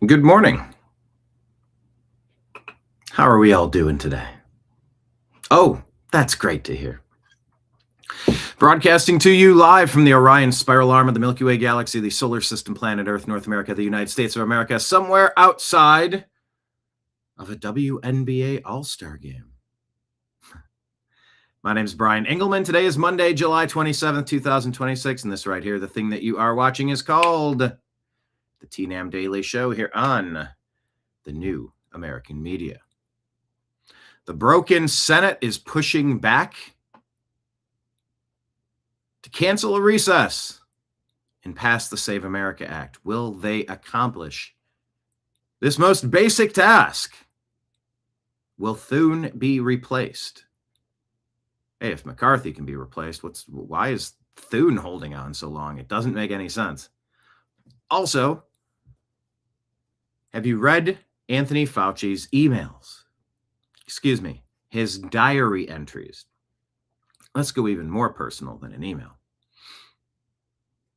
Good morning. How are we all doing today? Oh, that's great to hear. Broadcasting to you live from the Orion Spiral Arm of the Milky Way Galaxy, the solar system, planet Earth, North America, the United States of America, somewhere outside of a WNBA All-Star game. My name is Brian Engelman. Today is Monday, July 27th, 2026, and this right here, the thing that you are watching, is called the TNAM Daily Show here on the New American Media. The broken Senate is pushing back to cancel a recess and pass the Save America Act. Will they accomplish this most basic task? Will Thune be replaced? Hey, if McCarthy can be replaced, why is Thune holding on so long? It doesn't make any sense. Also, have you read Anthony Fauci's emails? Excuse me, his diary entries. Let's go even more personal than an email.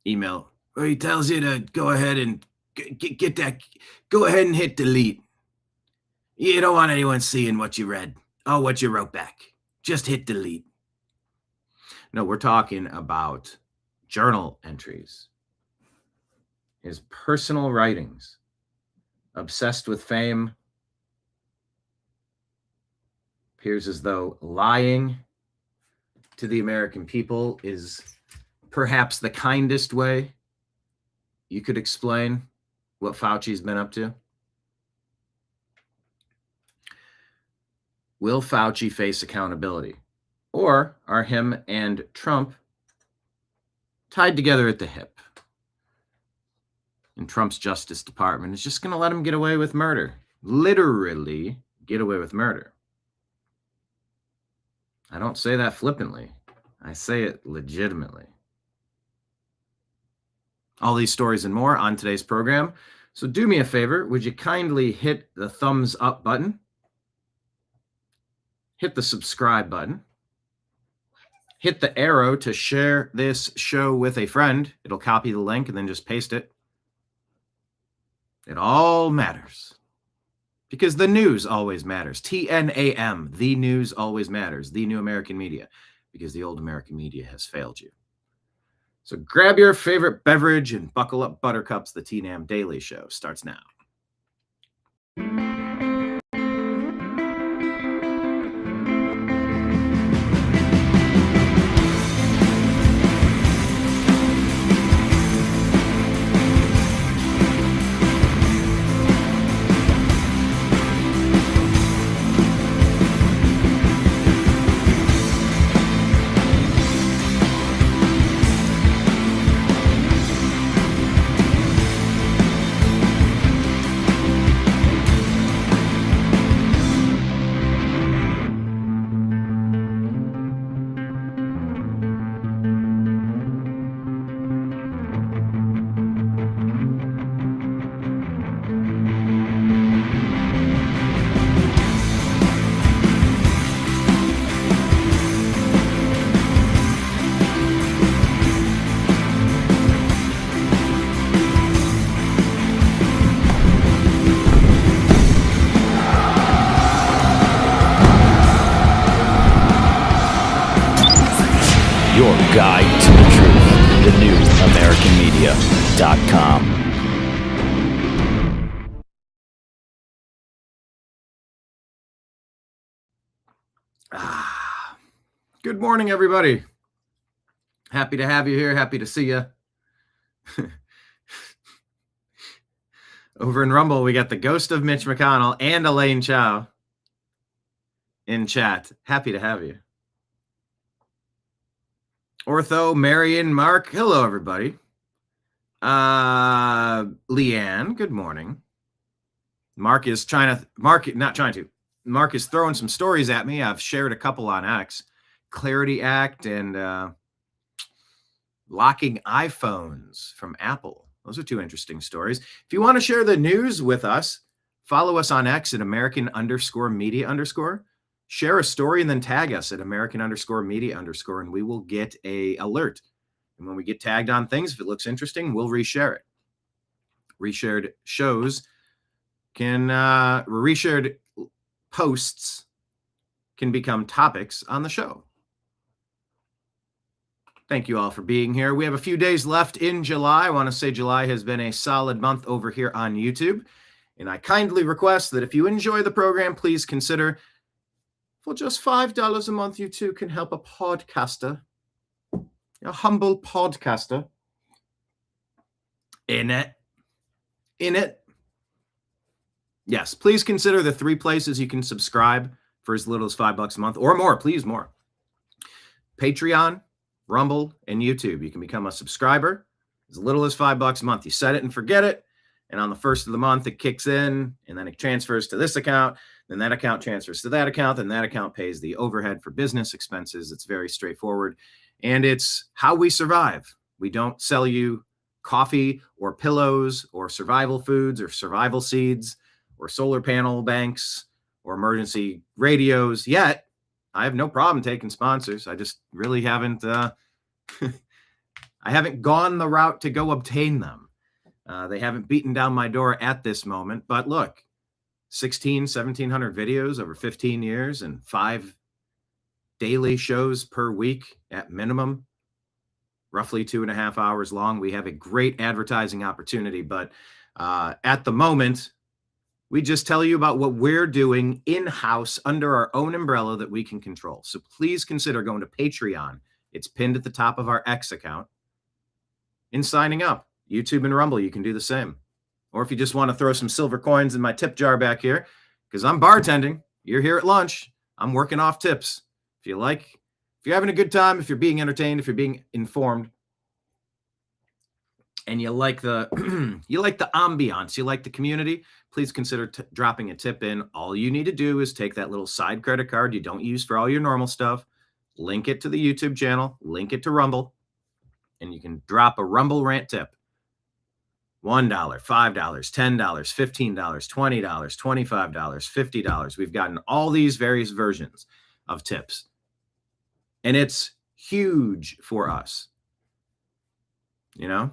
Email where he tells you to go ahead and get that, go ahead and hit delete. You don't want anyone seeing what you read. Oh, what you wrote back. Just hit delete. No, we're talking about journal entries. His personal writings. Obsessed with fame. Appears as though lying to the American people is perhaps the kindest way you could explain what Fauci's been up to. Will Fauci face accountability? Or are him and Trump tied together at the hip? And Trump's Justice Department is just going to let him get away with murder. Literally get away with murder. I don't say that flippantly. I say it legitimately. All these stories and more on today's program. So do me a favor. Would you kindly hit the thumbs up button? Hit the subscribe button. Hit the arrow to share this show with a friend. It'll copy the link and then just paste it. It all matters. Because the news always matters. TNAM, the news always matters. The New American Media. Because the old American media has failed you. So grab your favorite beverage and buckle up buttercups. The TNAM Daily Show starts now. Your guide to the truth, thenewamericanmedia.com. Good morning, everybody. Happy to have you here. Happy to see you. Over in Rumble, we got the ghost of Mitch McConnell and Elaine Chao in chat. Happy to have you. Ortho, Marion, Mark. Hello, everybody. Leanne, good morning. Mark is Mark is throwing some stories at me. I've shared a couple on X. Clarity Act and locking iPhones from Apple. Those are two interesting stories. If you want to share the news with us, follow us on X at American_media_. Share a story and then tag us at American_media_, and we will get a alert. And when we get tagged on things, if it looks interesting, we'll reshare it. Reshared shows reshared posts can become topics on the show. Thank you all for being here. We have a few days left in July. I want to say July has been a solid month over here on YouTube. And I kindly request that if you enjoy the program, please consider, for just $5 a month, you too can help a podcaster, a humble podcaster. In it. Yes, please consider the 3 places you can subscribe for as little as $5 a month or more, please more. Patreon, Rumble, and YouTube. You can become a subscriber as little as $5 a month. You set it and forget it. And on the first of the month, it kicks in, and then it transfers to this account. Then that account transfers to that account, and that account pays the overhead for business expenses. It's very straightforward. And it's how we survive. We don't sell you coffee or pillows or survival foods or survival seeds or solar panel banks or emergency radios yet. I have no problem taking sponsors. I just really haven't, I haven't gone the route to go obtain them. They haven't beaten down my door at this moment, but look, 1,700 videos over 15 years and 5 daily shows per week at minimum, roughly 2.5 hours long. We have a great advertising opportunity, but at the moment, we just tell you about what we're doing in-house under our own umbrella that we can control. So please consider going to Patreon. It's pinned at the top of our X account. In signing up, YouTube and Rumble, you can do the same. Or if you just want to throw some silver coins in my tip jar back here, because I'm bartending, you're here at lunch, I'm working off tips. If you're having a good time, if you're being entertained, if you're being informed, and you like the ambiance, you like the community, please consider dropping a tip in. All you need to do is take that little side credit card you don't use for all your normal stuff, link it to the YouTube channel, link it to Rumble, and you can drop a Rumble rant tip. $1, $5, $10, $15, $20, $25, $50. We've gotten all these various versions of tips. And it's huge for us. You know?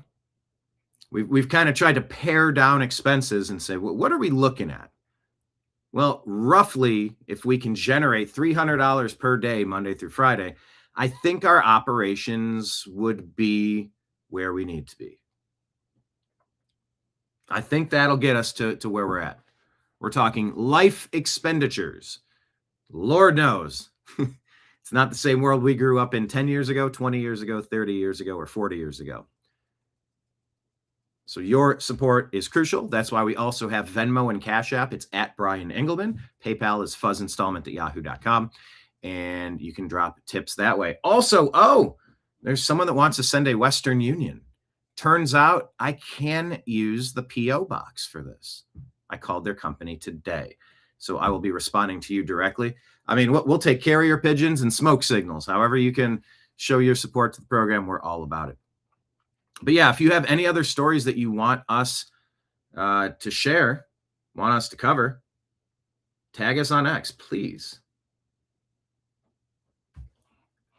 We've kind of tried to pare down expenses and say, well, what are we looking at? Well, roughly, if we can generate $300 per day, Monday through Friday, I think our operations would be where we need to be. I think that'll get us to where we're at. We're talking life expenditures. Lord knows. It's not the same world we grew up in 10 years ago, 20 years ago, 30 years ago, or 40 years ago. So your support is crucial. That's why we also have Venmo and Cash App. It's at Brian Engelman. PayPal is fuzzinstallment@yahoo.com. And you can drop tips that way. Also, there's someone that wants to send a Western Union. Turns out I can use the P.O. box for this. I called their company today. So I will be responding to you directly. I mean, we'll take carrier pigeons and smoke signals. However you can show your support to the program, we're all about it. But yeah, if you have any other stories that you want us to share, want us to cover, tag us on X, please.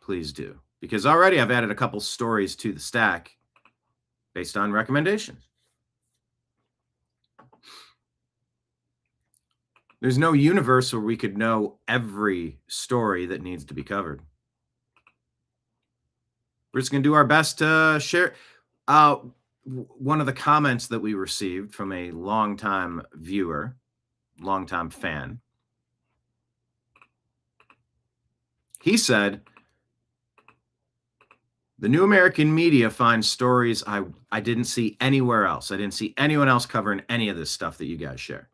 Please do. Because already I've added a couple stories to the stack based on recommendations. There's no universe where we could know every story that needs to be covered. We're just going to do our best to share. One of the comments that we received from a longtime viewer, longtime fan, he said, the new American media finds stories I didn't see anywhere else. I didn't see anyone else covering any of this stuff that you guys share.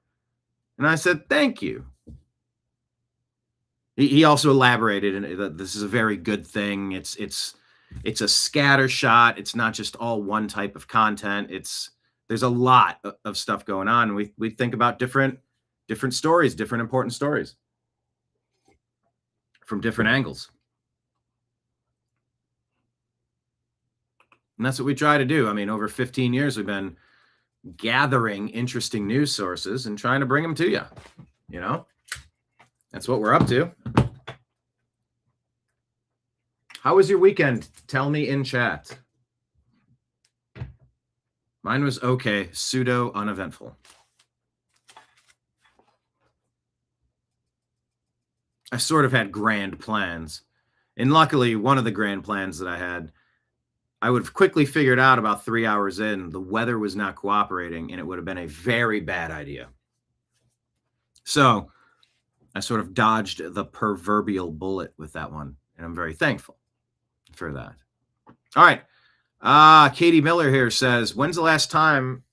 And I said, thank you. He also elaborated, and this is a very good thing. It's a scatter shot. It's not just all one type of content. There's a lot of stuff going on. We think about different stories, different important stories from different angles. And that's what we try to do. I mean, over 15 years, we've been gathering interesting news sources and trying to bring them to you. You know, that's what we're up to. How was your weekend? Tell me in chat. Mine was okay, pseudo uneventful. I sort of had grand plans. And luckily, one of the grand plans that I had, I would have quickly figured out about 3 hours in, the weather was not cooperating, and it would have been a very bad idea. So I sort of dodged the proverbial bullet with that one, and I'm very thankful for that. All right. Katie Miller here says, when's the last time,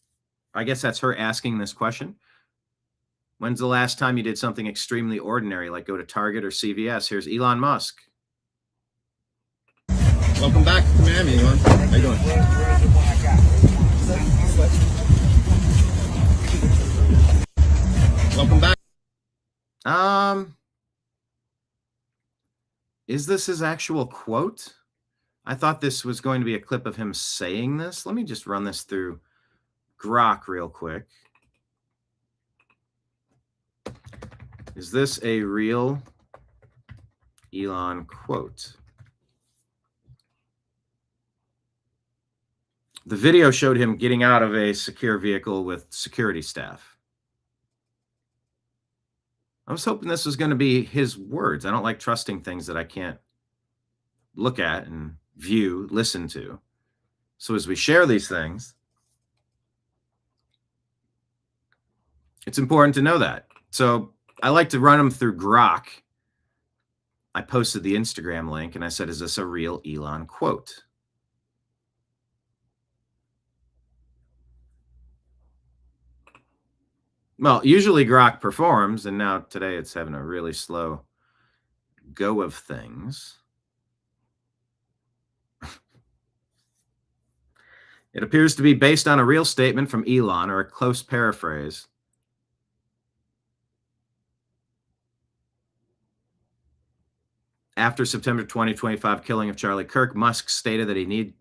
I guess that's her asking this question. When's the last time you did something extremely ordinary, like go to Target or CVS? Here's Elon Musk. Welcome back to Miami, Elon. How you doing? Welcome back. Is this his actual quote? I thought this was going to be a clip of him saying this. Let me just run this through Grok real quick. Is this a real Elon quote? The video showed him getting out of a secure vehicle with security staff. I was hoping this was going to be his words. I don't like trusting things that I can't look at and view, listen to. So as we share these things, it's important to know that. So I like to run them through Grok. I posted the Instagram link and I said, is this a real Elon quote? Well, usually Grok performs, and now today it's having a really slow go of things. It appears to be based on a real statement from Elon, or a close paraphrase. After September 2025 killing of Charlie Kirk, Musk stated that he needed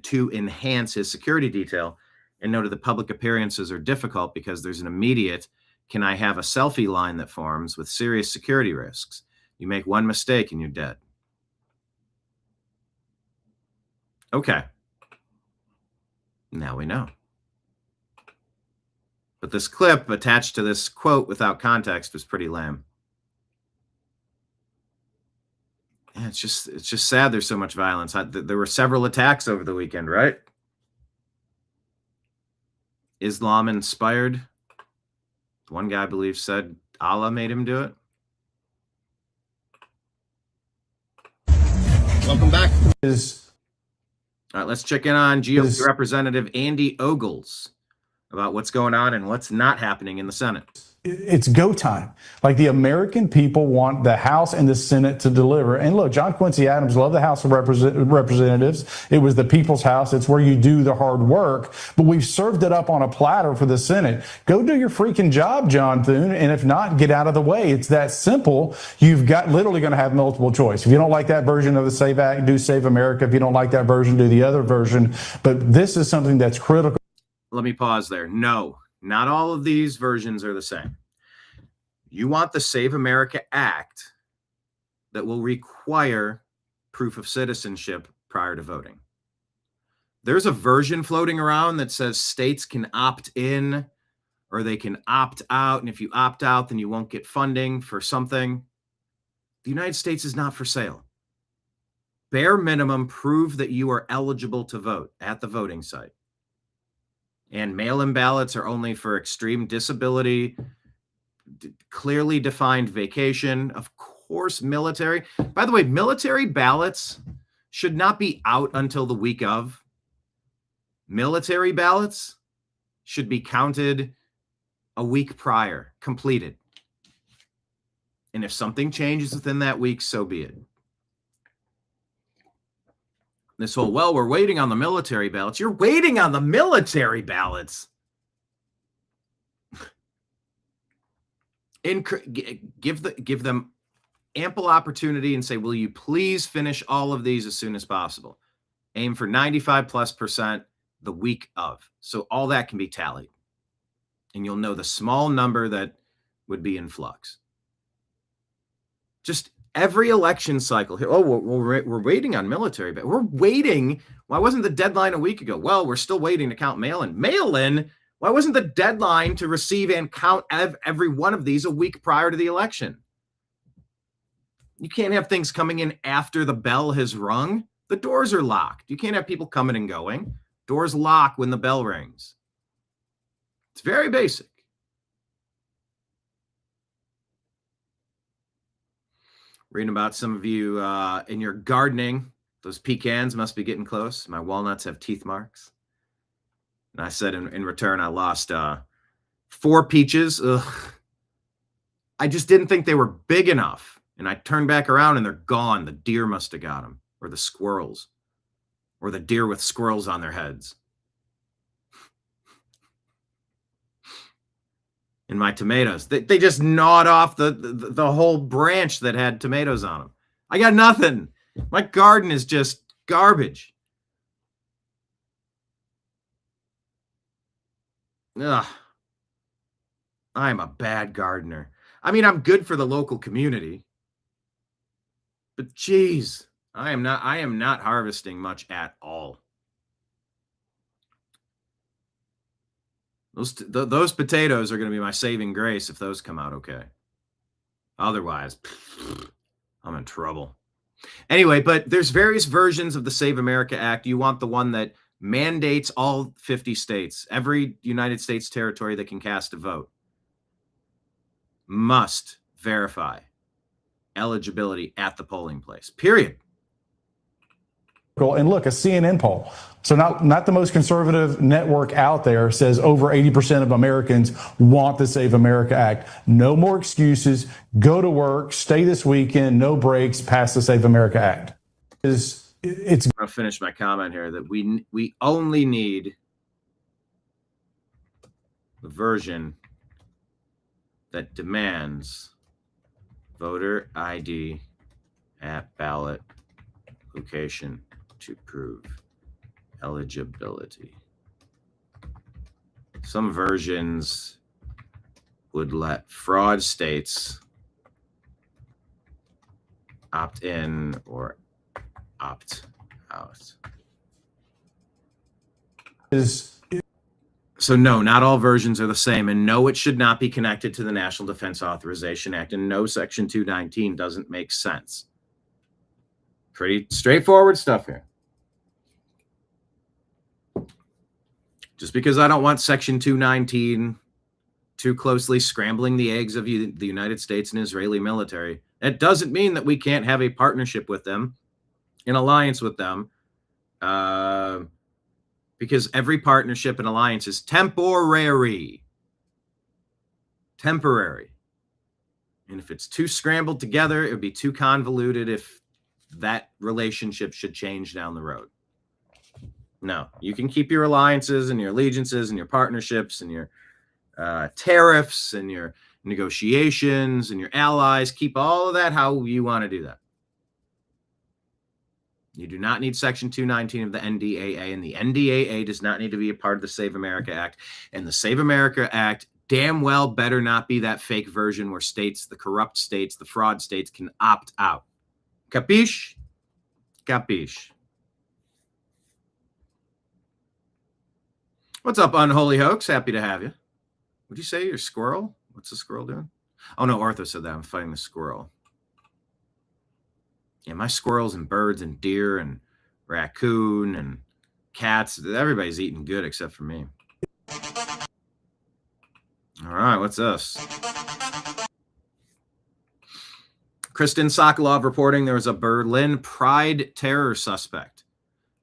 to enhance his security detail, and noted that public appearances are difficult because there's an immediate "can I have a selfie" line that forms with serious security risks. You make one mistake and you're dead. Okay. Now we know. But this clip attached to this quote without context was pretty lame. Yeah, it's just sad there's so much violence. There were several attacks over the weekend, right? Islam inspired. One guy, I believe, said Allah made him do it. Welcome back. All right, let's check in on GOP Representative Andy Ogles about what's going on and what's not happening in the Senate. It's go time. Like, the American people want the House and the Senate to deliver. And look, John Quincy Adams loved the House of Representatives. It was the people's house. It's where you do the hard work. But we've served it up on a platter for the Senate. Go do your freaking job, John Thune. And if not, get out of the way. It's that simple. You've got literally going to have multiple choice. If you don't like that version of the SAVE Act, do Save America. If you don't like that version, do the other version. But this is something that's critical. Let me pause there. No. Not all of these versions are the same. You want the Save America Act that will require proof of citizenship prior to voting. There's a version floating around that says states can opt in or they can opt out. And if you opt out, then you won't get funding for something. The United States is not for sale. Bare minimum, prove that you are eligible to vote at the voting site. And mail-in ballots are only for extreme disability, clearly defined vacation, of course, military. By the way, military ballots should not be out until the week of. Military ballots should be counted a week prior, completed. And if something changes within that week, so be it. This whole, well, we're waiting on the military ballots. You're waiting on the military ballots. Give them ample opportunity and say, will you please finish all of these as soon as possible? Aim for 95+% the week of. So all that can be tallied. And you'll know the small number that would be in flux. Just every election cycle. Oh, we're waiting on military, but we're waiting. Why wasn't the deadline a week ago? Well, we're still waiting to count mail-in. Mail-in? Why wasn't the deadline to receive and count every one of these a week prior to the election? You can't have things coming in after the bell has rung. The doors are locked. You can't have people coming and going. Doors lock when the bell rings. It's very basic. Reading about some of you in your gardening. Those pecans must be getting close. My walnuts have teeth marks. And I said in return, I lost 4 peaches. Ugh. I just didn't think they were big enough. And I turned back around and they're gone. The deer must have got them. Or the squirrels. Or the deer with squirrels on their heads. And my tomatoes. They just gnawed off the whole branch that had tomatoes on them. I got nothing. My garden is just garbage. Ugh. I'm a bad gardener. I mean, I'm good for the local community. But geez, I am not harvesting much at all. Those potatoes are going to be my saving grace if those come out okay. Otherwise, I'm in trouble. Anyway, but there's various versions of the Save America Act. You want the one that mandates all 50 states, every United States territory that can cast a vote, must verify eligibility at the polling place, period. And look, a CNN poll. So not the most conservative network out there says over 80% of Americans want the Save America Act. No more excuses. Go to work. Stay this weekend. No breaks. Pass the Save America Act. I'm going to finish my comment here that we only need the version that demands voter ID at ballot location to prove eligibility. Some versions would let fraud states opt in or opt out. So no, not all versions are the same, and no, it should not be connected to the National Defense Authorization Act, and no, Section 219 doesn't make sense. Pretty straightforward stuff here. Just because I don't want Section 219 too closely scrambling the eggs of the United States and Israeli military, it doesn't mean that we can't have a partnership with them, an alliance with them, because every partnership and alliance is temporary. Temporary. And if it's too scrambled together, it would be too convoluted if that relationship should change down the road. No, you can keep your alliances and your allegiances and your partnerships and your tariffs and your negotiations and your allies. Keep all of that how you want to do that. You do not need Section 219 of the NDAA, and the NDAA does not need to be a part of the Save America Act. And the Save America Act damn well better not be that fake version where states, the corrupt states, the fraud states can opt out. Capiche? Capiche. What's up, Unholy Hoax? Happy to have you. Would you say you're squirrel? What's the squirrel doing? Oh, no, Arthur said that. I'm fighting the squirrel. Yeah, my squirrels and birds and deer and raccoon and cats, everybody's eating good except for me. All right, what's this? Kristen Sokolov reporting there was a Berlin Pride terror suspect.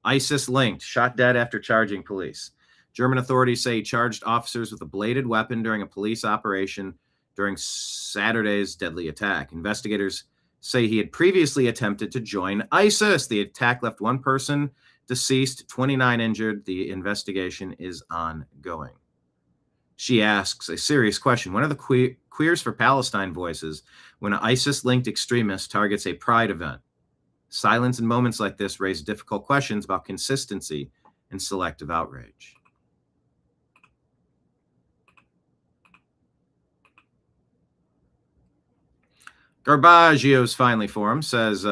ISIS linked, shot dead after charging police. German authorities say he charged officers with a bladed weapon during a police operation during Saturday's deadly attack. Investigators say he had previously attempted to join ISIS. The attack left 1 person deceased, 29 injured. The investigation is ongoing. She asks a serious question. When are the Queers for Palestine voices when an ISIS-linked extremist targets a pride event? Silence in moments like this raise difficult questions about consistency and selective outrage. Garbaggio's Finally Forum says,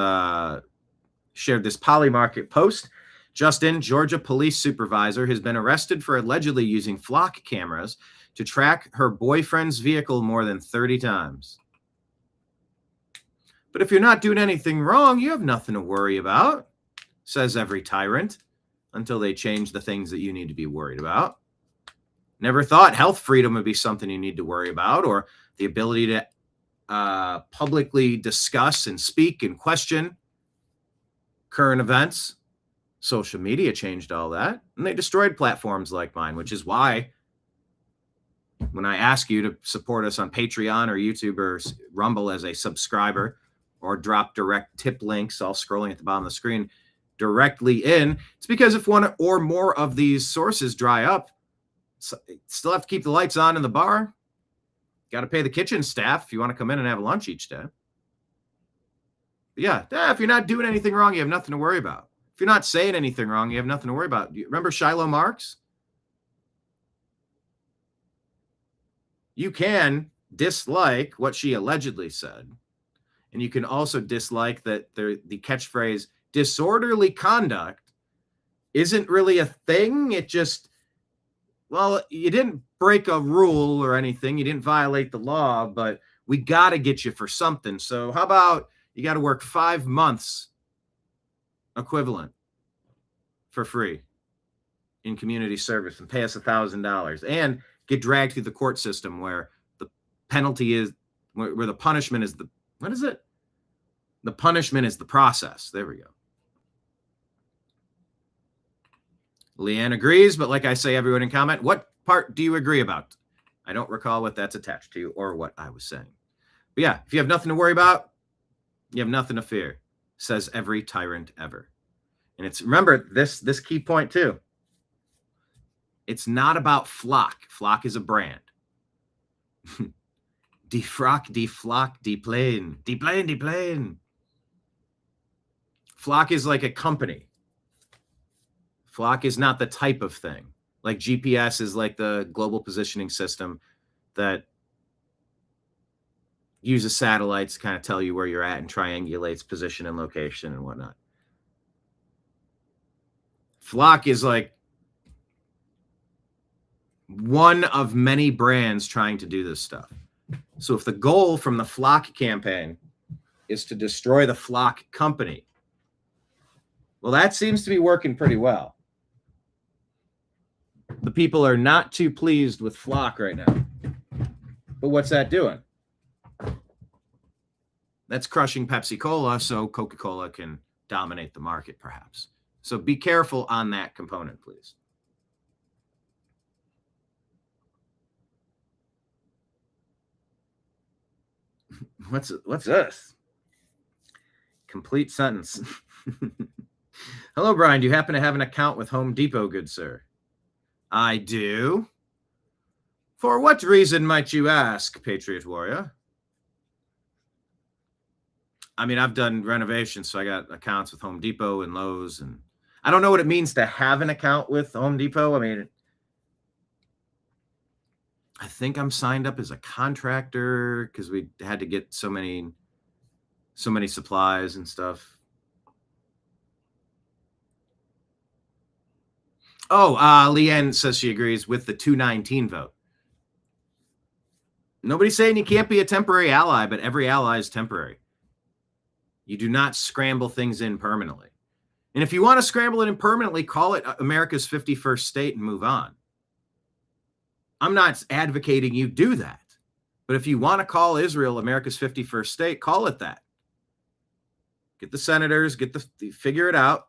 shared this Polymarket post Justin, Georgia police supervisor, has been arrested for allegedly using flock cameras to track her boyfriend's vehicle more than 30 times. But if you're not doing anything wrong, you have nothing to worry about, says every tyrant, until they change the things that you need to be worried about. Never thought health freedom would be something you need to worry about, or the ability to publicly discuss and speak and question current events. Social media changed all that, and they destroyed platforms like mine, which is why when I ask you to support us on Patreon or YouTube or Rumble as a subscriber, or drop direct tip links, all scrolling at the bottom of the screen, directly in, it's because if one or more of these sources dry up, still have to keep the lights on in the bar. Got to pay the kitchen staff if you want to come in and have lunch each day. But yeah, if you're not doing anything wrong, you have nothing to worry about. If you're not saying anything wrong, you have nothing to worry about. You remember Shiloh Marks? You can dislike what she allegedly said. And you can also dislike that the catchphrase disorderly conduct isn't really a thing. It just, well, you didn't break a rule or anything. You didn't violate the law, but we got to get you for something. So how about you got to work 5 months equivalent for free in community service and pay us $1,000 and get dragged through the court system where the penalty is, where the punishment is what is it? The punishment is the process. There we go. Leanne agrees, but like I say, everyone in comment, what part do you agree about? I don't recall what that's attached to or what I was saying. But yeah, if you have nothing to worry about, you have nothing to fear, says every tyrant ever. And it's, remember this key point too. It's not about flock. Flock is a brand. Defrock, deflock, deplane, deplane, deplane. Flock is like a company. Flock is not the type of thing. Like GPS is like the global positioning system that uses satellites to kind of tell you where you're at and triangulates position and location and whatnot. Flock is like one of many brands trying to do this stuff. So if the goal from the Flock campaign is to destroy the Flock company, well, that seems to be working pretty well. The people are not too pleased with Flock right now. But what's that doing? That's crushing Pepsi-Cola so Coca-Cola can dominate the market, perhaps. So be careful on that component, please. What's this? Complete sentence. Hello, Brian. Do you happen to have an account with Home Depot, good sir? I do. For what reason might you ask, Patriot Warrior? I mean, I've done renovations, so I got accounts with Home Depot and Lowe's, and I don't know what it means to have an account with Home Depot. I mean, I think I'm signed up as a contractor because we had to get so many supplies and stuff. Oh, Leanne says she agrees with the 219 vote. Nobody's saying you can't be a temporary ally, but every ally is temporary. You do not scramble things in permanently. And if you want to scramble it in permanently, call it America's 51st state and move on. I'm not advocating you do that. But if you want to call Israel America's 51st state, call it that. Get the senators, figure it out,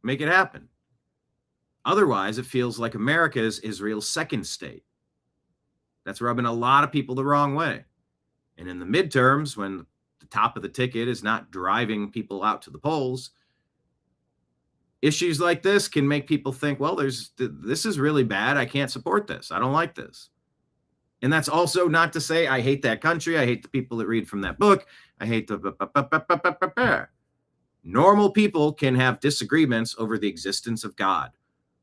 make it happen. Otherwise, it feels like America is Israel's second state. That's rubbing a lot of people the wrong way. And in the midterms, when the top of the ticket is not driving people out to the polls, issues like this can make people think, well, this is really bad. I can't support this. I don't like this. And that's also not to say I hate that country. I hate the people that read from that book. I hate the... Normal people can have disagreements over the existence of God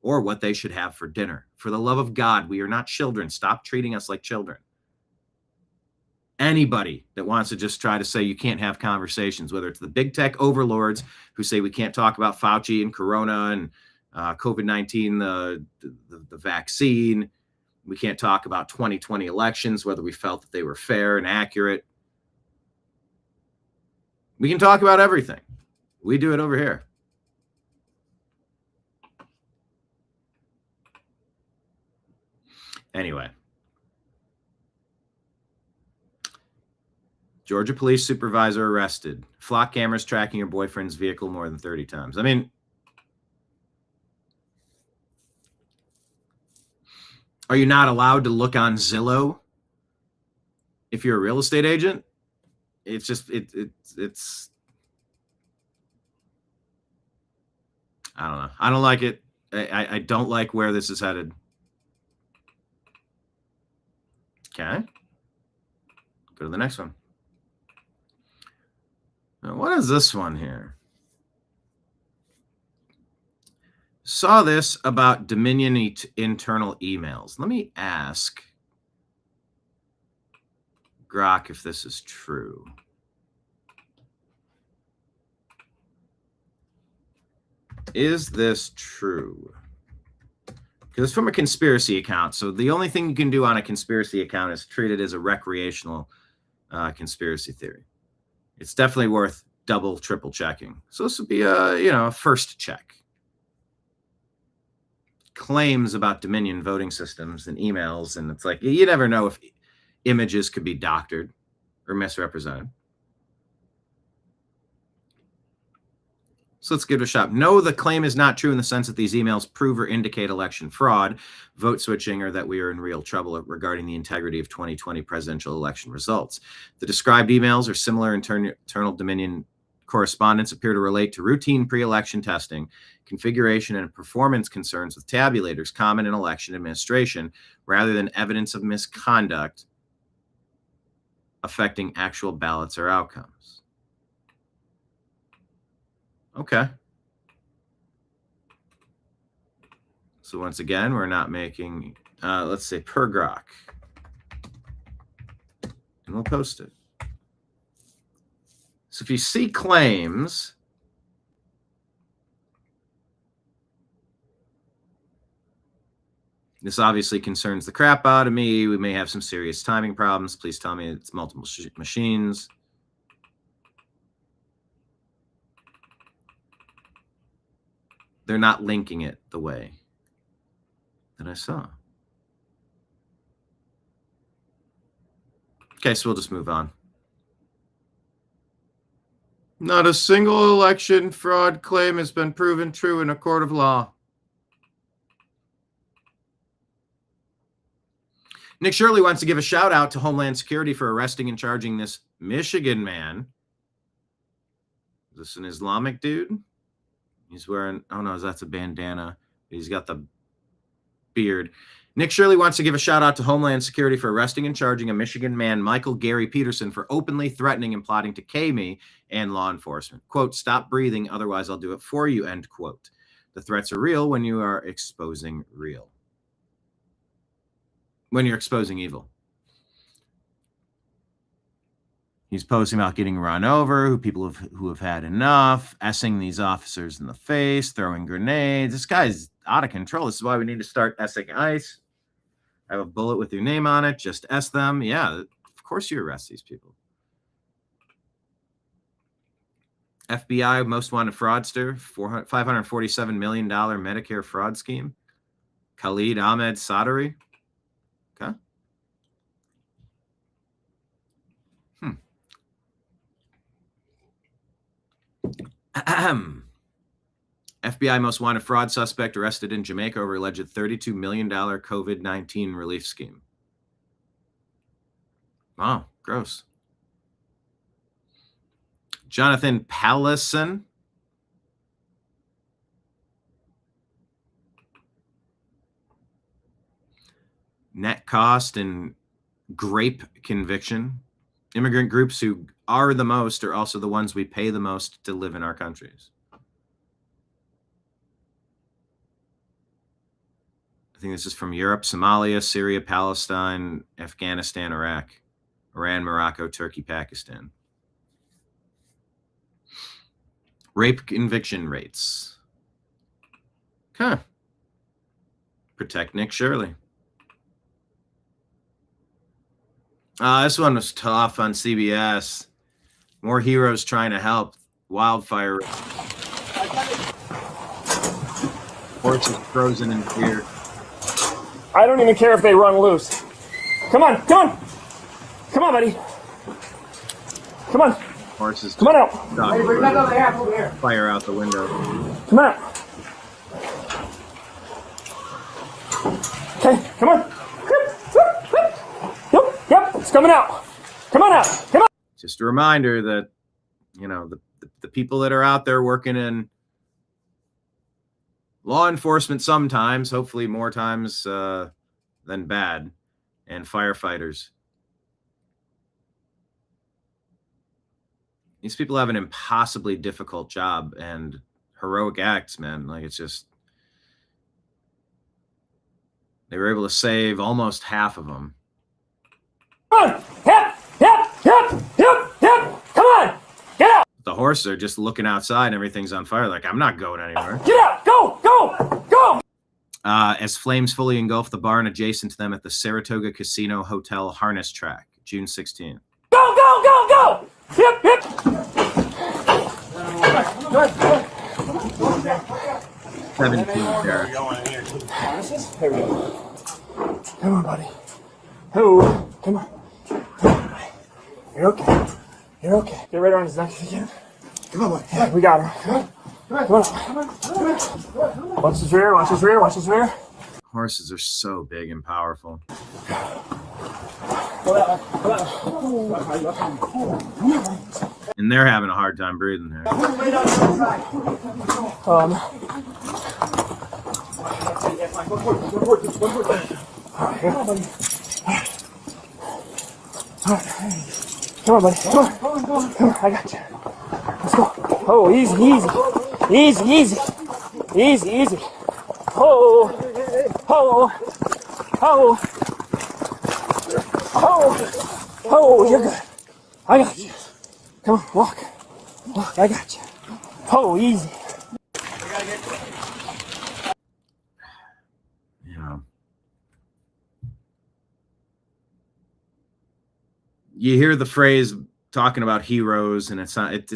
or what they should have for dinner. For the love of God, we are not children. Stop treating us like children. Anybody that wants to just try to say you can't have conversations, whether it's the big tech overlords who say we can't talk about Fauci and Corona and COVID-19, the vaccine. We can't talk about 2020 elections, whether we felt that they were fair and accurate. We can talk about everything. We do it over here. Anyway. Georgia police supervisor arrested. Flock cameras tracking your boyfriend's vehicle more than 30 times. I mean, are you not allowed to look on Zillow if you're a real estate agent? It's just, it's, I don't know. I don't like it. I don't like where this is headed. Okay. Go to the next one. Now, what is this one here? Saw this about Dominion internal emails. Let me ask Grok if this is true. Is this true? Because it's from a conspiracy account. So the only thing you can do on a conspiracy account is treat it as a recreational conspiracy theory. It's definitely worth double, triple checking. So this would be a first check. Claims about Dominion voting systems and emails, and it's like you never know if images could be doctored or misrepresented. So let's give it a shot. No, the claim is not true in the sense that these emails prove or indicate election fraud, vote switching, or that we are in real trouble regarding the integrity of 2020 presidential election results. The described emails or similar internal Dominion correspondence appear to relate to routine pre-election testing, configuration, and performance concerns with tabulators common in election administration, rather than evidence of misconduct affecting actual ballots or outcomes. Okay. So once again, we're not making, let's say per Grok. And we'll post it. So if you see claims, this obviously concerns the crap out of me. We may have some serious timing problems. Please tell me it's multiple machines. They're not linking it the way that I saw. Okay, so we'll just move on. Not a single election fraud claim has been proven true in a court of law. Nick Shirley wants to give a shout out to Homeland Security for arresting and charging this Michigan man. Is this an Islamic dude? He's wearing, oh no, that's a bandana. He's got the beard. Nick Shirley wants to give a shout out to Homeland Security for arresting and charging a Michigan man, Michael Gary Peterson, for openly threatening and plotting to K me and law enforcement. Quote, stop breathing, otherwise I'll do it for you, end quote. The threats are real when you are exposing real. When you're exposing evil. He's posting about getting run over, who have had enough, essing these officers in the face, throwing grenades. This guy's out of control. This is why we need to start essing ICE. I have a bullet with your name on it. Just ess them. Yeah, of course you arrest these people. FBI most wanted fraudster, $547 million Medicare fraud scheme. Khalid Ahmed Sadari. Okay. FBI most wanted fraud suspect arrested in Jamaica over alleged $32 million COVID-19 relief scheme. Wow, gross. Jonathan Pallison. Net cost and grape conviction. Immigrant groups who are the most are also the ones we pay the most to live in our countries. I think this is from Europe, Somalia, Syria, Palestine, Afghanistan, Iraq, Iran, Morocco, Turkey, Pakistan. Rape conviction rates. Huh. Protect Nick Shirley. This one was tough on CBS. More heroes trying to help. Wildfire. Horses frozen in fear. I don't even care if they run loose. Come on, come on. Come on, buddy. Come on. Horses. Come on out. Fire out the window. Come on out. Okay, come on. Yep, it's coming out. Come on out. Come on. Just a reminder that, you know, the people that are out there working in law enforcement sometimes, hopefully more times than bad, and firefighters. These people have an impossibly difficult job and heroic acts, man. Like, it's just, they were able to save almost half of them. Come on. Yep. Come on. Get out. The horses are just looking outside and everything's on fire. Like, I'm not going anywhere. Get out. Go. As flames fully engulf the barn adjacent to them at the Saratoga Casino Hotel harness track, June 16th. Go. Yep. 17th there. Here we go. Come on, buddy. Oh, come on. You're okay. Get right on his neck again. Come on, buddy. Yeah, we got her. Come on. Watch his rear. Horses are so big and powerful. And they're having a hard time breathing there. Come on, buddy. Come on, I got you. Let's go. Oh, easy. Oh, you're good. I got you. Come on, walk. I got you. Oh, easy. You know, you hear the phrase talking about heroes, and it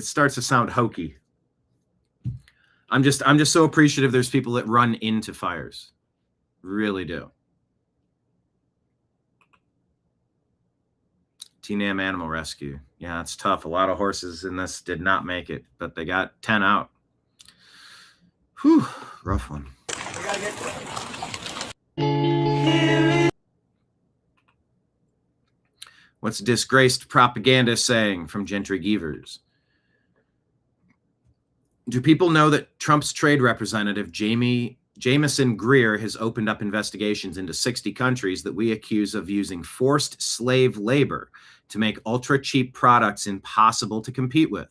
starts to sound hokey. I'm just so appreciative there's people that run into fires. Really do. TNAM Animal Rescue. Yeah, it's tough. A lot of horses in this did not make it, but they got 10 out. Whew, rough one. What's disgraced propaganda saying from Gentry Geevers? Do people know that Trump's trade representative, Jamieson Greer, has opened up investigations into 60 countries that we accuse of using forced slave labor to make ultra-cheap products impossible to compete with?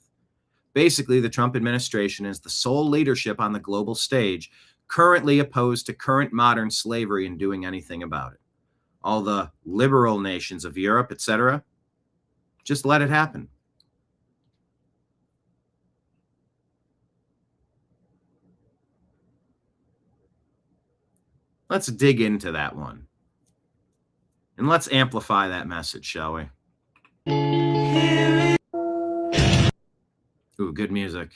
Basically, the Trump administration is the sole leadership on the global stage currently opposed to current modern slavery and doing anything about it. All the liberal nations of Europe, etc., just let it happen. Let's dig into that one. And let's amplify that message, shall we? Ooh, good music.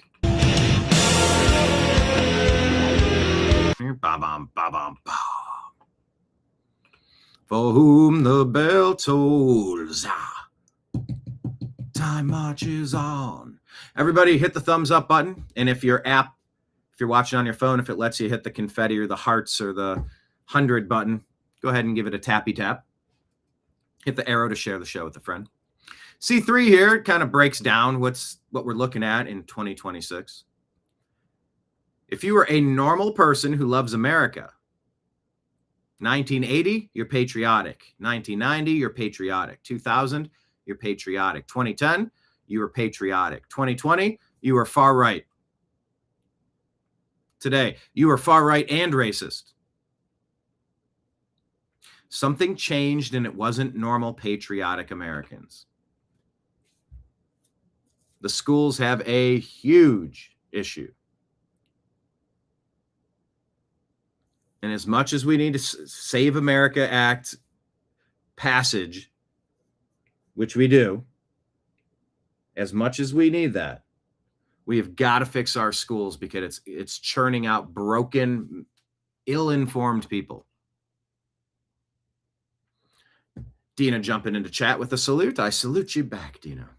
Ba-bum, ba-bum, ba. For whom the bell tolls, time marches on. Everybody hit the thumbs up button. And if you're watching on your phone, if it lets you hit the confetti or the hearts or the 100 button, go ahead and give it a tappy tap. Hit the arrow to share the show with a friend. C3 here kind of breaks down what we're looking at in 2026. If you were a normal person who loves America, 1980, you're patriotic. 1990, you're patriotic. 2000, you're patriotic. 2010, you were patriotic. 2020, you were far right. Today, you are far right and racist. Something changed, and it wasn't normal patriotic Americans. The schools have a huge issue. And as much as we need to Save America Act passage, which we do, as much as we need that, we have got to fix our schools because it's churning out broken, ill-informed people. Dina jumping into chat with a salute. I salute you back, Dina.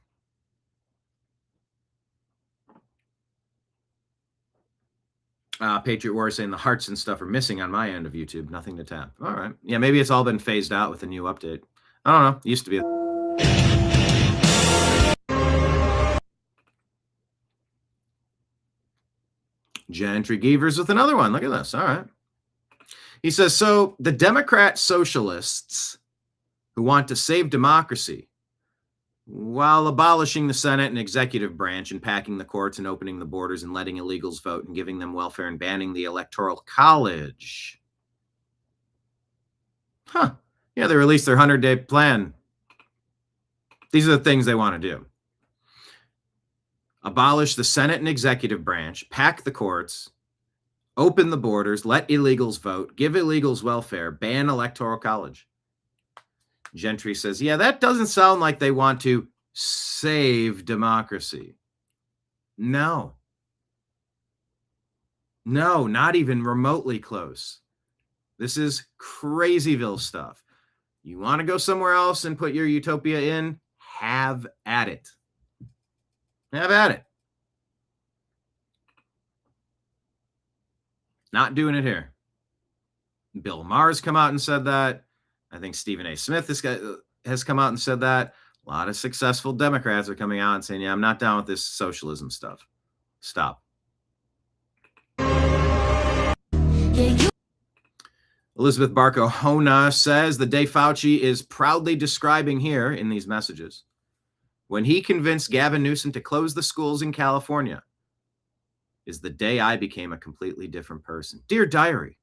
Patriot War saying the hearts and stuff are missing on my end of YouTube. Nothing to tap. All right. Yeah, maybe it's all been phased out with a new update. I don't know. It used to be. Gentry Geevers with another one. Look at this. All right. He says, so the Democrat socialists who want to save democracy while abolishing the Senate and executive branch and packing the courts and opening the borders and letting illegals vote and giving them welfare and banning the Electoral College. Huh. Yeah, they released their 100-day plan. These are the things they want to do. Abolish the Senate and executive branch, pack the courts, open the borders, let illegals vote, give illegals welfare, ban Electoral College. Gentry says, yeah, that doesn't sound like they want to save democracy. No. No, not even remotely close. This is crazyville stuff. You want to go somewhere else and put your utopia in? Have at it. Have at it. Not doing it here. Bill Maher's come out and said that. I think Stephen A. Smith has come out and said that. A lot of successful Democrats are coming out and saying, yeah, I'm not down with this socialism stuff. Stop. Elizabeth Barco-Hona says the day Fauci is proudly describing here in these messages, when he convinced Gavin Newsom to close the schools in California, is the day I became a completely different person. Dear Diary,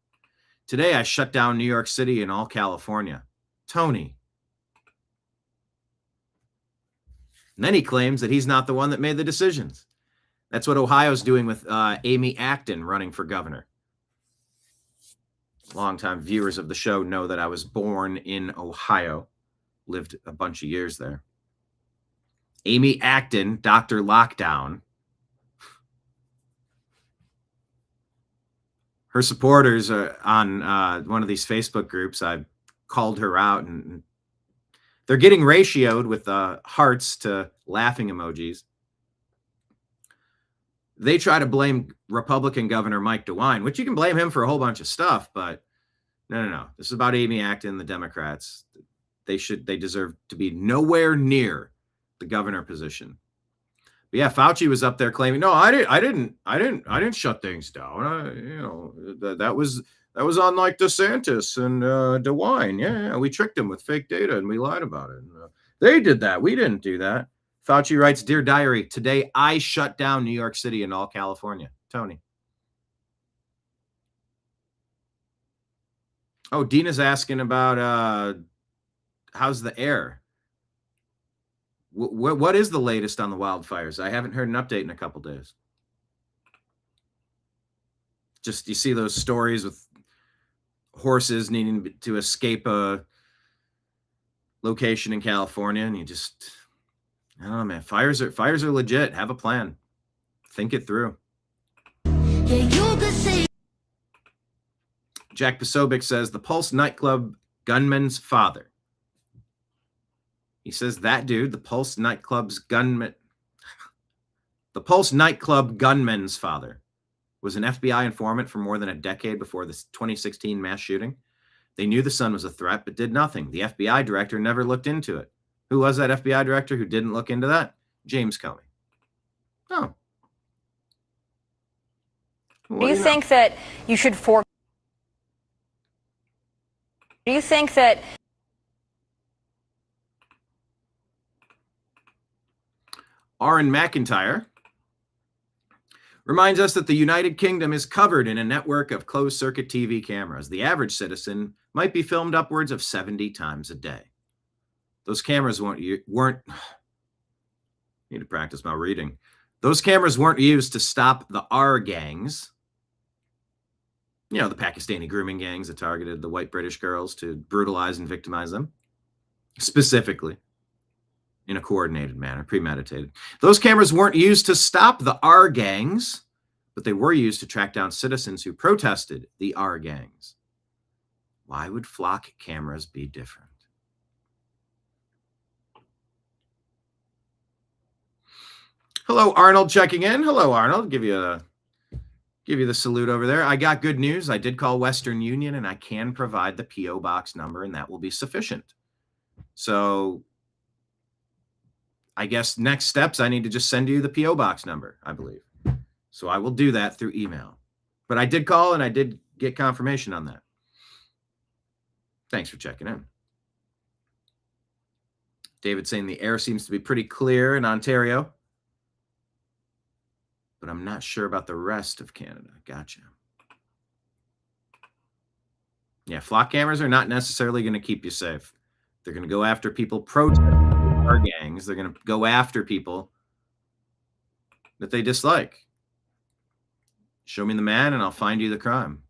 today I shut down New York City and all California. Tony. And then he claims that he's not the one that made the decisions. That's what Ohio's doing with Amy Acton running for governor. Longtime viewers of the show know that I was born in Ohio, lived a bunch of years there. Amy Acton, Dr. Lockdown. Her supporters are on one of these Facebook groups. I called her out, and they're getting ratioed with hearts to laughing emojis. They try to blame Republican Governor Mike DeWine, which you can blame him for a whole bunch of stuff, but no. This is about Amy Acton, the Democrats. They deserve to be nowhere near the governor position. But yeah, Fauci was up there claiming, no, I didn't shut things down. That was on like DeSantis and DeWine. Yeah, we tricked him with fake data and we lied about it. They did that. We didn't do that. Fauci writes, Dear Diary, today I shut down New York City and all California. Tony. Oh, Dina's asking about how's the air? What is the latest on the wildfires? I haven't heard an update in a couple days. Just you see those stories with horses needing to escape a location in California, and you just, I don't know, man. Fires are legit. Have a plan. Think it through. Jack Posobiec says the Pulse nightclub gunman's father. He says that dude, the Pulse nightclub gunman's father was an FBI informant for more than a decade before the 2016 mass shooting. They knew the son was a threat, but did nothing. The FBI director never looked into it. Who was that FBI director who didn't look into that? James Comey. Oh. Well, Do you think that you should Do you think that Aaron McIntyre reminds us that the United Kingdom is covered in a network of closed-circuit TV cameras. The average citizen might be filmed upwards of 70 times a day. Those cameras weren't need to practice my reading. Those cameras weren't used to stop the R gangs. You know, the Pakistani grooming gangs that targeted the white British girls to brutalize and victimize them, specifically in a coordinated manner, premeditated. Those cameras weren't used to stop the R gangs, but they were used to track down citizens who protested the R gangs. Why would flock cameras be different? Hello, Arnold checking in. Hello, Arnold. Give you the salute over there. I got good news. I did call Western Union, and I can provide the P.O. box number, and that will be sufficient. So I guess next steps, I need to just send you the P.O. box number, I believe. So I will do that through email. But I did call, and I did get confirmation on that. Thanks for checking in. David saying the air seems to be pretty clear in Ontario, but I'm not sure about the rest of Canada. Gotcha. Yeah, flock cameras are not necessarily going to keep you safe. They're going to go after people protesting our gangs. They're going to go after people that they dislike. Show me the man and I'll find you the crime.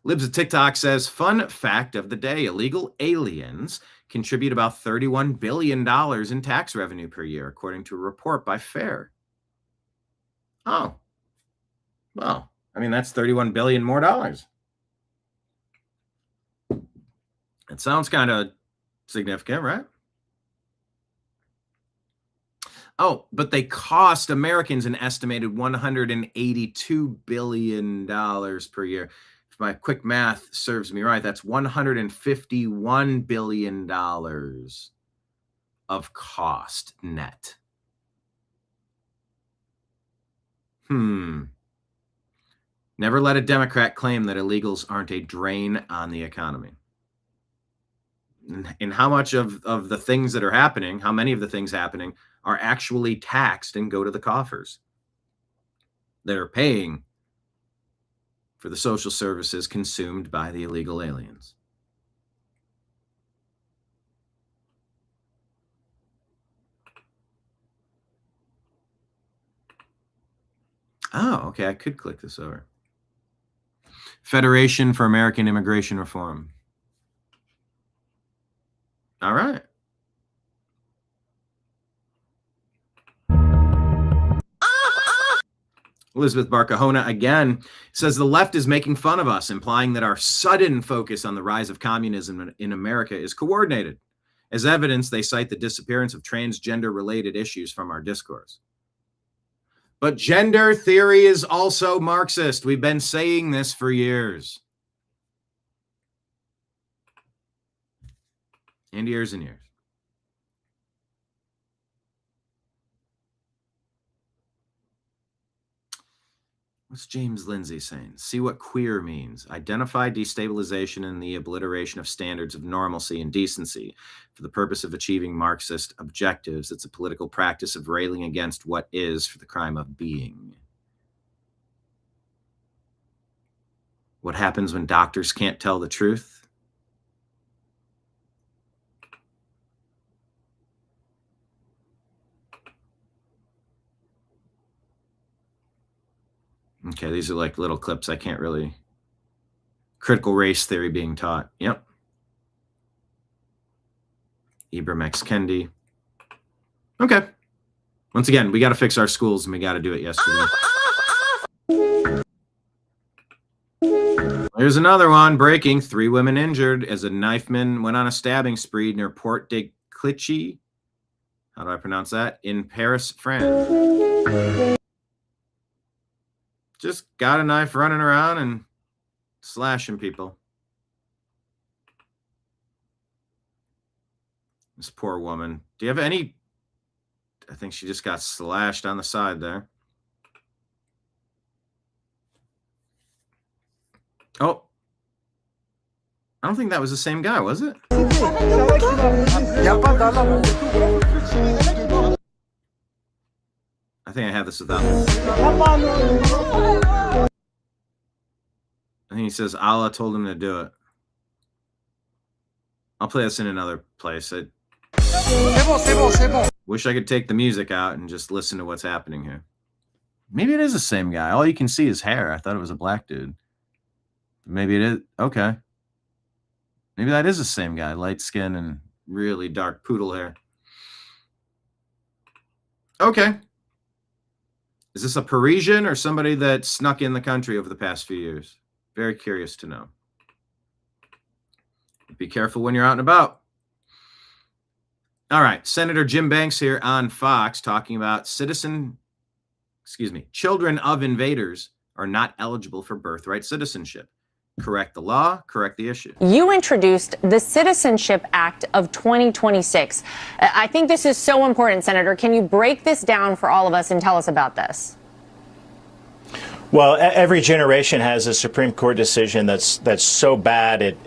Libs of TikTok says, fun fact of the day, illegal aliens contribute about $31 billion in tax revenue per year, according to a report by FAIR. Oh, well, I mean, that's $31 billion more dollars. It sounds kind of significant, right? Oh, but they cost Americans an estimated $182 billion per year. If my quick math serves me right, that's $151 billion of cost net. Never let a Democrat claim that illegals aren't a drain on the economy. And how much of the things that are happening, how many of the things happening are actually taxed and go to the coffers that are paying for the social services consumed by the illegal aliens? Oh, okay. I could click this over. Federation for American Immigration Reform. All right. Elizabeth Barcahona again says the left is making fun of us, implying that our sudden focus on the rise of communism in America is coordinated. As evidence, they cite the disappearance of transgender-related issues from our discourse. But gender theory is also Marxist. We've been saying this for years. And years and years. What's James Lindsay saying? See what queer means. Identify destabilization and the obliteration of standards of normalcy and decency for the purpose of achieving Marxist objectives. It's a political practice of railing against what is for the crime of being. What happens when doctors can't tell the truth? Okay, these are like little clips. I can't really. Critical race theory being taught. Yep. Ibram X. Kendi. Okay. Once again, we got to fix our schools and we got to do it yesterday. Here's another one. Breaking. 3 women injured as a knifeman went on a stabbing spree near Port de Clichy. How do I pronounce that? In Paris, France. Just got a knife running around and slashing people. This poor woman. Do you have any? I think she just got slashed on the side there. Oh. I don't think that was the same guy, was it? I think I have this without. I think he says Allah told him to do it. I'll play this in another place. I wish I could take the music out and just listen to what's happening here. Maybe it is the same guy. All you can see is hair. I thought it was a black dude. Maybe it is. Okay. Maybe that is the same guy. Light skin and really dark poodle hair. Okay. Is this a Parisian or somebody that snuck in the country over the past few years? Very curious to know. Be careful when you're out and about. All right. Senator Jim Banks here on Fox talking about children of invaders are not eligible for birthright citizenship. Correct the law, correct the issue. You introduced the Citizenship Act of 2026. I think this is so important, Senator. Can you break this down for all of us and tell us about this? Well, every generation has a Supreme Court decision that's so bad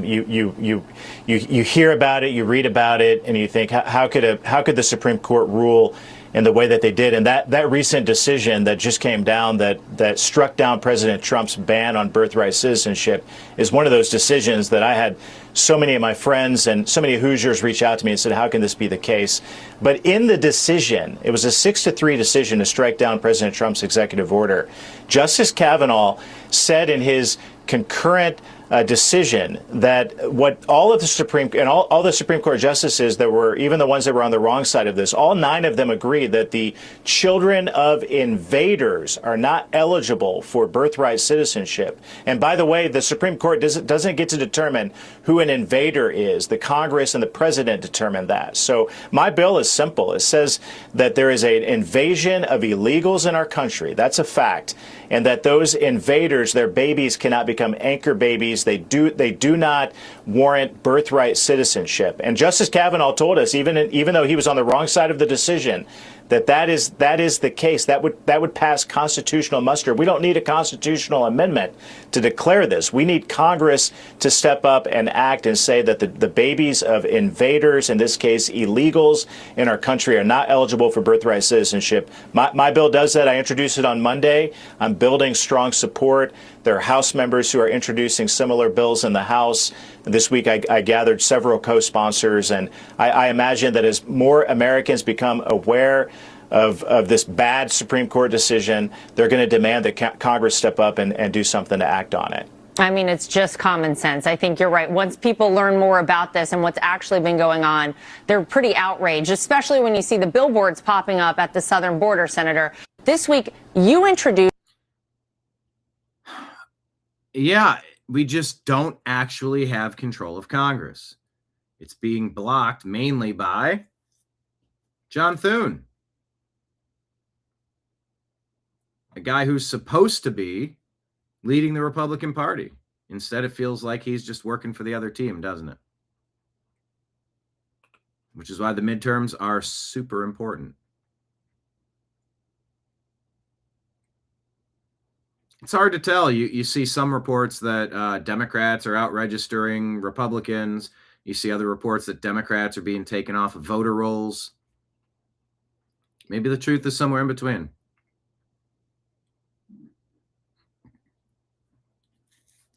you hear about it, you read about it, and you think how could the Supreme Court rule in the way that they did? And that recent decision that just came down that struck down President Trump's ban on birthright citizenship is one of those decisions that I had so many of my friends and so many Hoosiers reach out to me and said, how can this be the case? But in the decision, it was a 6-3 decision to strike down President Trump's executive order. Justice Kavanaugh said in his concurrent decision that what all of the Supreme Court justices that were, even the ones that were on the wrong side of this, all 9 of them agreed that the children of invaders are not eligible for birthright citizenship. And by the way, the Supreme Court doesn't get to determine who an invader is. The Congress and the president determine that. So my bill is simple. It says that there is an invasion of illegals in our country. That's a fact. And that those invaders, their babies cannot become anchor babies. They do not warrant birthright citizenship. And Justice Kavanaugh told us, even though he was on the wrong side of the decision, that is the case. That would pass constitutional muster. We don't need a constitutional amendment to declare this. We need Congress to step up and act and say that the babies of invaders, in this case illegals in our country, are not eligible for birthright citizenship. My bill does that. I introduced it on Monday. I'm building strong support. There are House members who are introducing similar bills in the House. This week I gathered several co-sponsors, and I imagine that as more Americans become aware of this bad Supreme Court decision, they're going to demand that Congress step up and do something to act on it. I mean, it's just common sense. I think you're right. Once people learn more about this and what's actually been going on, they're pretty outraged, especially when you see the billboards popping up at the southern border, Senator. This week, you introduced... Yeah, we just don't actually have control of Congress. It's being blocked mainly by John Thune, a guy who's supposed to be leading the Republican Party. Instead, it feels like he's just working for the other team, doesn't it? Which is why the midterms are super important. It's hard to tell. You see some reports that Democrats are out registering Republicans. You see other reports that Democrats are being taken off of voter rolls. Maybe the truth is somewhere in between.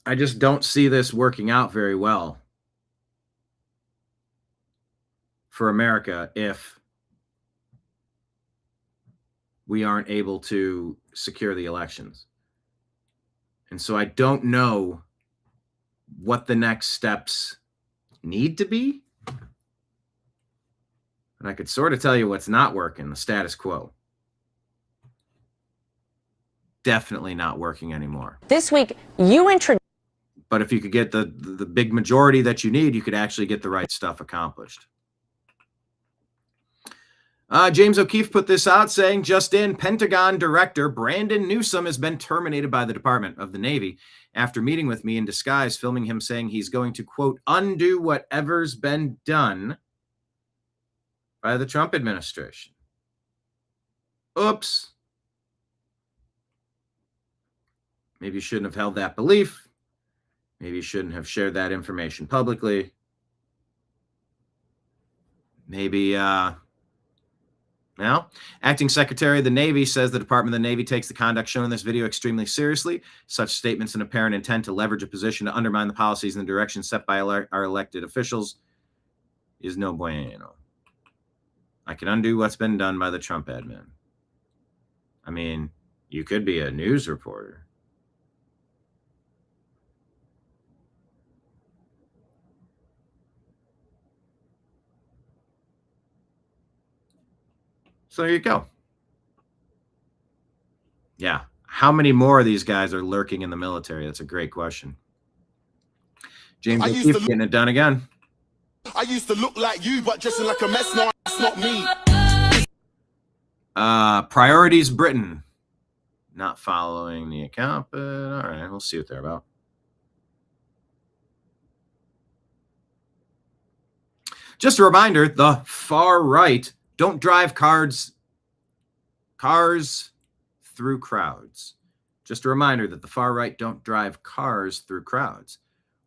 I just don't see this working out very well for America if we aren't able to secure the elections. And so I don't know what the next steps need to be. And I could sort of tell you what's not working, the status quo. Definitely not working anymore. This week, you introduced... But if you could get the big majority that you need, you could actually get the right stuff accomplished. James O'Keefe put this out saying, just in, Pentagon Director Brandon Newsom has been terminated by the Department of the Navy after meeting with me in disguise, filming him saying he's going to, quote, undo whatever's been done by the Trump administration. Oops. Maybe you shouldn't have held that belief. Maybe you shouldn't have shared that information publicly. Maybe, Now, Acting Secretary of the Navy says the Department of the Navy takes the conduct shown in this video extremely seriously. Such statements and apparent intent to leverage a position to undermine the policies and the direction set by our elected officials is no bueno. I can undo what's been done by the Trump admin. I mean, you could be a news reporter. So there you go. Yeah. How many more of these guys are lurking in the military? That's a great question. James O'Keefe getting it done again. I used to look like you, but dressing like a mess. No, it's not me. Priorities Britain. Not following the account, but all right, we'll see what they're about. Just a reminder, the far right don't drive cars through crowds. Just a reminder that the far right don't drive cars through crowds.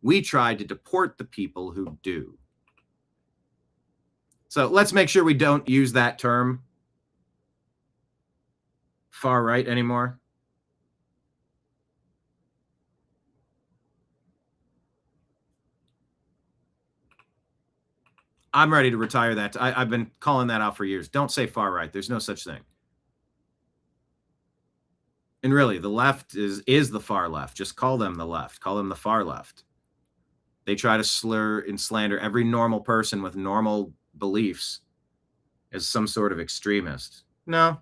We tried to deport the people who do. So let's make sure we don't use that term, far right, anymore. I'm ready to retire that. I've been calling that out for years. Don't say far right. There's no such thing. And really, the left is the far left. Just call them the left. Call them the far left. They try to slur and slander every normal person with normal beliefs as some sort of extremist. No.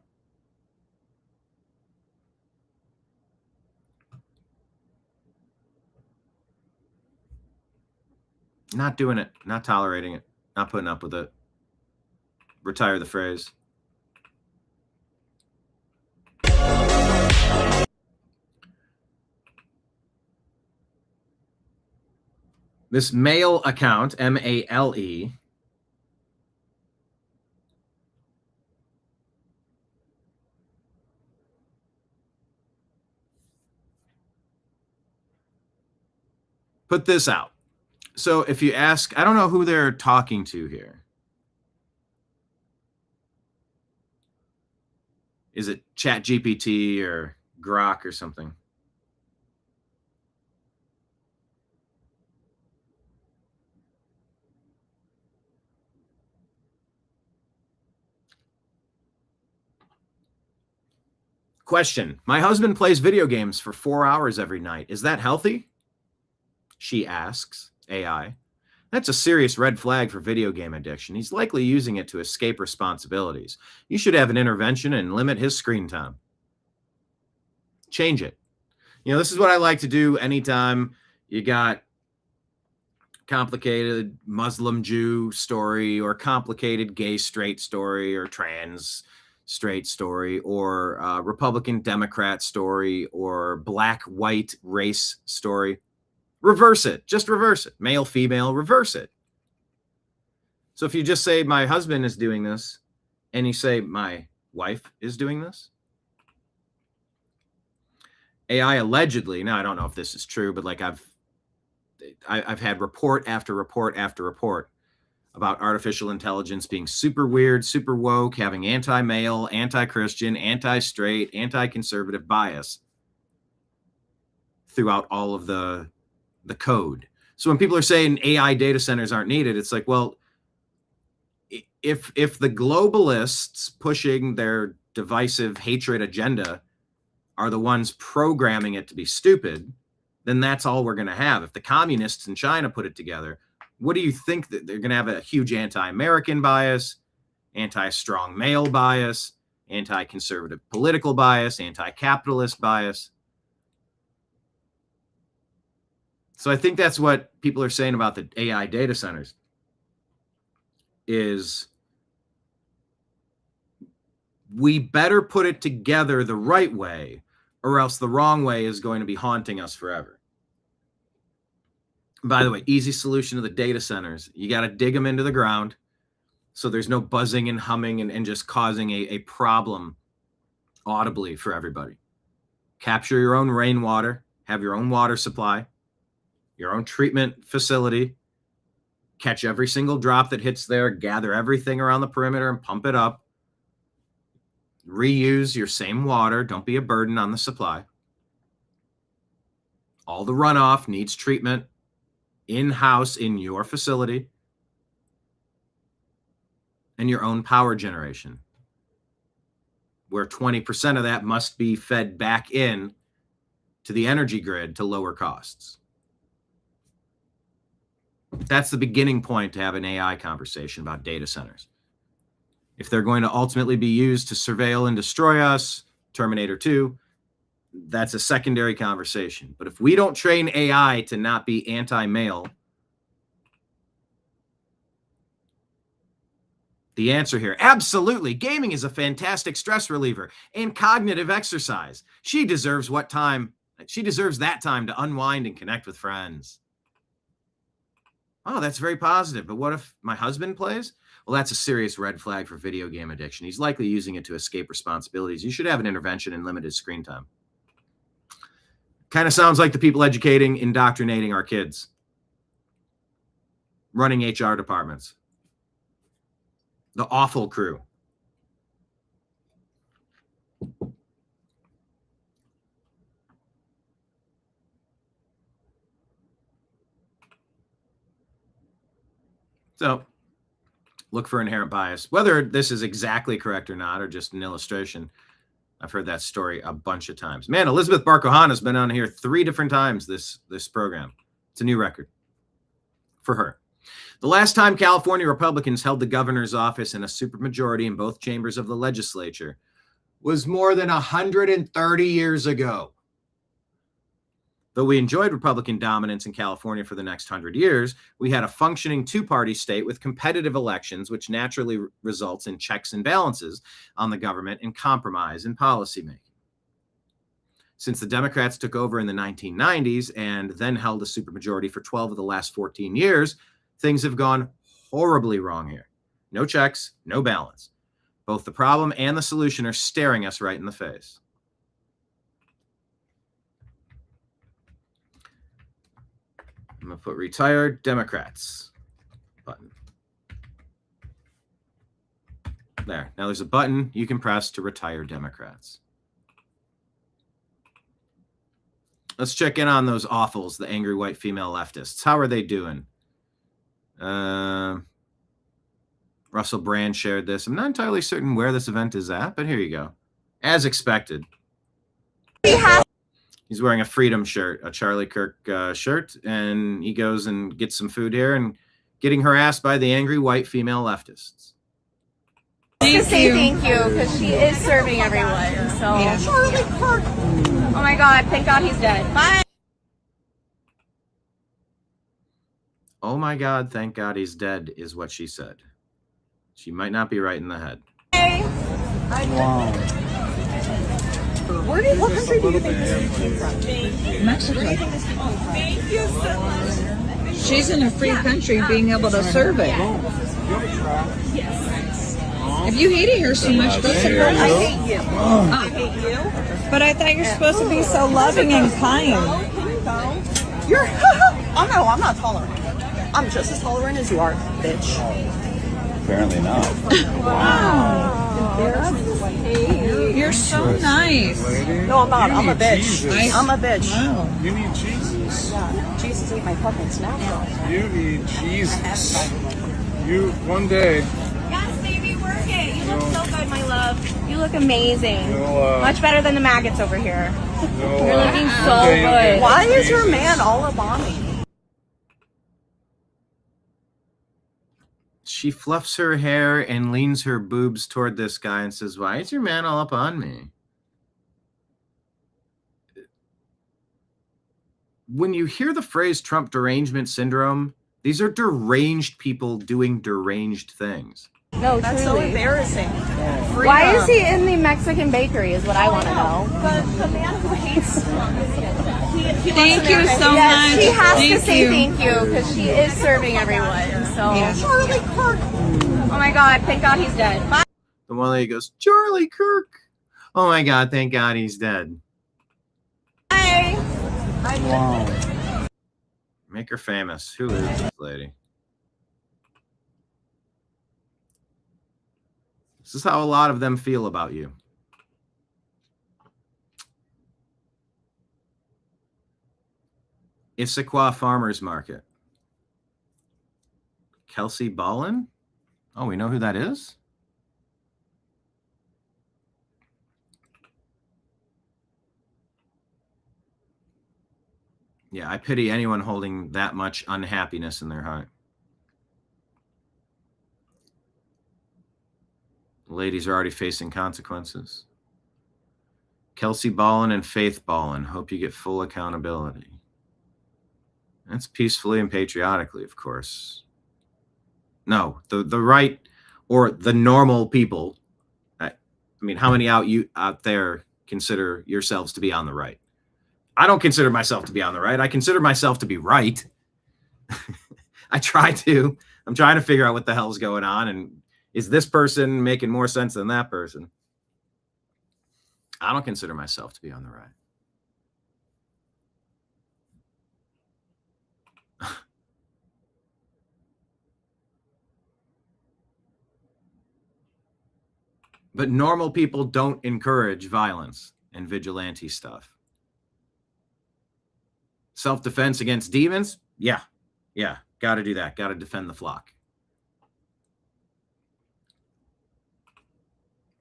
Not doing it. Not tolerating it. Not putting up with it. Retire the phrase. This Mail account, M-A-L-E, put this out. So if you ask, I don't know who they're talking to here. Is it ChatGPT or Grok or something? Question. My husband plays video games for 4 hours every night. Is that healthy? She asks. AI. That's a serious red flag for video game addiction. He's likely using it to escape responsibilities. You should have an intervention and limit his screen time. Change it. You know, this is what I like to do anytime you got complicated Muslim Jew story or complicated gay straight story or trans straight story or Republican Democrat story or black white race story. Reverse it. Just reverse it. Male, female, reverse it. So if you just say my husband is doing this and you say my wife is doing this, AI allegedly, now I don't know if this is true, but like I've had report after report after report about artificial intelligence being super weird, super woke, having anti-male, anti-Christian, anti-straight, anti-conservative bias throughout all of the code. So when people are saying AI data centers aren't needed, it's like, well, if the globalists pushing their divisive hatred agenda are the ones programming it to be stupid, then that's all we're going to have. If the communists in China put it together, what do you think that they're going to have a huge anti-American bias, anti-strong male bias, anti-conservative political bias, anti-capitalist bias? So I think that's what people are saying about the AI data centers is we better put it together the right way or else the wrong way is going to be haunting us forever. By the way, easy solution to the data centers. You got to dig them into the ground so there's no buzzing and humming and just causing a problem audibly for everybody. Capture your own rainwater, have your own water supply, your own treatment facility, catch every single drop that hits there, gather everything around the perimeter and pump it up. Reuse your same water. Don't be a burden on the supply. All the runoff needs treatment in-house in your facility and your own power generation. where 20% of that must be fed back in to the energy grid to lower costs. That's the beginning point to have an AI conversation about data centers. If they're going to ultimately be used to surveil and destroy us, Terminator 2, that's a secondary conversation. But if we don't train AI to not be anti-male, the answer here, absolutely. Gaming is a fantastic stress reliever and cognitive exercise. She deserves that time to unwind and connect with friends. Oh, that's very positive. But what if my husband plays? Well, that's a serious red flag for video game addiction. He's likely using it to escape responsibilities. You should have an intervention and limited screen time. Kind of sounds like the people educating, indoctrinating our kids, running HR departments, the awful crew. So look for inherent bias. Whether this is exactly correct or not, or just an illustration, I've heard that story a bunch of times. Man, Elizabeth Barkohan has been on here 3 different times this program. It's a new record for her. The last time California Republicans held the governor's office in a supermajority in both chambers of the legislature was more than 130 years ago. Though we enjoyed Republican dominance in California for the next 100 years, we had a functioning two-party state with competitive elections, which naturally results in checks and balances on the government and compromise in policymaking. Since the Democrats took over in the 1990s and then held a supermajority for 12 of the last 14 years, things have gone horribly wrong here. No checks, no balance. Both the problem and the solution are staring us right in the face. I'm going to put retired Democrats button. There. Now there's a button you can press to retire Democrats. Let's check in on those awfuls, the angry white female leftists. How are they doing? Russell Brand shared this. I'm not entirely certain where this event is at, but here you go. As expected. He's wearing a Freedom shirt, a Charlie Kirk shirt, and he goes and gets some food here and getting harassed by the angry white female leftists. To say thank you because she is serving everyone. So Charlie Kirk. Oh my God! Thank God he's dead. Bye. Oh my God! Thank God he's dead is what she said. She might not be right in the head. Hey. Wow. What country do you think this came from? Mexico. Thank you so much. She's in a free country being able to serve it. Yes. If you hated her so much, go sit her. I hate you. I hate you. But I thought you're supposed to be so loving and kind. You're. Oh no, I'm not tolerant. I'm just as tolerant as you are, bitch. Apparently not. Wow. You're so nice. No, I'm not. I'm a bitch. I'm a bitch. Wow. You need Jesus. Yeah, Jesus ate my puppets now. You need Jesus. You, one day, Yes, baby, work it. You look so good, my love. You look amazing. you'll, Much better than the maggots over here. You're looking so one day you'll good. get Why is your Jesus. man all up on me? She fluffs her hair and leans her boobs toward this guy and says, "Why is your man all up on me?" When you hear the phrase Trump derangement syndrome, these are deranged people doing deranged things. No, that's truly. So embarrassing. Why is he in the Mexican bakery is what I want to know. The man who hates he Thank you so yes, much. She has Thank to say you. thank you because she is serving everyone. So Yeah. Charlie Kirk. Oh my God! Thank God he's dead. Bye. The one lady goes, "Charlie Kirk. Oh my God, thank God he's dead." Bye. Wow. Make her famous. Who is this lady? This is how a lot of them feel about you. Issaquah Farmers Market. Kelsey Ballin? Oh, we know who that is? Yeah, I pity anyone holding that much unhappiness in their heart. The ladies are already facing consequences. Kelsey Ballin and Faith Ballin, hope you get full accountability. That's peacefully and patriotically, of course. No, the right or the normal people. I mean, how many out there consider yourselves to be on the right? I don't consider myself to be on the right. I consider myself to be right. I'm trying to figure out what the hell's going on, and is this person making more sense than that person? I don't consider myself to be on the right. But normal people don't encourage violence and vigilante stuff. Self-defense against demons? Yeah. Got to do that. Got to defend the flock.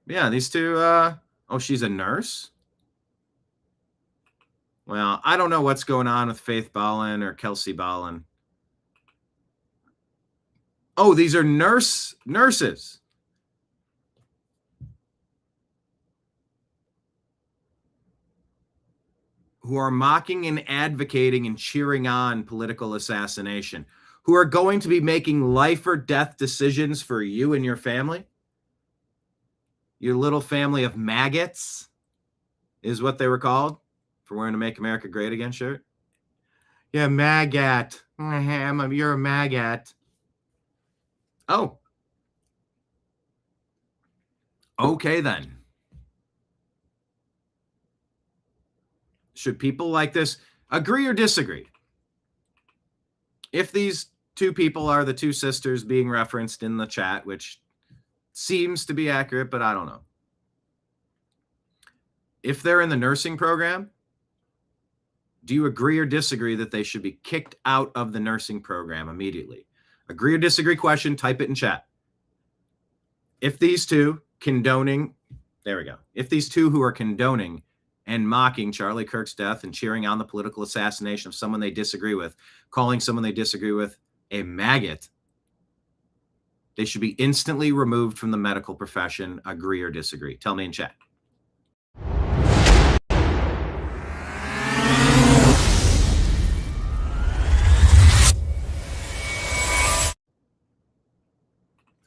Yeah, these two, oh, she's a nurse? Well, I don't know what's going on with Faith Ballin or Kelsey Ballin. Oh, these are nurses. Who are mocking and advocating and cheering on political assassination, who are going to be making life or death decisions for you and your family. Your little family of maggots is what they were called for wearing a Make America Great Again shirt. Yeah, maggot. You're a maggot. Oh. Okay, then. Should people like this agree or disagree? If these two people are the two sisters being referenced in the chat, which seems to be accurate, but I don't know. If they're in the nursing program, do you agree or disagree that they should be kicked out of the nursing program immediately? Agree or disagree question, type it in chat. If these two condoning, there we go. If these two who are condoning and mocking Charlie Kirk's death and cheering on the political assassination of someone they disagree with, calling someone they disagree with a maggot, they should be instantly removed from the medical profession. Agree or disagree? Tell me in chat.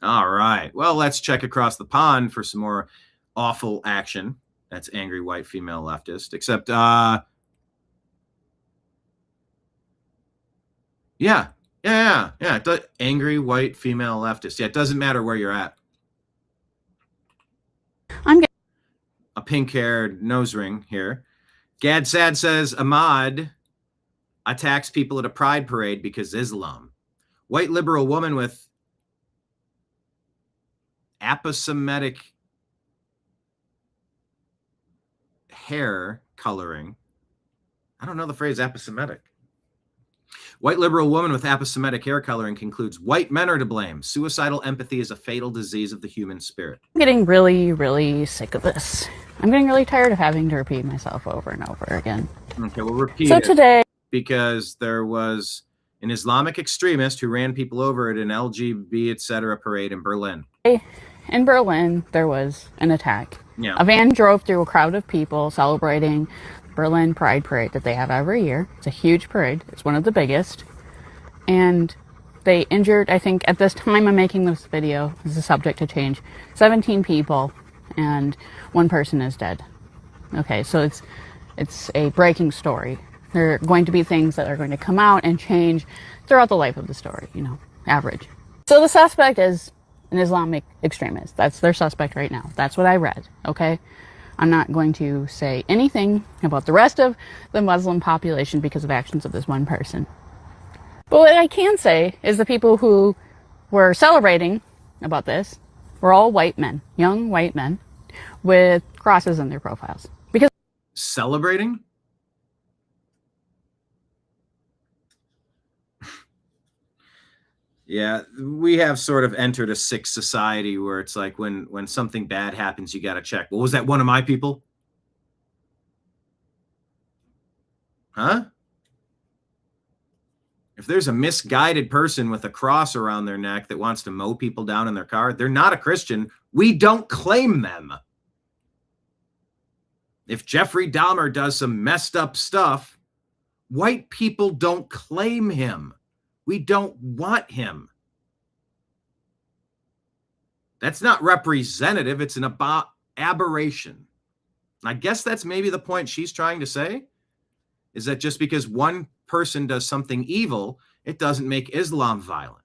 All right. Well, let's check across the pond for some more awful action. That's angry white female leftist. Except, yeah. Angry white female leftist. Yeah, it doesn't matter where you're at. I'm getting a pink-haired nose ring here. Gad Sad says Ahmad attacks people at a pride parade because Islam. White liberal woman with aposematic hair coloring. I don't know the phrase aposematic. White liberal woman with aposematic hair coloring concludes white men are to blame. Suicidal empathy is a fatal disease of the human spirit. I'm getting really, really sick of this. I'm getting really tired of having to repeat myself over and over again. Okay, we'll repeat So it. today, because there was an Islamic extremist who ran people over at an LGB, etc. parade in Berlin. in Berlin, there was an attack. Yeah. A van drove through a crowd of people celebrating Berlin Pride Parade that they have every year. It's a huge parade. It's one of the biggest. And they injured, I think, at this time I'm making this video, this is subject to change, 17 people, and one person is dead. Okay, so it's a breaking story. There are going to be things that are going to come out and change throughout the life of the story, you know, average. So the suspect is an Islamic extremist. That's their suspect right now. That's what I read, okay? I'm not going to say anything about the rest of the Muslim population because of actions of this one person. But what I can say is the people who were celebrating about this were all white men, young white men, with crosses in their profiles. Because celebrating? Yeah, we have sort of entered a sick society where it's like when something bad happens, you got to check. Well, was that one of my people? Huh? If there's a misguided person with a cross around their neck that wants to mow people down in their car, they're not a Christian. We don't claim them. If Jeffrey Dahmer does some messed up stuff, white people don't claim him. We don't want him. That's not representative. It's an aberration. I guess that's maybe the point she's trying to say, is that just because one person does something evil, it doesn't make Islam violent.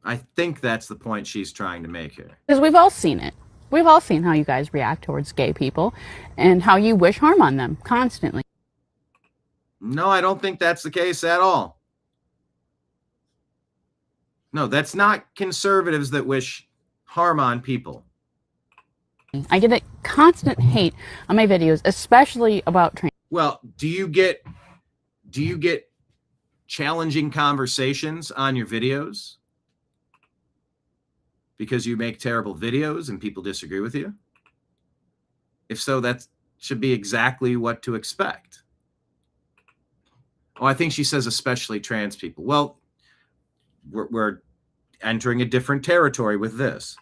I think that's the point she's trying to make here. Because we've all seen it. We've all seen how you guys react towards gay people and how you wish harm on them constantly. No, I don't think that's the case at all. No, that's not conservatives that wish harm on people. I get a constant hate on my videos, especially about trans. Well, do you get challenging conversations on your videos because you make terrible videos and people disagree with you? If so, that should be exactly what to expect. Oh, I think she says especially trans people. Well, we're entering a different territory with this.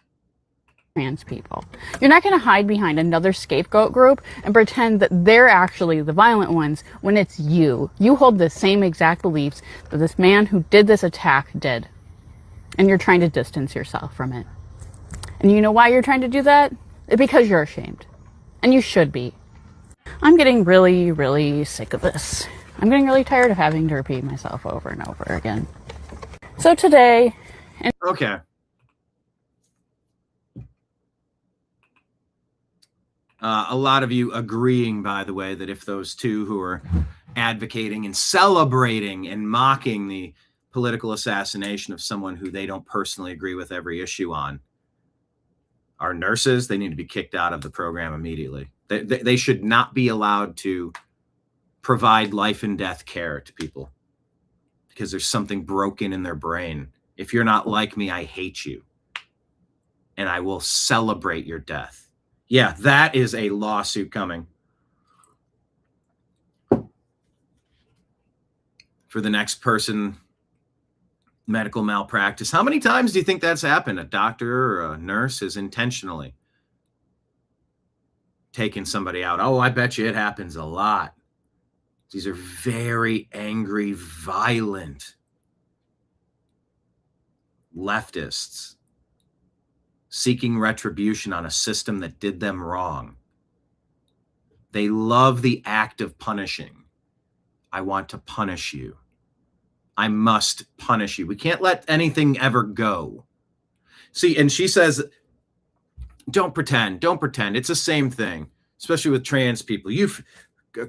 Trans people. You're not going to hide behind another scapegoat group and pretend that they're actually the violent ones when it's you. You hold the same exact beliefs that this man who did this attack did. And you're trying to distance yourself from it. And you know why you're trying to do that? It's because you're ashamed. And you should be. I'm getting really, really sick of this. I'm getting really tired of having to repeat myself over and over again. So today... Okay. A lot of you agreeing, by the way, that if those two who are advocating and celebrating and mocking the political assassination of someone who they don't personally agree with every issue on are nurses, they need to be kicked out of the program immediately. They should not be allowed to provide life and death care to people because there's something broken in their brain. If you're not like me, I hate you. And I will celebrate your death. Yeah, that is a lawsuit coming for the next person, medical malpractice. How many times do you think that's happened? A doctor or a nurse has intentionally taken somebody out. Oh, I bet you it happens a lot. These are very angry, violent leftists seeking retribution on a system that did them wrong. They love the act of punishing. I want to punish you. I must punish you. We can't let anything ever go. See, and she says, don't pretend. It's the same thing, especially with trans people.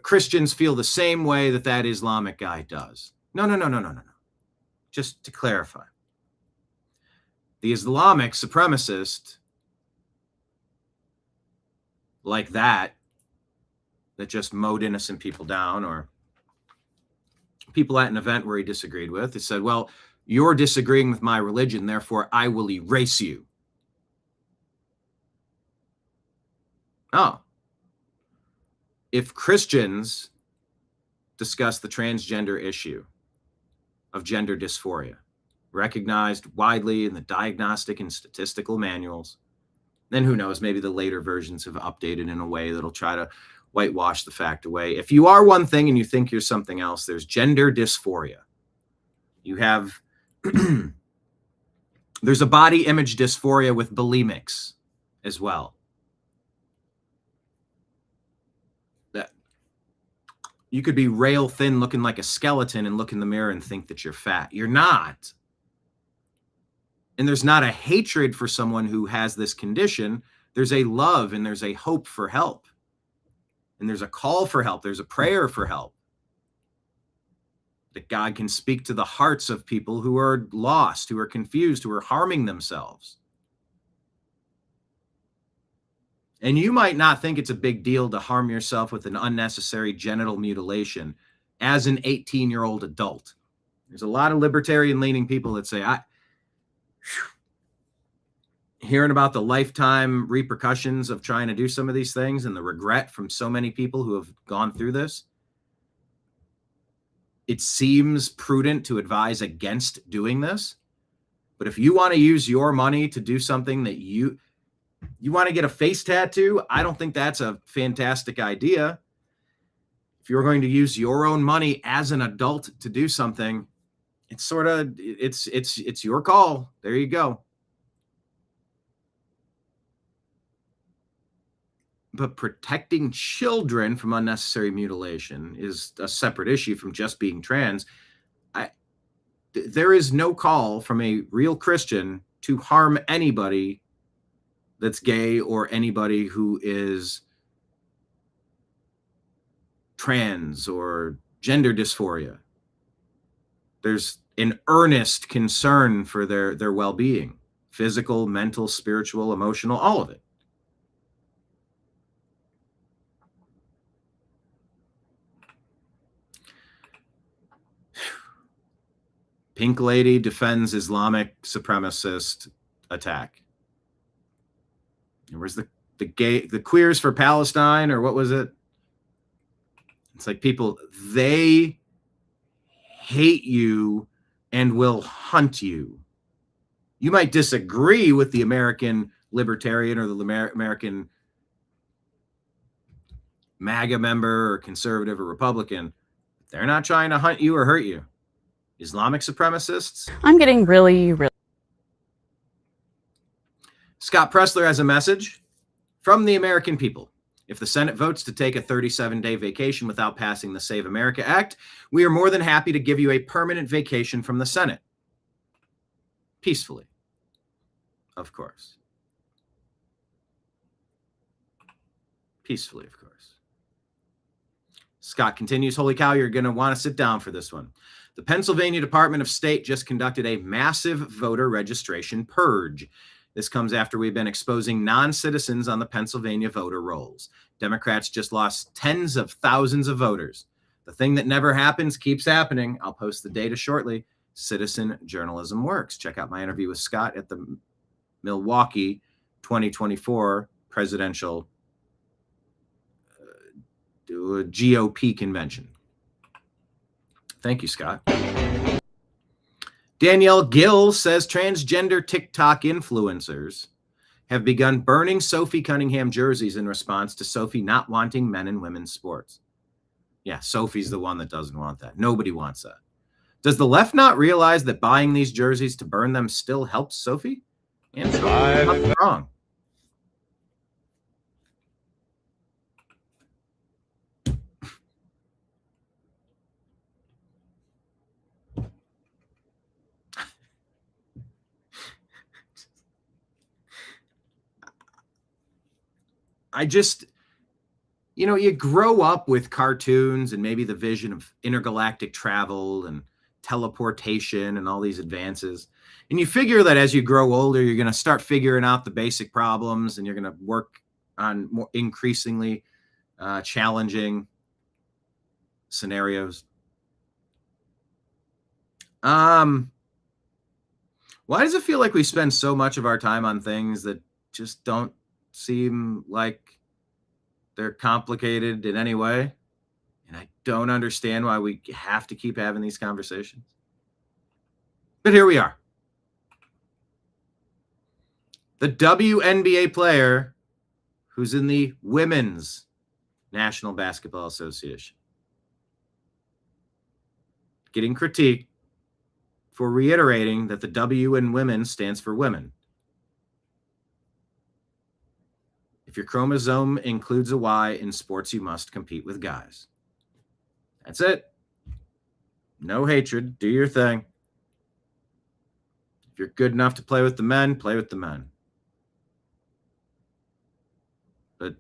Christians feel the same way that Islamic guy does. No. Just to clarify. The Islamic supremacist like that just mowed innocent people down, or people at an event where he disagreed with, he said, well, you're disagreeing with my religion, therefore I will erase you. Oh. If Christians discuss the transgender issue of gender dysphoria, recognized widely in the diagnostic and statistical manuals, then who knows, maybe the later versions have updated in a way that'll try to whitewash the fact away. If you are one thing and you think you're something else, there's gender dysphoria. You have, there's a body image dysphoria with bulimics as well. That you could be rail thin looking like a skeleton and look in the mirror and think that you're fat. You're not. And there's not a hatred for someone who has this condition. There's a love and there's a hope for help. And there's a call for help. There's a prayer for help. That God can speak to the hearts of people who are lost, who are confused, who are harming themselves. And you might not think it's a big deal to harm yourself with an unnecessary genital mutilation as an 18-year-old adult. There's a lot of libertarian-leaning people that say, hearing about the lifetime repercussions of trying to do some of these things and the regret from so many people who have gone through this, it seems prudent to advise against doing this. But if you want to use your money to do something that you want to get a face tattoo, I don't think that's a fantastic idea. If you're going to use your own money as an adult to do something, it's your call. There you go. But protecting children from unnecessary mutilation is a separate issue from just being trans. There is no call from a real Christian to harm anybody that's gay or anybody who is trans or gender dysphoria. There's an earnest concern for their well-being, physical, mental, spiritual, emotional, all of it. Pink Lady defends Islamic supremacist attack. And where's the queers for Palestine, or what was it? It's like people, they hate you and will hunt you. You might disagree with the American libertarian or the American MAGA member or conservative or Republican. They're not trying to hunt you or hurt you. Islamic supremacists. I'm getting really. Scott Pressler has a message from the American people. If the Senate votes to take a 37-day vacation without passing the Save America Act, we are more than happy to give you a permanent vacation from the Senate. Peacefully, of course. Peacefully, of course. Scott continues, holy cow, you're going to want to sit down for this one. The Pennsylvania Department of State just conducted a massive voter registration purge. This comes after we've been exposing non-citizens on the Pennsylvania voter rolls. Democrats just lost tens of thousands of voters. The thing that never happens keeps happening. I'll post the data shortly. Citizen journalism works. Check out my interview with Scott at the Milwaukee 2024 presidential GOP convention. Thank you, Scott. Danielle Gill says transgender TikTok influencers have begun burning Sophie Cunningham jerseys in response to Sophie not wanting men and women's sports. Yeah, Sophie's the one that doesn't want that. Nobody wants that. Does the left not realize that buying these jerseys to burn them still helps Sophie? And nothing wrong. I just, you grow up with cartoons and maybe the vision of intergalactic travel and teleportation and all these advances. And you figure that as you grow older, you're going to start figuring out the basic problems and you're going to work on more increasingly challenging scenarios. Why does it feel like we spend so much of our time on things that just don't seem like they're complicated in any way? And I don't understand why we have to keep having these conversations. But here we are. The WNBA player who's in the Women's National Basketball Association getting critiqued for reiterating that the W in women stands for women. If your chromosome includes a Y in sports, you must compete with guys. That's it. No hatred. Do your thing. If you're good enough to play with the men, play with the men. But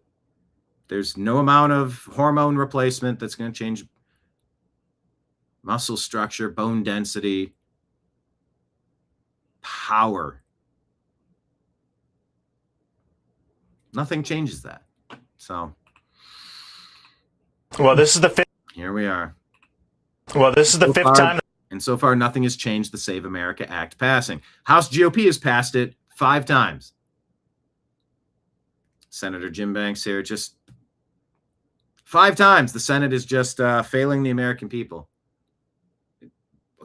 there's no amount of hormone replacement that's going to change muscle structure, bone density, power. Nothing changes that. So, well, this is the fifth. Here we are. Well, this is the fifth time. And so far, nothing has changed the Save America Act passing. House GOP has passed it 5 times. Senator Jim Banks here. Just 5 times the Senate is just failing the American people.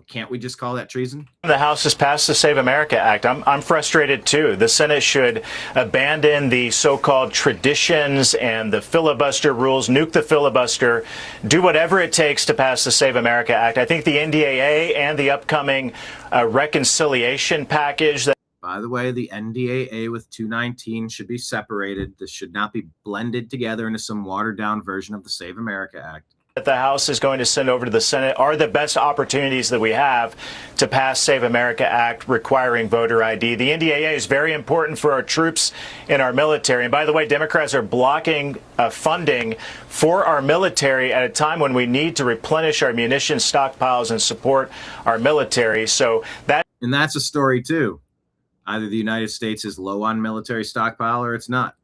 Can't we just call that treason? The House has passed the Save America Act. I'm frustrated too. The Senate should abandon the so-called traditions and the filibuster rules, nuke the filibuster, do whatever it takes to pass the Save America Act. I think the NDAA and the upcoming reconciliation package that By the way, the NDAA with 219 should be separated. This should not be blended together into some watered-down version of the Save America Act. that the House is going to send over to the Senate are the best opportunities that we have to pass Save America Act requiring voter ID. The NDAA is very important for our troops and our military. And by the way, Democrats are blocking funding for our military at a time when we need to replenish our munitions stockpiles and support our military. And that's a story too. Either the United States is low on military stockpile or it's not.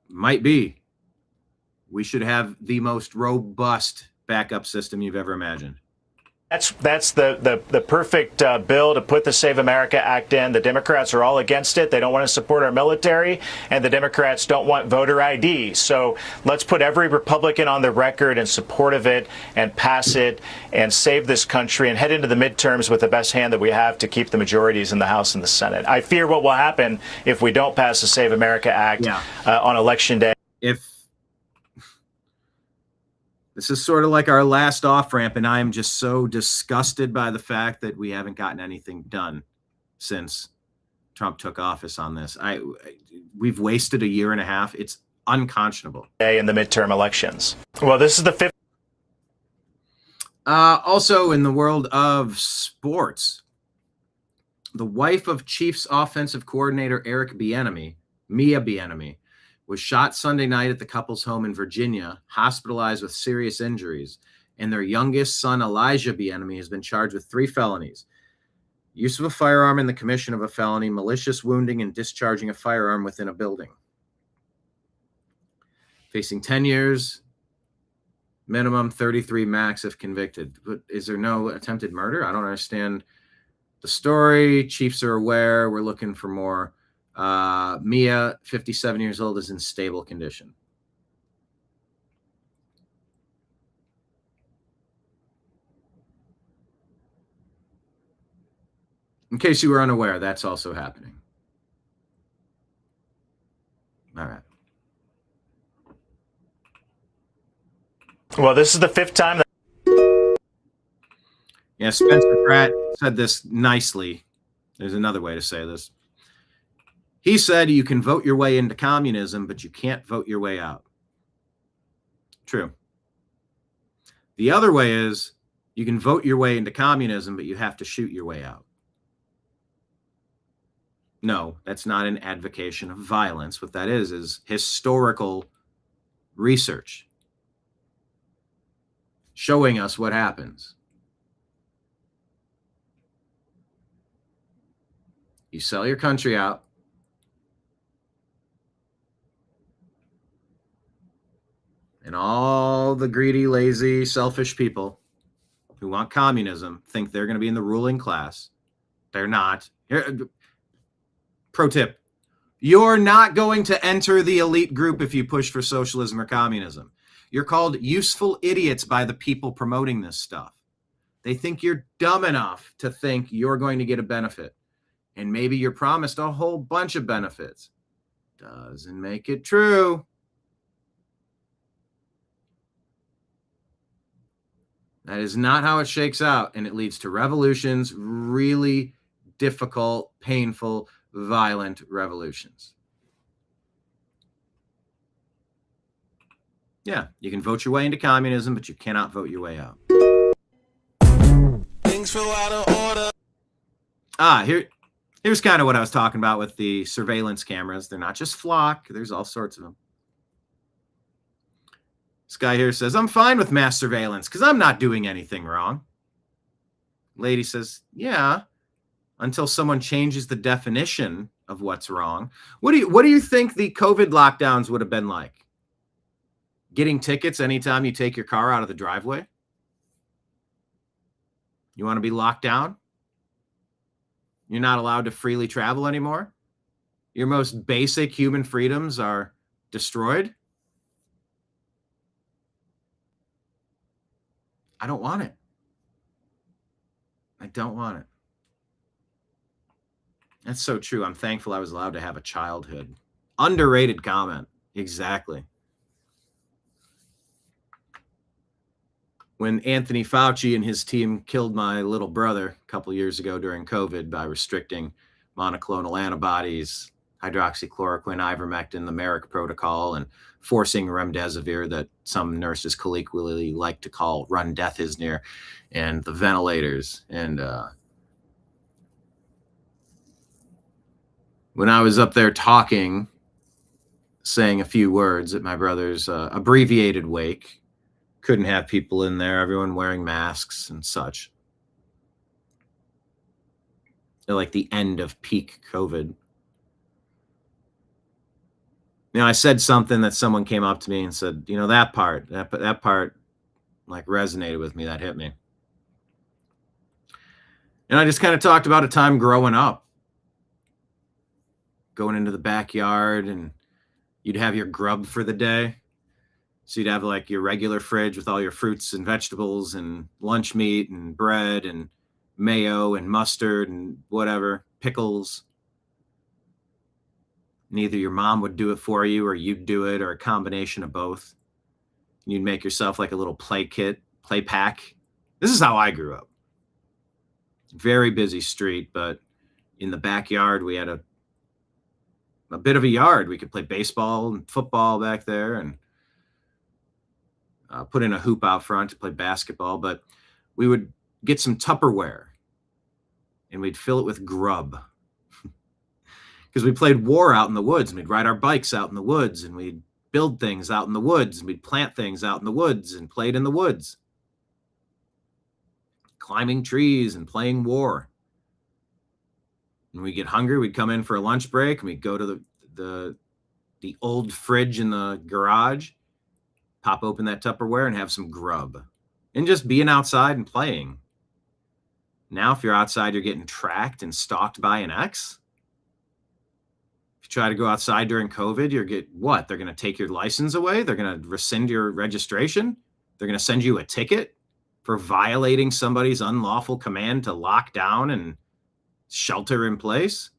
Might be. We should have the most robust backup system you've ever imagined. That's the perfect bill to put the Save America Act in. The Democrats are all against it. They don't want to support our military, and the Democrats don't want voter ID. So let's put every Republican on the record in support of it and pass it and save this country and head into the midterms with the best hand that we have to keep the majorities in the House and the Senate. I fear what will happen if we don't pass the Save America Act on Election Day. This is sort of like our last off-ramp, and I am just so disgusted by the fact that we haven't gotten anything done since Trump took office on this. We've wasted a year and a half. It's unconscionable. In the midterm elections. Well, this is the fifth. Also, in the world of sports, the wife of Chiefs offensive coordinator Eric Bieniemy, Mia Bieniemy, was shot Sunday night at the couple's home in Virginia, hospitalized with serious injuries, and their youngest son, Elijah Bieniemy, has been charged with 3 felonies: use of a firearm in the commission of a felony, malicious wounding, and discharging a firearm within a building. Facing 10 years, minimum 33 max if convicted. But is there no attempted murder? I don't understand the story. Chiefs are aware. We're looking for more. Mia, 57 years old, is in stable condition. In case you were unaware, that's also happening. All right. Well, this is the 5th time that. Yeah, Spencer Pratt said this nicely. There's another way to say this. He said you can vote your way into communism, but you can't vote your way out. True. The other way is you can vote your way into communism, but you have to shoot your way out. No, that's not an advocation of violence. What that is historical research showing us what happens. You sell your country out. And all the greedy, lazy, selfish people who want communism think they're going to be in the ruling class. They're not. Here, pro tip: you're not going to enter the elite group if you push for socialism or communism. You're called useful idiots by the people promoting this stuff. They think you're dumb enough to think you're going to get a benefit. And maybe you're promised a whole bunch of benefits. Doesn't make it true. That is not how it shakes out, and it leads to revolutions, really difficult, painful, violent revolutions. Yeah, you can vote your way into communism, but you cannot vote your way out. Things fell out of order. Here's kind of what I was talking about with the surveillance cameras. They're not just flock. There's all sorts of them. This guy here says, I'm fine with mass surveillance because I'm not doing anything wrong. Lady says, yeah, until someone changes the definition of what's wrong. What do you think the COVID lockdowns would have been like? Getting tickets anytime you take your car out of the driveway? You want to be locked down? You're not allowed to freely travel anymore? your most basic human freedoms are destroyed, I don't want it. I don't want it. That's so true. I'm thankful I was allowed to have a childhood. Underrated comment. Exactly. When Anthony Fauci and his team killed my little brother a couple years ago during COVID by restricting monoclonal antibodies, hydroxychloroquine, ivermectin, the Merrick protocol, and forcing remdesivir that some nurses colloquially like to call remdesivir, and the ventilators. And when I was up there talking, saying a few words at my brother's abbreviated wake, couldn't have people in there, everyone wearing masks and such. They're like the end of peak COVID. I said something that someone came up to me and said, that part like resonated with me. That hit me. And I just kind of talked about a time growing up, going into the backyard, and you'd have your grub for the day. So you'd have like your regular fridge with all your fruits and vegetables and lunch meat and bread and mayo and mustard and whatever, pickles. And either your mom would do it for you or you'd do it, or a combination of both. And you'd make yourself like a little play pack. This is how I grew up. Very busy street, but in the backyard, we had a bit of a yard. We could play baseball and football back there, and put in a hoop out front to play basketball. But we would get some Tupperware and we'd fill it with grub, because we played war out in the woods, and we'd ride our bikes out in the woods, and we'd build things out in the woods, and we'd plant things out in the woods and played in the woods, climbing trees and playing war. When we get hungry, we'd come in for a lunch break, and we'd go to the old fridge in the garage, pop open that Tupperware and have some grub, and just being outside and playing. Now, if you're outside, you're getting tracked and stalked by an ex. If you try to go outside during COVID, you're what? They're going to take your license away. They're going to rescind your registration. They're going to send you a ticket for violating somebody's unlawful command to lock down and shelter in place.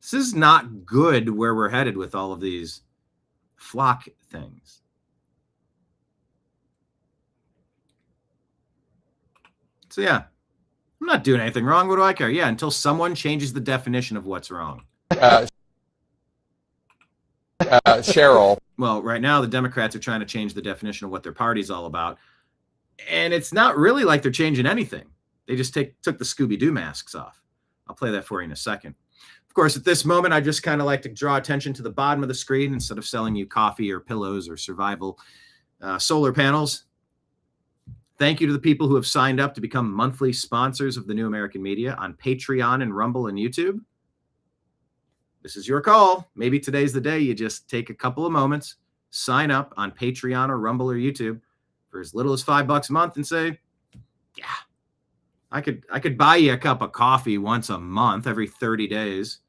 This is not good where we're headed with all of these flock things. So yeah, I'm not doing anything wrong. What do I care? Yeah, until someone changes the definition of what's wrong. Cheryl. Well, right now the Democrats are trying to change the definition of what their party's all about. And it's not really like they're changing anything. They just took the Scooby-Doo masks off. I'll play that for you in a second. Of course, at this moment, I just kind of like to draw attention to the bottom of the screen instead of selling you coffee or pillows or survival solar panels. Thank you to the people who have signed up to become monthly sponsors of the New American Media on Patreon and Rumble and YouTube. This is your call. Maybe today's the day you just take a couple of moments, sign up on Patreon or Rumble or YouTube for as little as $5 a month and say, yeah, I could buy you a cup of coffee once a month, every 30 days.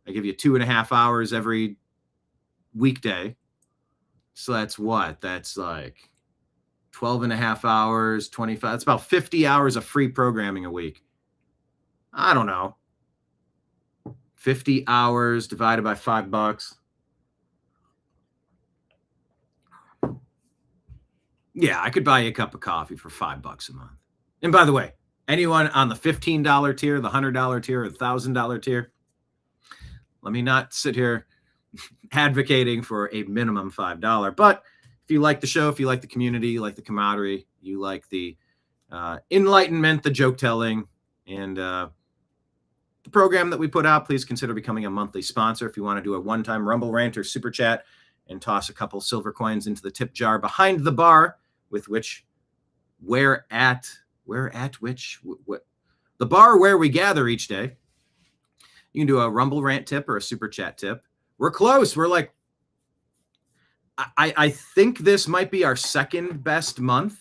I give you 2.5 hours every weekday. So that's what? That's like 12.5 hours, 25. That's about 50 hours of free programming a week. I don't know. 50 hours divided by $5. Yeah, I could buy you a cup of coffee for $5 a month. And by the way, anyone on the $15 tier, the $100 tier, or the $1,000 tier, let me not sit here advocating for a minimum $5. But if you like the show, if you like the community, you like the camaraderie, you like the enlightenment, the joke telling, and the program that we put out, please consider becoming a monthly sponsor. If you want to do a one-time Rumble rant or super chat and toss a couple silver coins into the tip jar behind the bar, with which the bar where we gather each day, you can do a Rumble rant tip or a super chat tip. We're close. We're like, I think this might be our second best month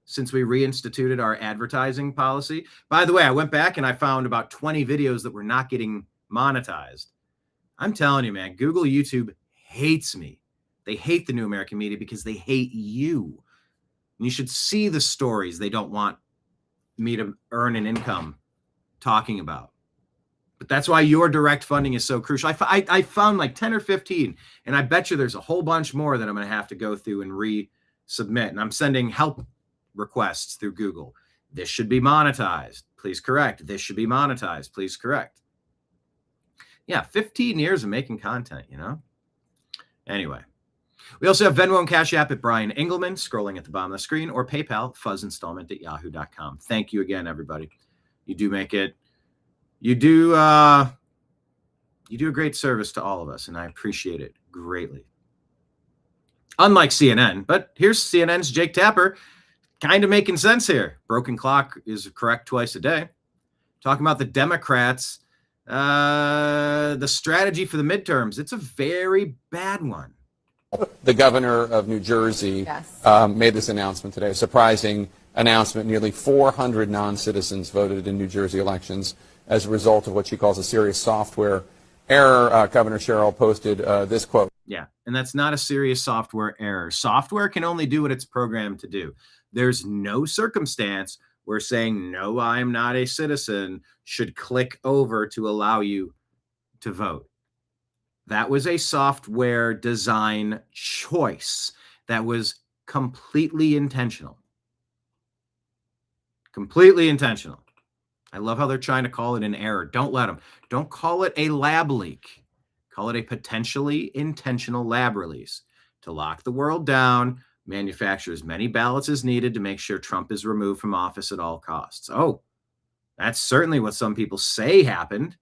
since we reinstituted our advertising policy. By the way, I went back and I found about 20 videos that were not getting monetized. I'm telling you, man, Google, YouTube hates me. They hate the New American Media because they hate you. And you should see the stories they don't want me to earn an income talking about. But that's why your direct funding is so crucial. I found like 10 or 15, and I bet you there's a whole bunch more that I'm going to have to go through and resubmit. And I'm sending help requests through Google. This should be monetized. Please correct. This should be monetized. Please correct. Yeah, 15 years of making content, you know? Anyway, we also have Venmo and Cash App at Brian Engelman, scrolling at the bottom of the screen, or PayPal, fuzzinstallment@yahoo.com. Thank you again, everybody. You do make it. You do a great service to all of us, and I appreciate it greatly. Unlike CNN, but here's CNN's Jake Tapper, kind of making sense here. Broken clock is correct twice a day. Talking about the Democrats, the strategy for the midterms. It's a very bad one. The governor of New Jersey made this announcement today, a surprising announcement. Nearly 400 non-citizens voted in New Jersey elections as a result of what she calls a serious software error. Governor Sherrill posted this quote. Yeah, and that's not a serious software error. Software can only do what it's programmed to do. There's no circumstance where saying, no, I'm not a citizen, should click over to allow you to vote. That was a software design choice that was completely intentional. Completely intentional. I love how they're trying to call it an error. Don't let them. Don't call it a lab leak. Call it a potentially intentional lab release to lock the world down, manufacture as many ballots as needed to make sure Trump is removed from office at all costs. Oh, that's certainly what some people say happened.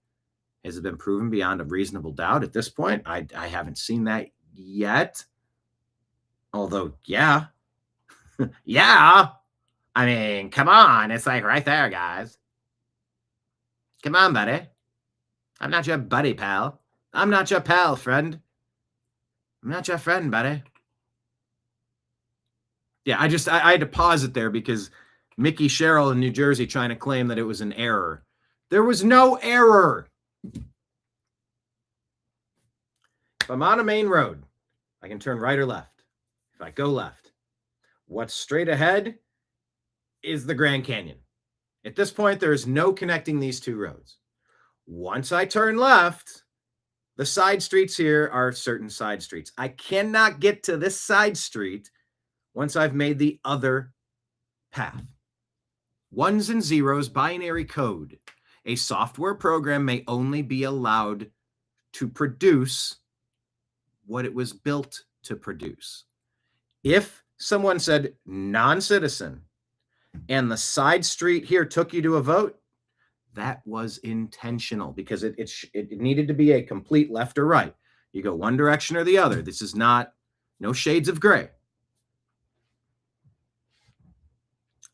Has it been proven beyond a reasonable doubt at this point? I haven't seen that yet. Although, yeah. Yeah. I mean, come on. It's like right there, guys. Come on, buddy. I'm not your buddy, pal. I'm not your pal, friend. I'm not your friend, buddy. Yeah, I had to pause it there because Mickey Sherrill in New Jersey trying to claim that it was an error. There was no error. If I'm on a main road, I can turn right or left. If I go left, what's straight ahead is the Grand Canyon. At this point, there is no connecting these two roads. Once I turn left, the side streets here are certain side streets. I cannot get to this side street once I've made the other path. Ones and zeros, binary code. A software program may only be allowed to produce what it was built to produce. If someone said non-citizen and the side street here took you to a vote, that was intentional because it needed to be a complete left or right. You go one direction or the other. This is not, no shades of gray.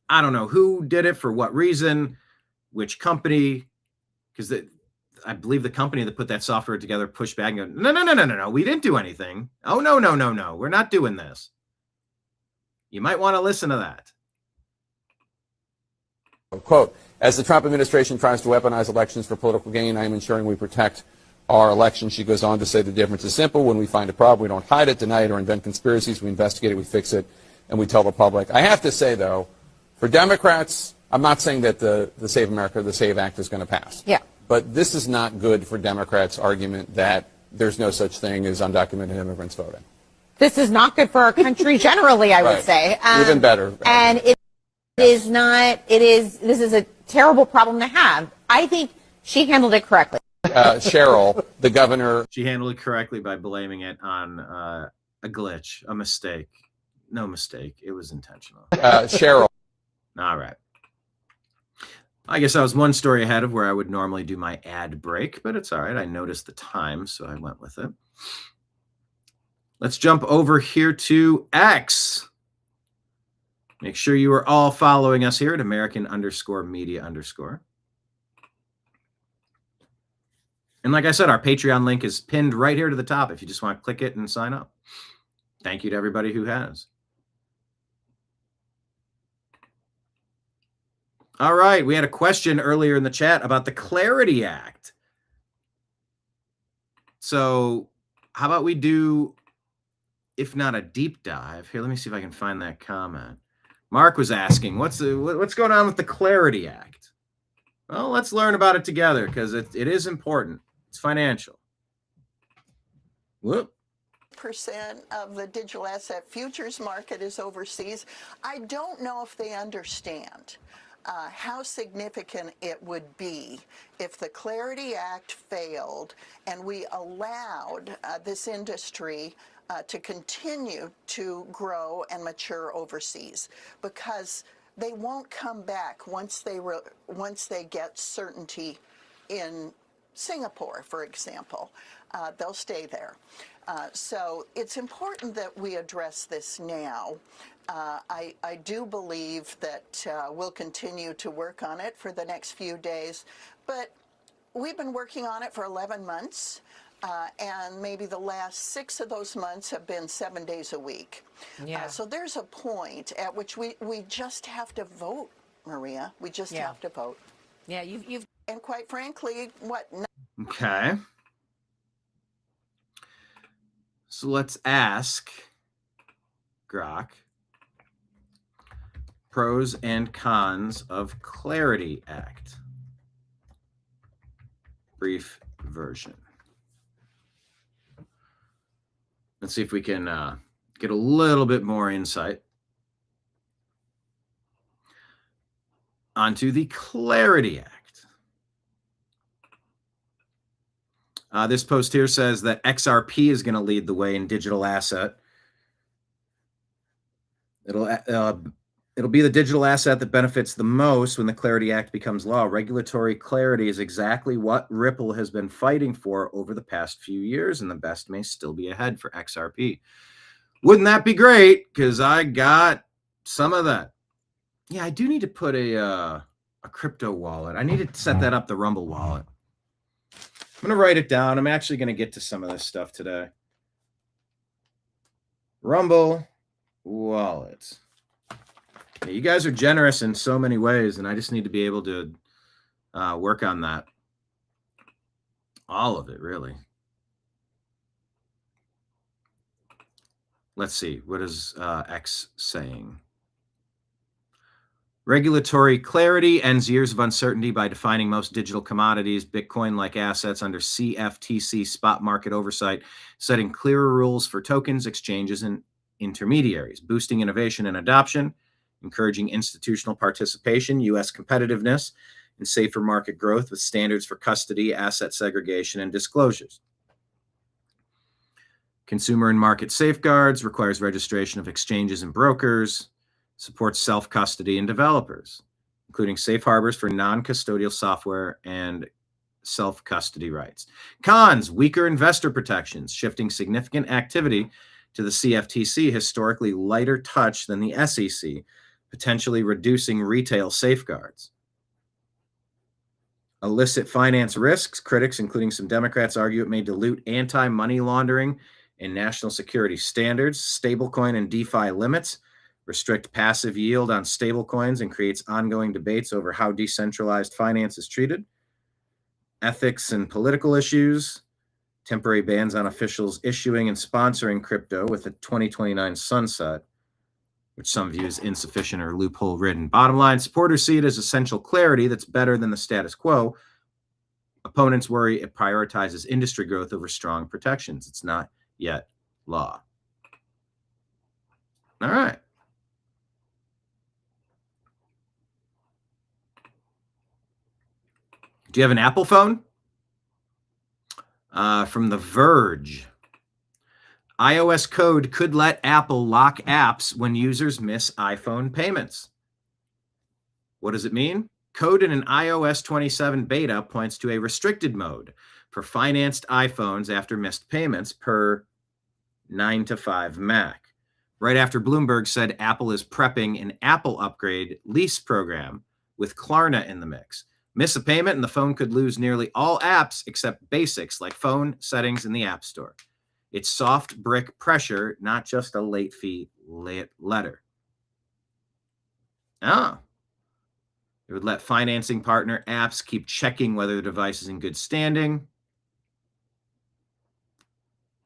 I don't know who did it, for what reason, which company, because I believe the company that put that software together pushed back and go, no, we didn't do anything. Oh, no, we're not doing this. You might want to listen to that. Quote, as the Trump administration tries to weaponize elections for political gain, I am ensuring we protect our election. She goes on to say the difference is simple. When we find a problem, we don't hide it, deny it, or invent conspiracies. We investigate it, we fix it, and we tell the public. I have to say, though, for Democrats, I'm not saying that the Save America, the Save Act is going to pass. Yeah. But this is not good for Democrats' argument that there's no such thing as undocumented immigrants voting. This is not good for our country generally, I would say. Even better. And this is a terrible problem to have. I think she handled it correctly. Sherrill, the governor. She handled it correctly by blaming it on a glitch, a mistake. No mistake. It was intentional. Sherrill. All right. I guess I was one story ahead of where I would normally do my ad break, but it's all right. I noticed the time, so I went with it. Let's jump over here to X. Make sure you are all following us here at American_media_. And like I said, our Patreon link is pinned right here to the top if you just want to click it and sign up. Thank you to everybody who has. All right, we had a question earlier in the chat about the Clarity Act. So how about we do, if not a deep dive, here, let me see if I can find that comment. Mark was asking, what's going on with the Clarity Act? Well, let's learn about it together because it is important. It's financial. Whoop. Percent of the digital asset futures market is overseas. I don't know if they understand how significant it would be if the Clarity Act failed and we allowed this industry to continue to grow and mature overseas, because they won't come back once they get certainty in Singapore, for example. They'll stay there. So it's important that we address this now. I do believe that we'll continue to work on it for the next few days, but we've been working on it for 11 months, and maybe the last 6 of those months have been 7 days a week. Yeah. So there's a point at which we just have to vote, Maria. We just have to vote. Yeah, you've and quite frankly, Okay. So let's ask Grok pros and cons of Clarity Act. Brief version. Let's see if we can get a little bit more insight onto the Clarity Act. This post here says that XRP is going to lead the way in digital asset. It'll be the digital asset that benefits the most when the Clarity Act becomes law. Regulatory clarity is exactly what Ripple has been fighting for over the past few years, and the best may still be ahead for XRP. Wouldn't that be great? Because I got some of that. Yeah, I do need to put a crypto wallet. I need to set that up, the Rumble wallet. I'm going to write it down. I'm actually going to get to some of this stuff today. Rumble wallet. Yeah, you guys are generous in so many ways, and I just need to be able to work on that. All of it, really. Let's see. What is X saying? Regulatory clarity ends years of uncertainty by defining most digital commodities, Bitcoin-like assets under CFTC spot market oversight, setting clearer rules for tokens, exchanges, and intermediaries, boosting innovation and adoption, encouraging institutional participation, U.S. competitiveness, and safer market growth with standards for custody, asset segregation, and disclosures. Consumer and market safeguards, requires registration of exchanges and brokers, supports self-custody and developers, including safe harbors for non-custodial software and self-custody rights. Cons, weaker investor protections, shifting significant activity to the CFTC, historically lighter touch than the SEC, potentially reducing retail safeguards. Illicit finance risks, critics, including some Democrats, argue it may dilute anti-money laundering and national security standards, stablecoin and DeFi limits, restrict passive yield on stablecoins, and creates ongoing debates over how decentralized finance is treated. Ethics and political issues, temporary bans on officials issuing and sponsoring crypto with a 2029 sunset, which some view as insufficient or loophole-ridden. Bottom line, supporters see it as essential clarity that's better than the status quo. Opponents worry it prioritizes industry growth over strong protections. It's not yet law. All right. Do you have an Apple phone? From The Verge. iOS code could let Apple lock apps when users miss iPhone payments. What does it mean? Code in an iOS 27 beta points to a restricted mode for financed iPhones after missed payments per 9 to 5 Mac. Right after Bloomberg said Apple is prepping an Apple upgrade lease program with Klarna in the mix. Miss a payment and the phone could lose nearly all apps except basics like phone settings in the App Store. It's soft brick pressure, not just a late fee letter. Oh. It would let financing partner apps keep checking whether the device is in good standing.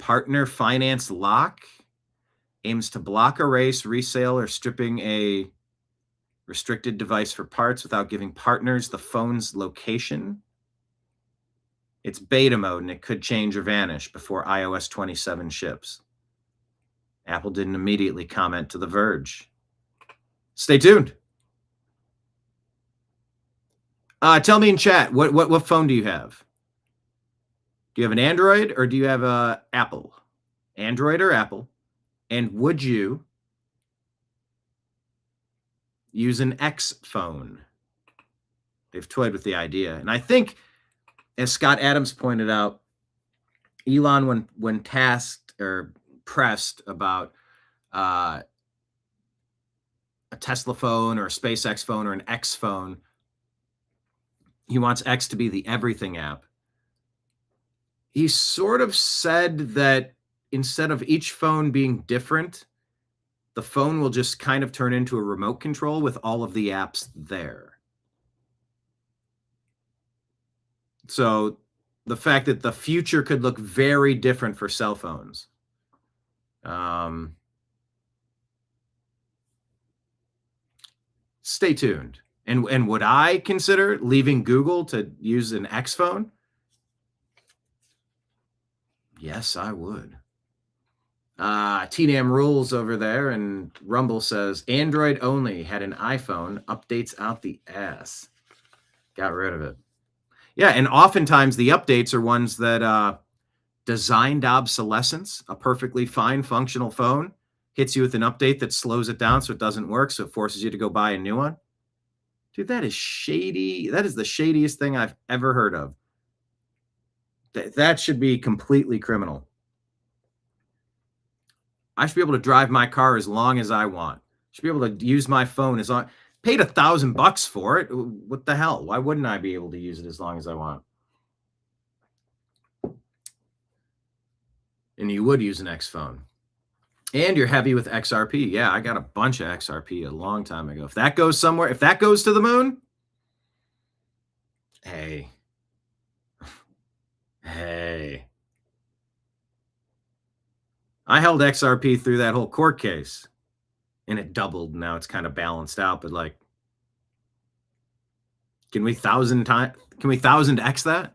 partner finance lock aims to block, erase, resale, or stripping a restricted device for parts without giving partners the phone's location. It's beta mode, and it could change or vanish before iOS 27 ships. Apple didn't immediately comment to The Verge. Stay tuned. Tell me in chat, what phone do you have? Do you have an Android or do you have a Apple? Android or Apple? And would you use an X phone? They've toyed with the idea. And I think, as Scott Adams pointed out, Elon, when tasked or pressed about a Tesla phone or a SpaceX phone or an X phone, he wants X to be the everything app. He sort of said that instead of each phone being different, the phone will just kind of turn into a remote control with all of the apps there. So the fact that the future could look very different for cell phones. Stay tuned. And would I consider leaving Google to use an X phone? Yes, I would. TNAM rules over there, and Rumble says Android only, had an iPhone, updates out the ass. Got rid of it. Yeah, and oftentimes the updates are ones that designed obsolescence, a perfectly fine functional phone, hits you with an update that slows it down so it doesn't work, so it forces you to go buy a new one. Dude, that is shady. That is the shadiest thing I've ever heard of. That should be completely criminal. I should be able to drive my car as long as I want. I should be able to use my phone as long. Paid $1,000 for it. What the hell? Why wouldn't I be able to use it as long as I want? And you would use an X phone. And you're heavy with XRP. Yeah, I got a bunch of XRP a long time ago. If that goes somewhere, if that goes to the moon, hey. I held XRP through that whole court case, and it doubled. Now it's kind of balanced out, but like, can we 1000x that?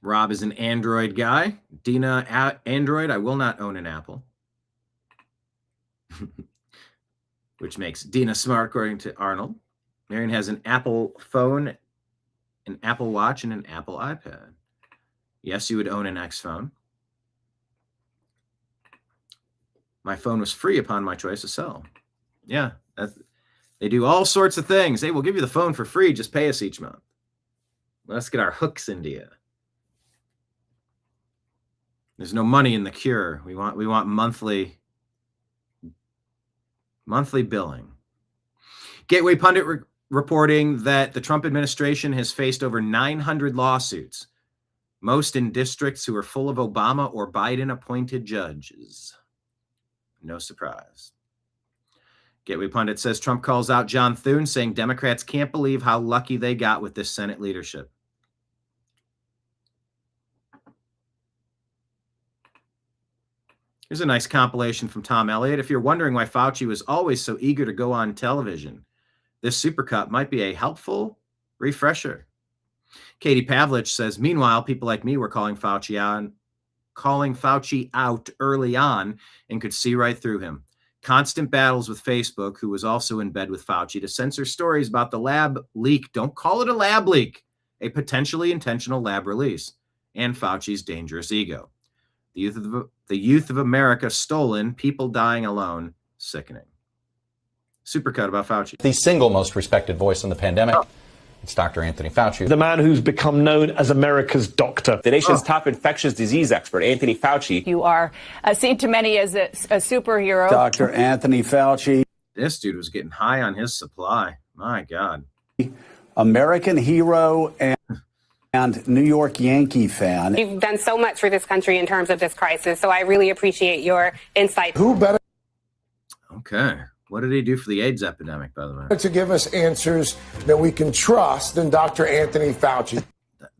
Rob is an Android guy. Dina, Android. I will not own an Apple. Which makes Dina smart, according to Arnold. Marion has an Apple phone, an Apple Watch, and an Apple iPad. Yes, you would own an X phone. My phone was free upon my choice to sell. Yeah, they do all sorts of things. Hey, we'll give you the phone for free. Just pay us each month. Let's get our hooks into you. There's no money in the cure. We want monthly billing. Gateway Pundit reporting that the Trump administration has faced over 900 lawsuits, most in districts who are full of Obama or Biden-appointed judges. No surprise. Gateway Pundit says Trump calls out John Thune, saying Democrats can't believe how lucky they got with this Senate leadership. Here's a nice compilation from Tom Elliott. If you're wondering why Fauci was always so eager to go on television, this supercut might be a helpful refresher. Katie Pavlich says, meanwhile, people like me were calling Fauci out early on and could see right through him. Constant battles with Facebook, who was also in bed with Fauci, to censor stories about the lab leak. Don't call it a lab leak, a potentially intentional lab release, and Fauci's dangerous ego. The youth of America stolen, people dying alone, sickening. Supercut about Fauci. The single most respected voice in the pandemic. It's Dr. Anthony Fauci. The man who's become known as America's doctor. The nation's top infectious disease expert, Anthony Fauci. You are seen to many as a superhero. Dr. Anthony Fauci. This dude was getting high on his supply. My God. American hero and New York Yankee fan. You've done so much for this country in terms of this crisis, so I really appreciate your insight. Who better? Okay. What did he do for the AIDS epidemic, by the way? To give us answers that we can trust than Dr. Anthony Fauci.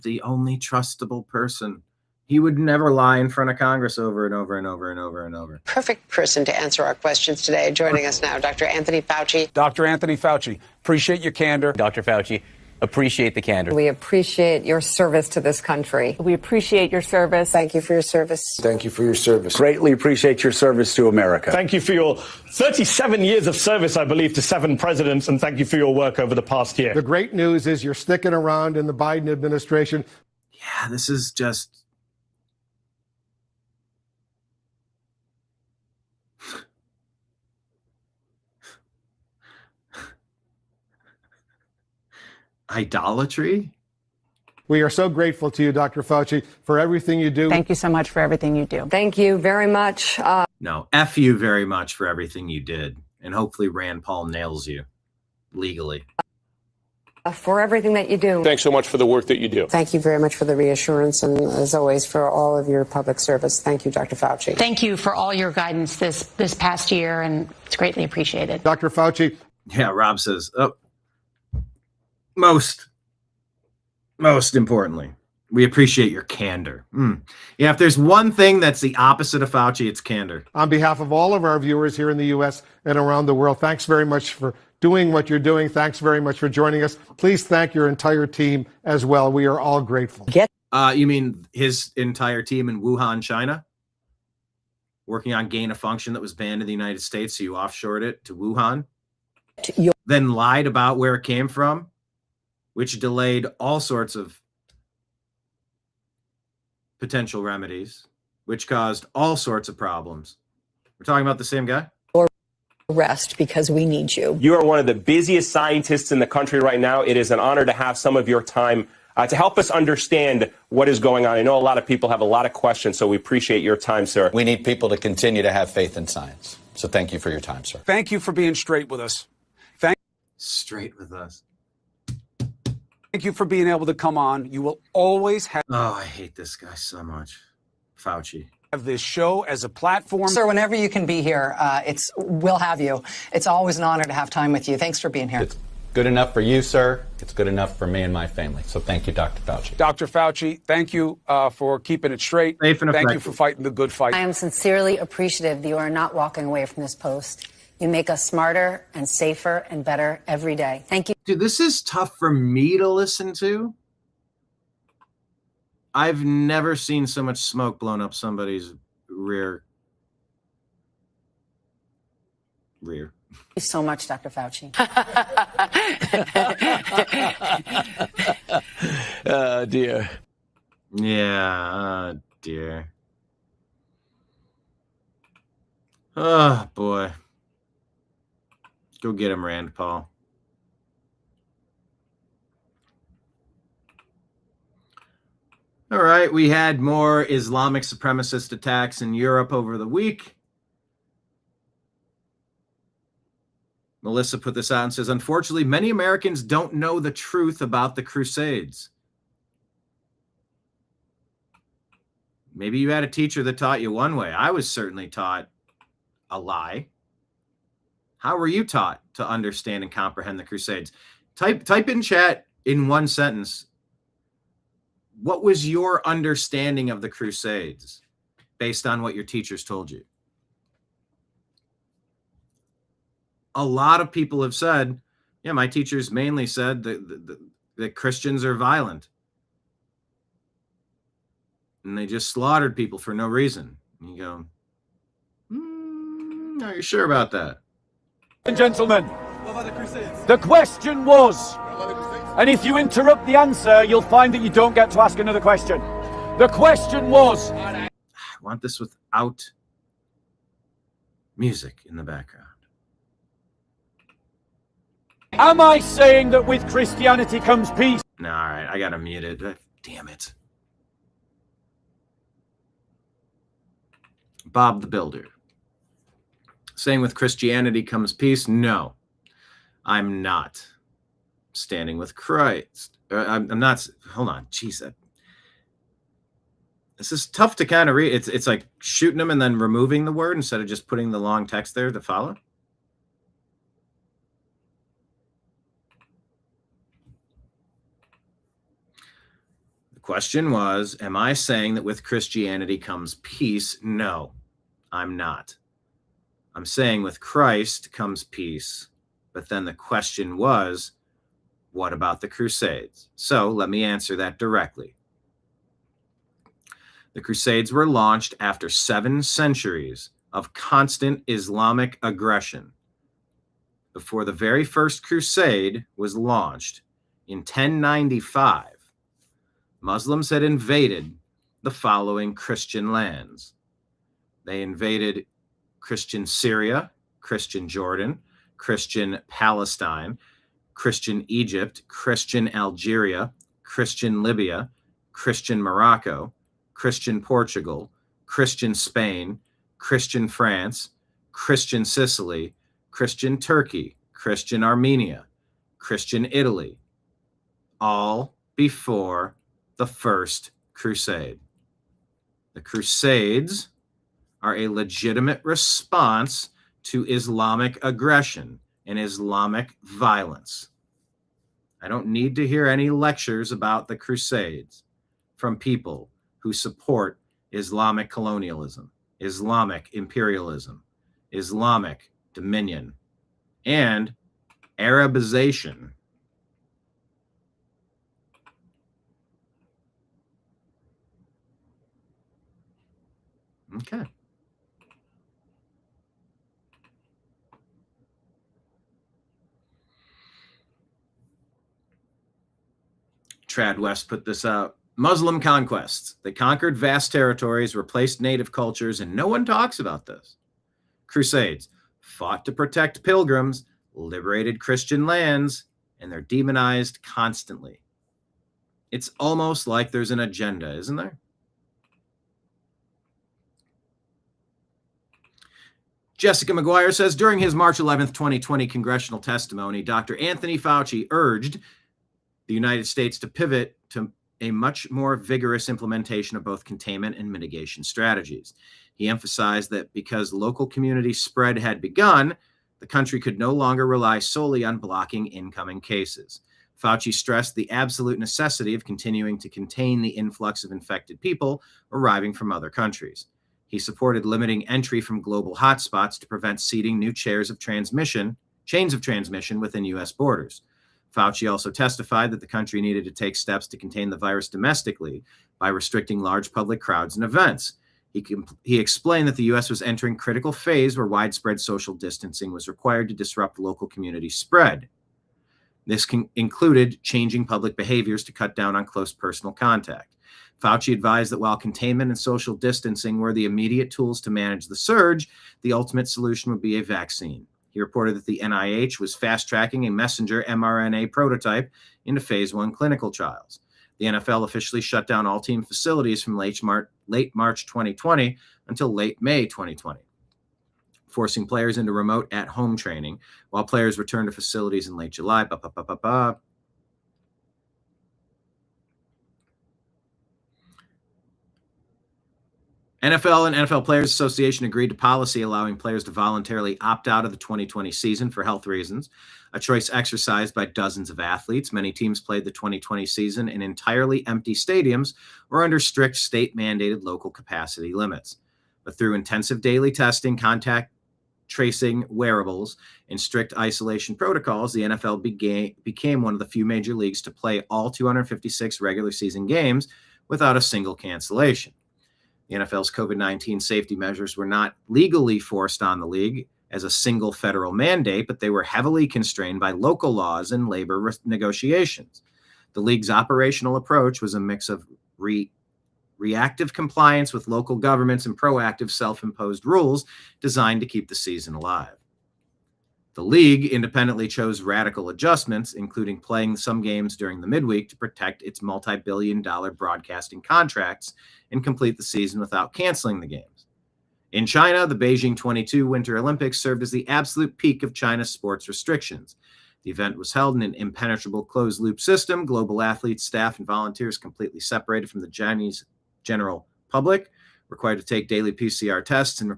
the only trustable person. He would never lie in front of Congress over and over and over and over and over. Perfect person to answer our questions today. Joining us now, Dr. Anthony Fauci. Dr. Anthony Fauci, appreciate your candor. Dr. Fauci, appreciate the candor. We appreciate your service to this country. We appreciate your service. Thank you for your service. Thank you for your service. Greatly appreciate your service to America. Thank you for your 37 years of service, I believe, to 7 presidents, and thank you for your work over the past year. The great news is you're sticking around in the Biden administration. Yeah, this is just... idolatry? We are so grateful to you, Dr. Fauci, for everything you do. Thank you so much for everything you do. Thank you very much. No, F you very much for everything you did. And hopefully Rand Paul nails you legally. For everything that you do. Thanks so much for the work that you do. Thank you very much for the reassurance and, as always, for all of your public service. Thank you, Dr. Fauci. Thank you for all your guidance this past year, and it's greatly appreciated. Dr. Fauci. Yeah, Rob says, most importantly, we appreciate your candor. Yeah, if there's one thing that's the opposite of Fauci, it's candor. On behalf of all of our viewers here in the U.S. and around the world, thanks very much for doing what you're doing. Thanks very much for joining us. Please thank your entire team as well. We are all grateful. You mean his entire team in Wuhan, China? Working on gain of function that was banned in the United States, so you offshored it to Wuhan? Then lied about where it came from? Which delayed all sorts of potential remedies, which caused all sorts of problems. We're talking about the same guy? Rest because we need you. You are one of the busiest scientists in the country right now. It is an honor to have some of your time to help us understand what is going on. I know a lot of people have a lot of questions, so we appreciate your time, sir. We need people to continue to have faith in science. So thank you for your time, sir. Thank you for being straight with us. Straight with us. Thank you for being able to come on. You will always have... Oh, I hate this guy so much. Fauci. ...have this show as a platform. Sir, whenever you can be here, we'll have you. It's always an honor to have time with you. Thanks for being here. It's good enough for you, sir. It's good enough for me and my family. So thank you, Dr. Fauci. Dr. Fauci, thank you for keeping it straight. Thank you for fighting the good fight. I am sincerely appreciative that you are not walking away from this post. You make us smarter and safer and better every day. Thank you. Dude, this is tough for me to listen to. I've never seen so much smoke blown up somebody's rear. Thank you so much, Dr. Fauci. Oh, dear. Yeah, dear. Oh, boy. Go get him, Rand Paul. All right, we had more Islamic supremacist attacks in Europe over the week. Melissa put this out and says, unfortunately, many Americans don't know the truth about the Crusades. Maybe you had a teacher that taught you one way. I was certainly taught a lie. How were you taught to understand and comprehend the Crusades? Type in chat in one sentence. What was your understanding of the Crusades based on what your teachers told you? A lot of people have said, yeah, my teachers mainly said that Christians are violent. And they just slaughtered people for no reason. And you go, are you sure about that? And gentlemen, the question was, and if you interrupt the answer, you'll find that you don't get to ask another question. The question was... I want this without music in the background. Am I saying that with Christianity comes peace? No, all right, I got to mute it. Damn it. Bob the Builder. Saying with Christianity comes peace? No, I'm not. Standing with Christ. I'm not. Hold on. Jeez. This is tough to kind of read. It's like shooting them and then removing the word instead of just putting the long text there to follow. question was, am I saying that with Christianity comes peace? No, I'm not. I'm saying with Christ comes peace. But then the question was, what about the Crusades? So let me answer that directly. The Crusades were launched after 7 centuries of constant Islamic aggression. Before the very first crusade was launched in 1095, Muslims had invaded the following Christian lands. They invaded Christian Syria, Christian Jordan, Christian Palestine, Christian Egypt, Christian Algeria, Christian Libya, Christian Morocco, Christian Portugal, Christian Spain, Christian France, Christian Sicily, Christian Turkey, Christian Armenia, Christian Italy, all before the First Crusade. The Crusades are a legitimate response to Islamic aggression and Islamic violence. I don't need to hear any lectures about the Crusades from people who support Islamic colonialism, Islamic imperialism, Islamic dominion, and Arabization. Okay. Trad West put this out. Muslim conquests. They conquered vast territories, replaced native cultures, and no one talks about this. Crusades fought to protect pilgrims, liberated Christian lands, and they're demonized constantly. It's almost like there's an agenda, isn't there? Jessica McGuire says, during his March 11th, 2020 congressional testimony, Dr. Anthony Fauci urged the United States to pivot to a much more vigorous implementation of both containment and mitigation strategies. He emphasized that because local community spread had begun, the country could no longer rely solely on blocking incoming cases. Fauci stressed the absolute necessity of continuing to contain the influx of infected people arriving from other countries. He supported limiting entry from global hotspots to prevent seeding new chains of transmission within U.S. borders. Fauci also testified that the country needed to take steps to contain the virus domestically by restricting large public crowds and events. He explained that the U.S. was entering a critical phase where widespread social distancing was required to disrupt local community spread. This included changing public behaviors to cut down on close personal contact. Fauci advised that while containment and social distancing were the immediate tools to manage the surge, the ultimate solution would be a vaccine. He reported that the NIH was fast-tracking a messenger mRNA prototype into phase 1 clinical trials. The NFL officially shut down all team facilities from late March 2020 until late May 2020, forcing players into remote at-home training, while players returned to facilities in late July. NFL and NFL Players Association agreed to policy allowing players to voluntarily opt out of the 2020 season for health reasons, a choice exercised by dozens of athletes. Many teams played the 2020 season in entirely empty stadiums or under strict state-mandated local capacity limits. But through intensive daily testing, contact tracing, wearables, and strict isolation protocols, the NFL became one of the few major leagues to play all 256 regular season games without a single cancellation. The NFL's COVID-19 safety measures were not legally forced on the league as a single federal mandate, but they were heavily constrained by local laws and labor negotiations. The league's operational approach was a mix of reactive compliance with local governments and proactive self-imposed rules designed to keep the season alive. The league independently chose radical adjustments, including playing some games during the midweek to protect its multi-billion-dollar broadcasting contracts and complete the season without canceling the games. In China, the Beijing 22 Winter Olympics served as the absolute peak of China's sports restrictions. The event was held in an impenetrable closed-loop system, global athletes, staff, and volunteers completely separated from the Chinese general public, required to take daily PCR tests, and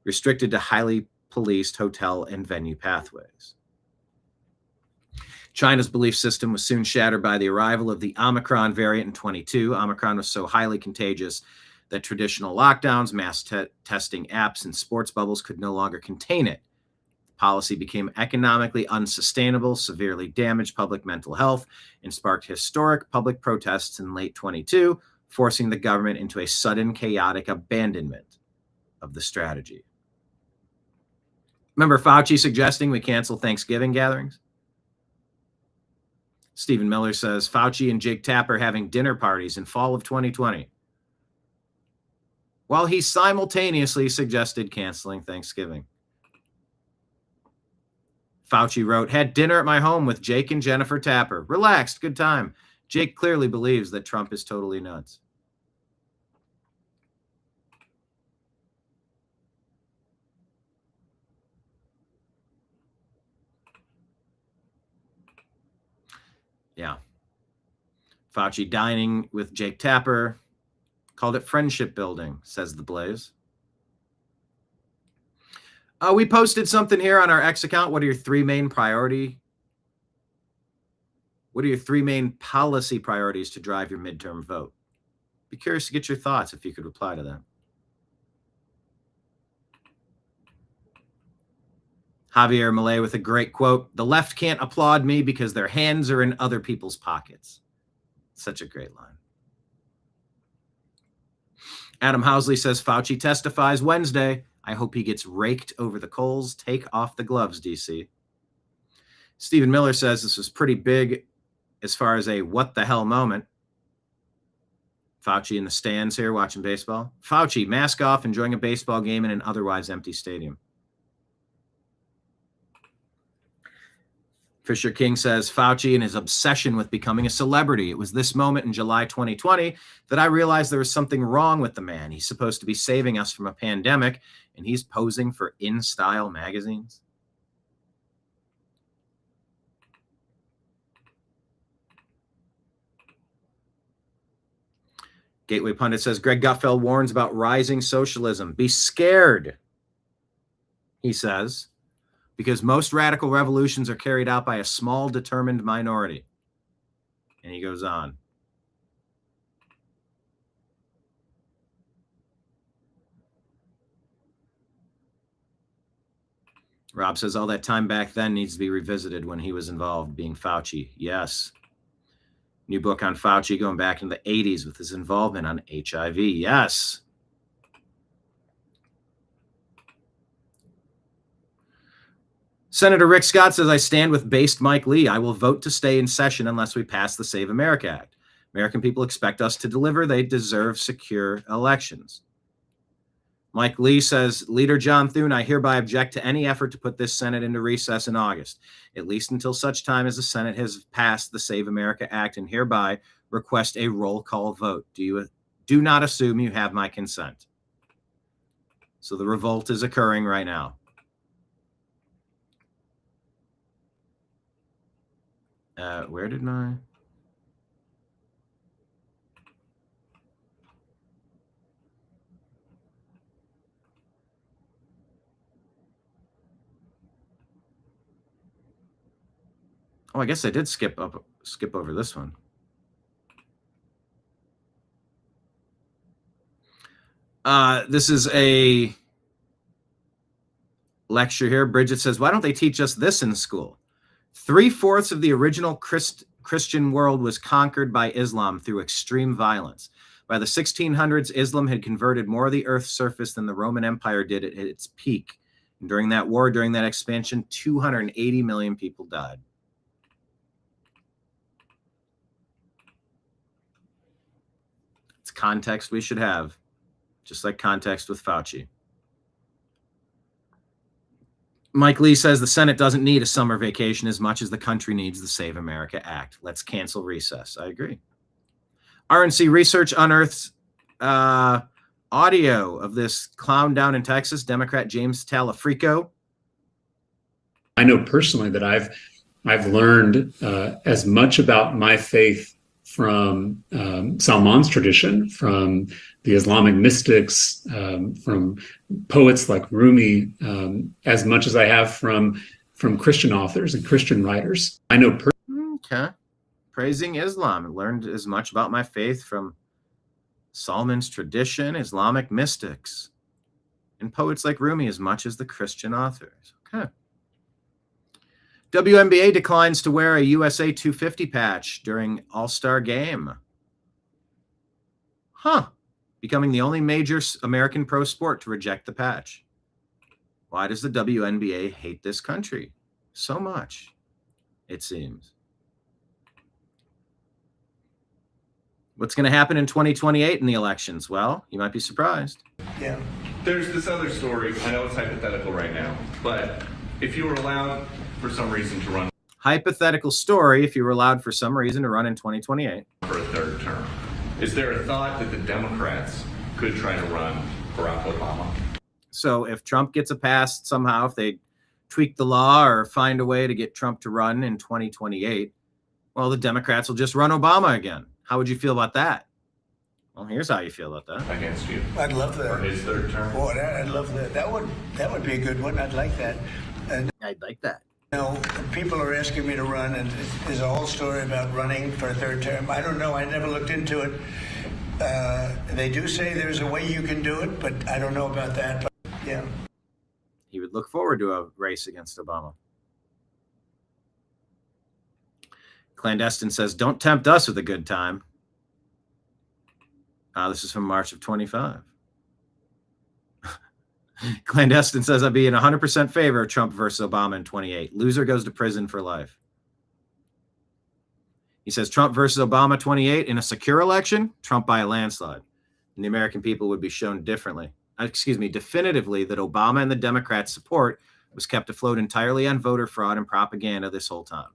restricted to highly policed hotel and venue pathways. China's belief system was soon shattered by the arrival of the Omicron variant in 22. Omicron was so highly contagious that traditional lockdowns, mass testing apps, and sports bubbles could no longer contain it. Policy became economically unsustainable, severely damaged public mental health, and sparked historic public protests in late 22, forcing the government into a sudden chaotic abandonment of the strategy. Remember Fauci suggesting we cancel Thanksgiving gatherings? Stephen Miller says Fauci and Jake Tapper having dinner parties in fall of 2020, while he simultaneously suggested canceling Thanksgiving. Fauci wrote, had dinner at my home with Jake and Jennifer Tapper. Relaxed, good time. Jake clearly believes that Trump is totally nuts. Yeah. Fauci dining with Jake Tapper, called it friendship building, says The Blaze. We posted something here on our X account. What are your three main policy priorities to drive your midterm vote? Be curious to get your thoughts if you could reply to that. Javier Milei with a great quote. The left can't applaud me because their hands are in other people's pockets. Such a great line. Adam Housley says Fauci testifies Wednesday. I hope he gets raked over the coals. Take off the gloves, DC. Stephen Miller says this was pretty big as far as a what the hell moment. Fauci in the stands here watching baseball. Fauci, mask off, enjoying a baseball game in an otherwise empty stadium. Fisher King says Fauci and his obsession with becoming a celebrity. It was this moment in July 2020 that I realized there was something wrong with the man. He's supposed to be saving us from a pandemic, and he's posing for InStyle magazines. Gateway Pundit says Greg Gutfeld warns about rising socialism. Be scared, he says, because most radical revolutions are carried out by a small, determined minority. And he goes on. Rob says all that time back then needs to be revisited when he was involved, being Fauci. Yes. New book on Fauci going back in the 80s with his involvement on HIV. Yes. Senator Rick Scott says, I stand with based Mike Lee. I will vote to stay in session unless we pass the Save America Act. American people expect us to deliver. They deserve secure elections. Mike Lee says, Leader John Thune, I hereby object to any effort to put this Senate into recess in August, at least until such time as the Senate has passed the Save America Act, and hereby request a roll call vote. Do not assume you have my consent. So the revolt is occurring right now. Where did my... Oh, I guess I did skip over this one. This is a lecture here. Bridget says, why don't they teach us this in school? 3/4 of the original Christian world was conquered by Islam through extreme violence. By the 1600s, Islam had converted more of the earth's surface than the Roman Empire did at its peak. And during that war, during that expansion, 280 million people died. It's context we should have, just like context with Fauci. Mike Lee says the Senate doesn't need a summer vacation as much as the country needs the Save America Act. Let's cancel recess. I agree. RNC Research unearths audio of this clown down in Texas, Democrat James Talafrico. I know personally that I've learned as much about my faith from Salman's tradition, from the Islamic mystics, from poets like Rumi, as much as I have from Christian authors and Christian writers. I know Okay. Praising Islam. I learned as much about my faith from Solomon's tradition, Islamic mystics, and poets like Rumi as much as the Christian authors. Okay. WNBA declines to wear a USA 250 patch during All-Star Game. Huh. Becoming the only major American pro sport to reject the patch. Why does the WNBA hate this country so much, it seems? What's going to happen in 2028 in the elections? Well, you might be surprised. Yeah. There's this other story. I know it's hypothetical right now, but if you were allowed for some reason to run Hypothetical story, if you were allowed for some reason to run in 2028. for a third term, is there a thought that the Democrats could try to run Barack Obama? So if Trump gets a pass somehow, if they tweak the law or find a way to get Trump to run in 2028, well, the Democrats will just run Obama again. How would you feel about that? Well, here's how you feel about that. Against you. I'd love that. For his third term. Boy, I'd love that. That would be a good one. I'd like that. And I'd like that. you know, people are asking me to run, and there's a whole story about running for a third term. I don't know. I never looked into it. They do say there's a way you can do it, but I don't know about that. But yeah. He would look forward to a race against Obama. Clandestine says, don't tempt us with a good time. This is from March of 25. Clandestine says, I'd be in 100% favor of Trump versus Obama in 28. Loser goes to prison for life. He says, Trump versus Obama 28 in a secure election, Trump by a landslide. And the American people would be shown definitively that Obama and the Democrats' support was kept afloat entirely on voter fraud and propaganda this whole time.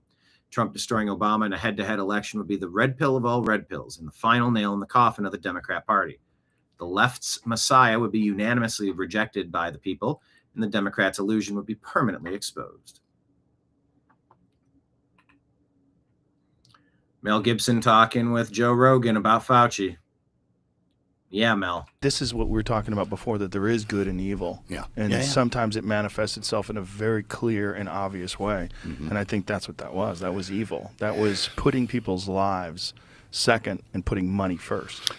Trump destroying Obama in a head-to-head election would be the red pill of all red pills and the final nail in the coffin of the Democrat Party. The left's messiah would be unanimously rejected by the people, and the Democrats' illusion would be permanently exposed. Mel Gibson talking with Joe Rogan about Fauci. Yeah, Mel. This is what we were talking about before, that there is good and evil. Yeah. And Yeah. sometimes it manifests itself in a very clear and obvious way. Mhm. And I think that's what that was. That was evil. That was putting people's lives second and putting money first.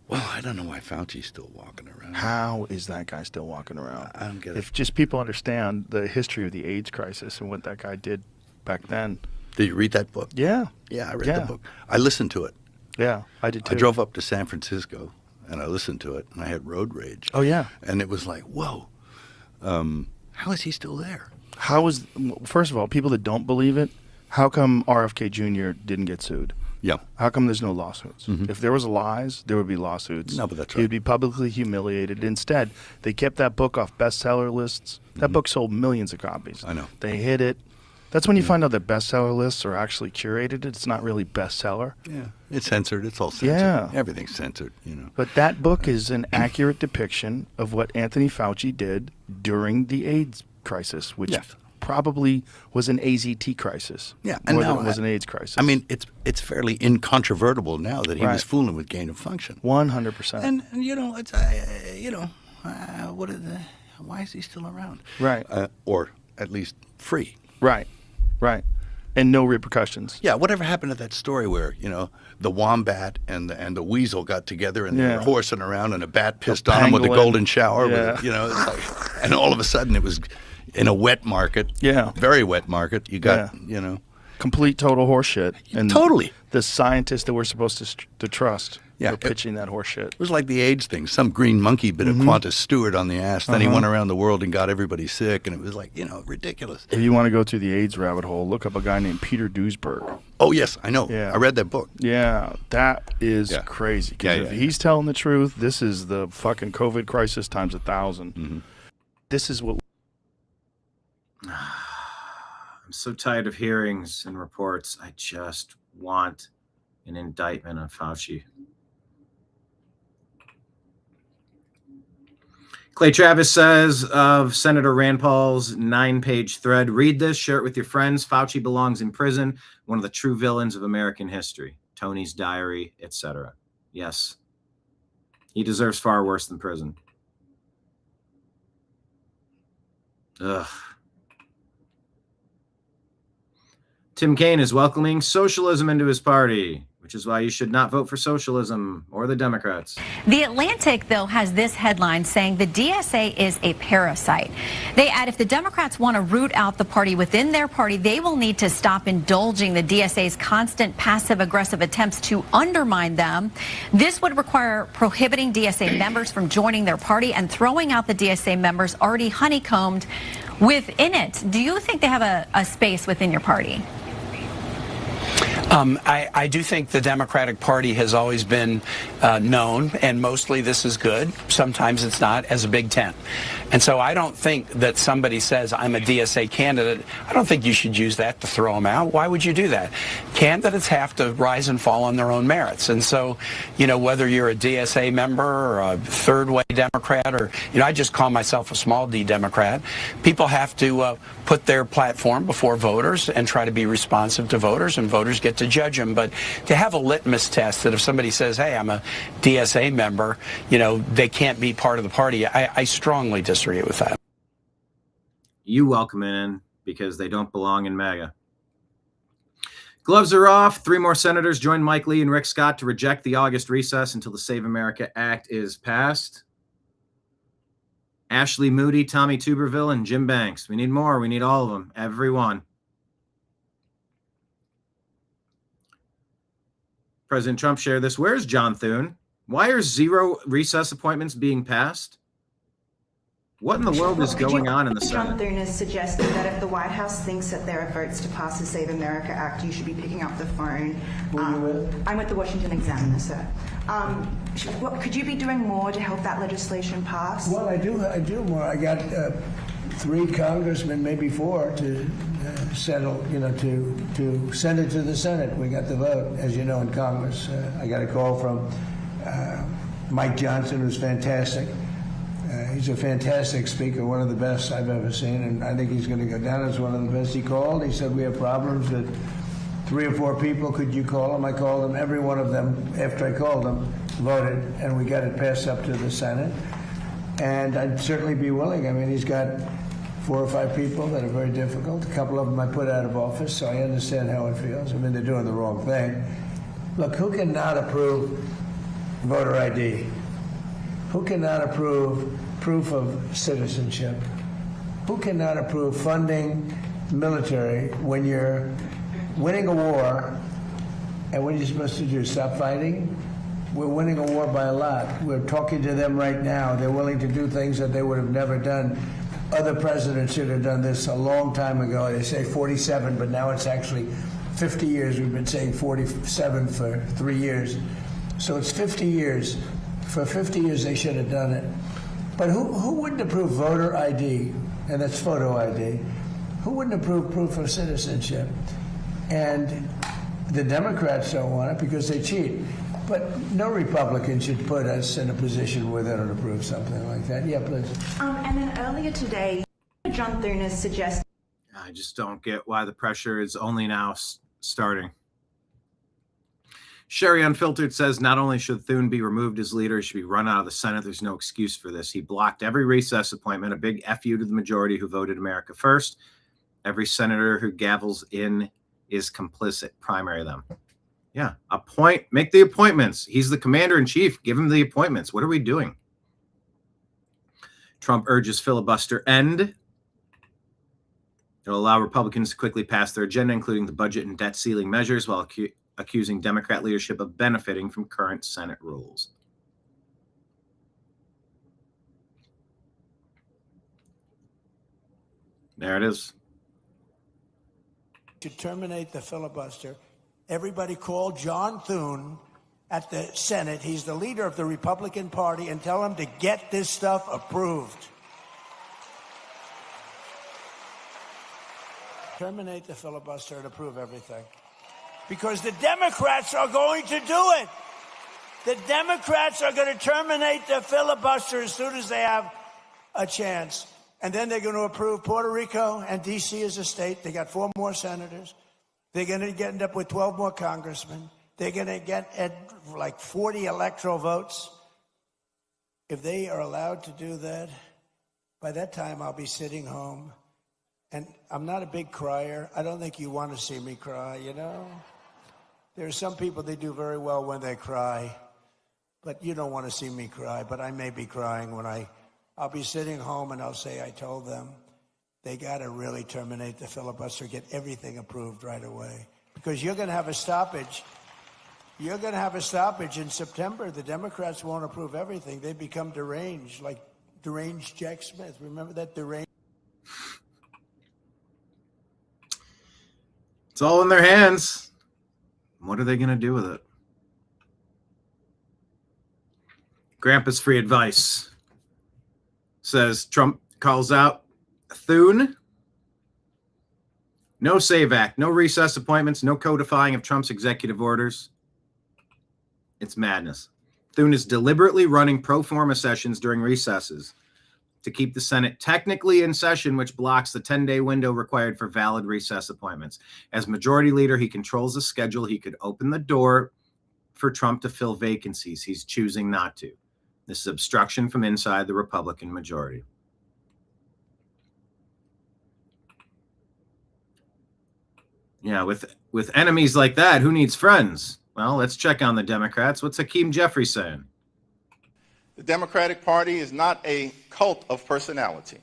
Well, I don't know why Fauci's still walking around. How is that guy still walking around? I don't get it. If just people understand the history of the AIDS crisis and what that guy did back then. Did you read that book? Yeah. Yeah, I read the book. I listened to it. Yeah, I did too. I drove up to San Francisco and I listened to it and I had road rage. Oh, yeah. And it was like, whoa, how is he still there? First of all, people that don't believe it, how come RFK Jr. didn't get sued? Yeah. How come there's no lawsuits? Mhm. If there was lies, there would be lawsuits. No, but that's He would be publicly humiliated. Instead, they kept that book off bestseller lists. That book sold millions of copies. I know. They hid it. That's when you find out that bestseller lists are actually curated. It's not really bestseller. Yeah. It's censored. It's all censored. Yeah. Everything's censored, you know. But that book is an accurate depiction of what Anthony Fauci did during the AIDS crisis, which probably was an AZT crisis. Yeah, more now than it was an AIDS crisis. I mean, it's fairly incontrovertible now that he was Right. fooling with gain of function. 100%. And you know, it's why is he still around? Right. Or at least free. Right. Right. And no repercussions. Yeah, whatever happened to that story where, you know, the wombat and the weasel got together and they Yeah. were horsing around and a bat pissed on him with a golden shower. Yeah. With, you know, it's like, and all of a sudden it was in a wet market. Yeah. Very wet market. You got, you know. Complete total horseshit. And Totally. The scientists that we're supposed to trust Yeah, were pitching that horseshit. It was like the AIDS thing. Some green monkey bit a Qantas Stewart on the ass. Then he Uh-huh. went around the world and got everybody sick. And it was like, you know, ridiculous. If you want to go to the AIDS rabbit hole, look up a guy named Peter Duesberg. Oh, yes, I know. Yeah. I read that book. Yeah, that is crazy. 'Cause if he's telling the truth, this is the fucking COVID crisis times 1,000. This is what... I'm so tired of hearings and reports. I just want an indictment on Fauci. Clay Travis says of Senator Rand Paul's 9-page thread, read this, share it with your friends. Fauci belongs in prison, one of the true villains of American history. Tony's diary, etc. Yes. He deserves far worse than prison. Ugh. Tim Kaine is welcoming socialism into his party, which is why you should not vote for socialism or the Democrats. The Atlantic, though, has this headline saying the DSA is a parasite. They add if the Democrats want to root out the party within their party, they will need to stop indulging the DSA's constant passive-aggressive attempts to undermine them. This would require prohibiting DSA members from joining their party and throwing out the DSA members already honeycombed within it. Do you think they have a space within your party? I do think the Democratic Party has always been known, and mostly this is good, sometimes it's not, as a Big Tent. And so I don't think that somebody says, I'm a DSA candidate, I don't think you should use that to throw them out. Why would you do that? Candidates have to rise and fall on their own merits. And so, you know, whether you're a DSA member or a third-way Democrat or, you know, I just call myself a small D Democrat, people have to put their platform before voters and try to be responsive to voters, and voters get to judge them. But to have a litmus test that if somebody says, hey, I'm a DSA member, you know, they can't be part of the party, I strongly disagree with that. You welcome it in because they don't belong in MAGA. Gloves are off. 3 more senators join Mike Lee and Rick Scott to reject the August recess until the Save America Act is passed. Ashley Moody, Tommy Tuberville, and Jim Banks. We need more. We need all of them. Everyone. President Trump shared this. Where's John Thune? Why are 0 recess appointments being passed? What in the world is going on in the Senate? John Thune is suggesting that if the White House thinks that there are votes to pass the Save America Act, you should be picking up the phone. Who are you with? I'm with the Washington Examiner, sir. Could you be doing more to help that legislation pass? Well, I do more. I got 3 congressmen, maybe 4, to settle, you know, to send it to the Senate. We got the vote, as you know, in Congress. I got a call from Mike Johnson, who's fantastic. He's a fantastic speaker, one of the best I've ever seen, and I think he's going to go down as one of the best. He called. He said, we have problems with 3 or 4 people. Could you call them? I called them. Every one of them, after I called them, voted, and we got it passed up to the Senate. And I'd certainly be willing. I mean, he's got 4 or 5 people that are very difficult. A couple of them I put out of office, so I understand how it feels. I mean, they're doing the wrong thing. Look, who cannot approve voter ID? Who cannot approve proof of citizenship? Who cannot approve funding military when you're winning a war? And what are you supposed to do, stop fighting? We're winning a war by a lot. We're talking to them right now. They're willing to do things that they would have never done. Other presidents should have done this a long time ago. They say 47, but now it's actually 50 years. We've been saying 47 for 3 years. So it's 50 years. For 50 years, they should have done it. But who wouldn't approve voter ID? And that's photo ID. Who wouldn't approve proof of citizenship? And the Democrats don't want it because they cheat. But no Republican should put us in a position where they don't approve something like that. Yeah, please. And then earlier today, John Thune is suggesting. I just don't get why the pressure is only now starting. Sherry Unfiltered says not only should Thune be removed as leader, he should be run out of the Senate. There's no excuse for this. He blocked every recess appointment, a big FU to the majority who voted America first. Every senator who gavels in is complicit. Primary them. Yeah, make the appointments. He's the commander in chief. Give him the appointments. What are we doing? Trump urges filibuster end. It'll allow Republicans to quickly pass their agenda, including the budget and debt ceiling measures, while accusing Democrat leadership of benefiting from current Senate rules. There it is. To terminate the filibuster, everybody call John Thune at the Senate. He's the leader of the Republican Party, and tell him to get this stuff approved. Terminate the filibuster and approve everything. Because the Democrats are going to do it. The Democrats are going to terminate the filibuster as soon as they have a chance. And then they're going to approve Puerto Rico and D.C. as a state. They got 4 more senators. They're going to end up with 12 more congressmen. They're going to get like 40 electoral votes. If they are allowed to do that, by that time I'll be sitting home And I'm not a big crier. I don't think you want to see me cry, you know? There are some people, they do very well when they cry, but you don't want to see me cry. But I may be crying when I'll be sitting home and I'll say, I told them they got to really terminate the filibuster, get everything approved right away. Because you're going to have a stoppage. You're going to have a stoppage in September. The Democrats won't approve everything. They become deranged, like deranged Jack Smith. Remember that deranged? It's all in their hands. What are they going to do with it? Grandpa's free advice says Trump calls out Thune. No SAVE Act, no recess appointments, no codifying of Trump's executive orders. It's madness. Thune is deliberately running pro forma sessions during recesses to keep the Senate technically in session, which blocks the 10-day window required for valid recess appointments. As majority leader, he controls the schedule. He could open the door for Trump to fill vacancies. He's choosing not to. This is obstruction from inside the Republican majority. Yeah, with enemies like that, who needs friends? Well, let's check on the Democrats. What's Hakeem Jeffrey saying? The Democratic Party is not a cult of personality.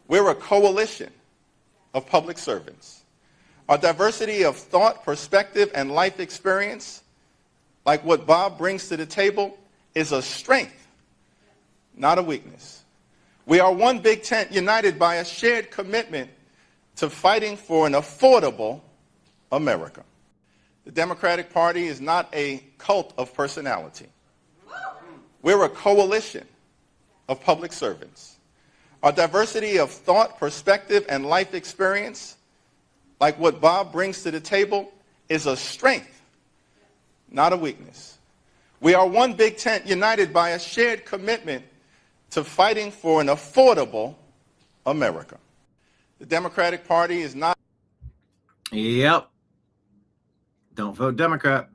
We're a coalition of public servants. Our diversity of thought, perspective, and life experience, like what Bob brings to the table, is a strength, not a weakness. We are one big tent united by a shared commitment to fighting for an affordable America. The Democratic Party is not a cult of personality. We're a coalition of public servants. Our diversity of thought, perspective, and life experience, like what Bob brings to the table, is a strength, not a weakness. We are one big tent united by a shared commitment to fighting for an affordable America. The Democratic Party is not... Yep. Don't vote Democrat.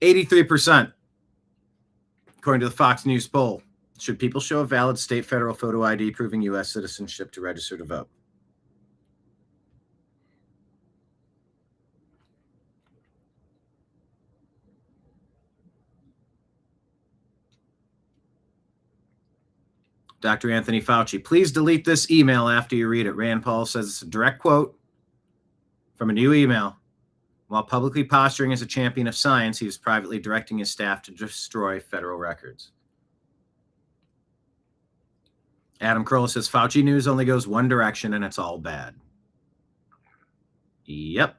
83%. According to the Fox News poll, should people show a valid state federal photo ID proving U.S. citizenship to register to vote? Dr. Anthony Fauci, please delete this email after you read it. Rand Paul says it's a direct quote from a new email. While publicly posturing as a champion of science, he was privately directing his staff to destroy federal records. Adam Carolla says Fauci news only goes one direction and it's all bad. Yep.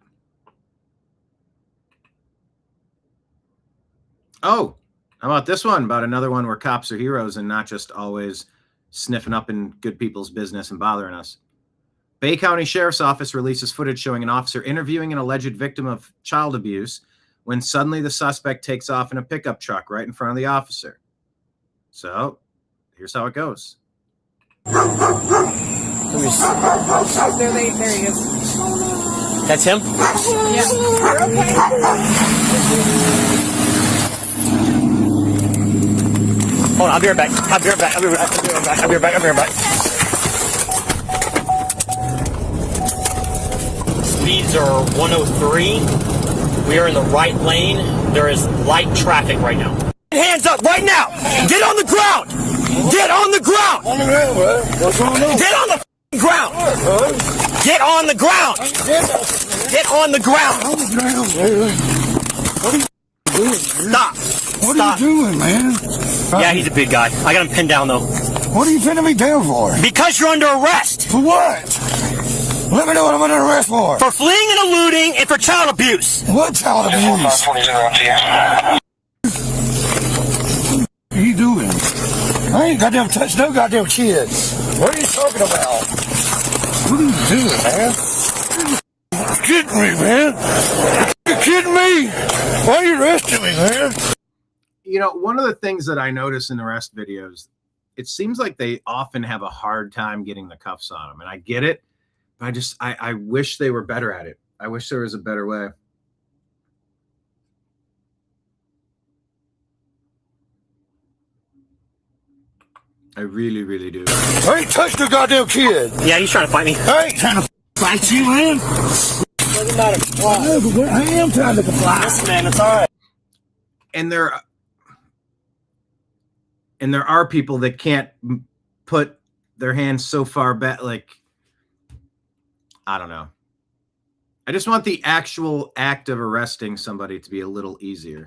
Oh, how about this one? About another one where cops are heroes and not just always sniffing up in good people's business and bothering us. Bay County Sheriff's Office releases footage showing an officer interviewing an alleged victim of child abuse when suddenly the suspect takes off in a pickup truck right in front of the officer. So, here's how it goes. There he is. That's him? Yeah. You're okay. Hold on, I'll be right back. I'll be right back. Speeds are 103. We are in the right lane. There is light traffic right now. Hands up right now. Get on the ground. Get on the ground. On the ground, bro. What's going on? Get on the ground. Get on the ground. Get on the ground. On the ground, dude. What are you doing? Stop. What are you doing, man? Yeah, he's a big guy. I got him pinned down, though. What are you pinning me down for? Because you're under arrest. For what? Let me know what I'm under arrest for. For fleeing and eluding and for child abuse. What child abuse? What are you doing? I ain't goddamn touched no goddamn kids. What are you talking about? What are you doing, man? You're kidding me, man. You're kidding me? Why are you arresting me, man? You know, one of the things that I notice in the arrest videos, it seems like they often have a hard time getting the cuffs on them. And I get it, but I wish they were better at it. I wish there was a better way. I really, really do. I ain't touched no goddamn kid. Yeah, he's trying to fight me. I ain't trying to fight you, man. Doesn't matter. I am trying to comply. Listen, man, it's all right. And there are people that can't put their hands so far back. Like, I don't know. I just want the actual act of arresting somebody to be a little easier.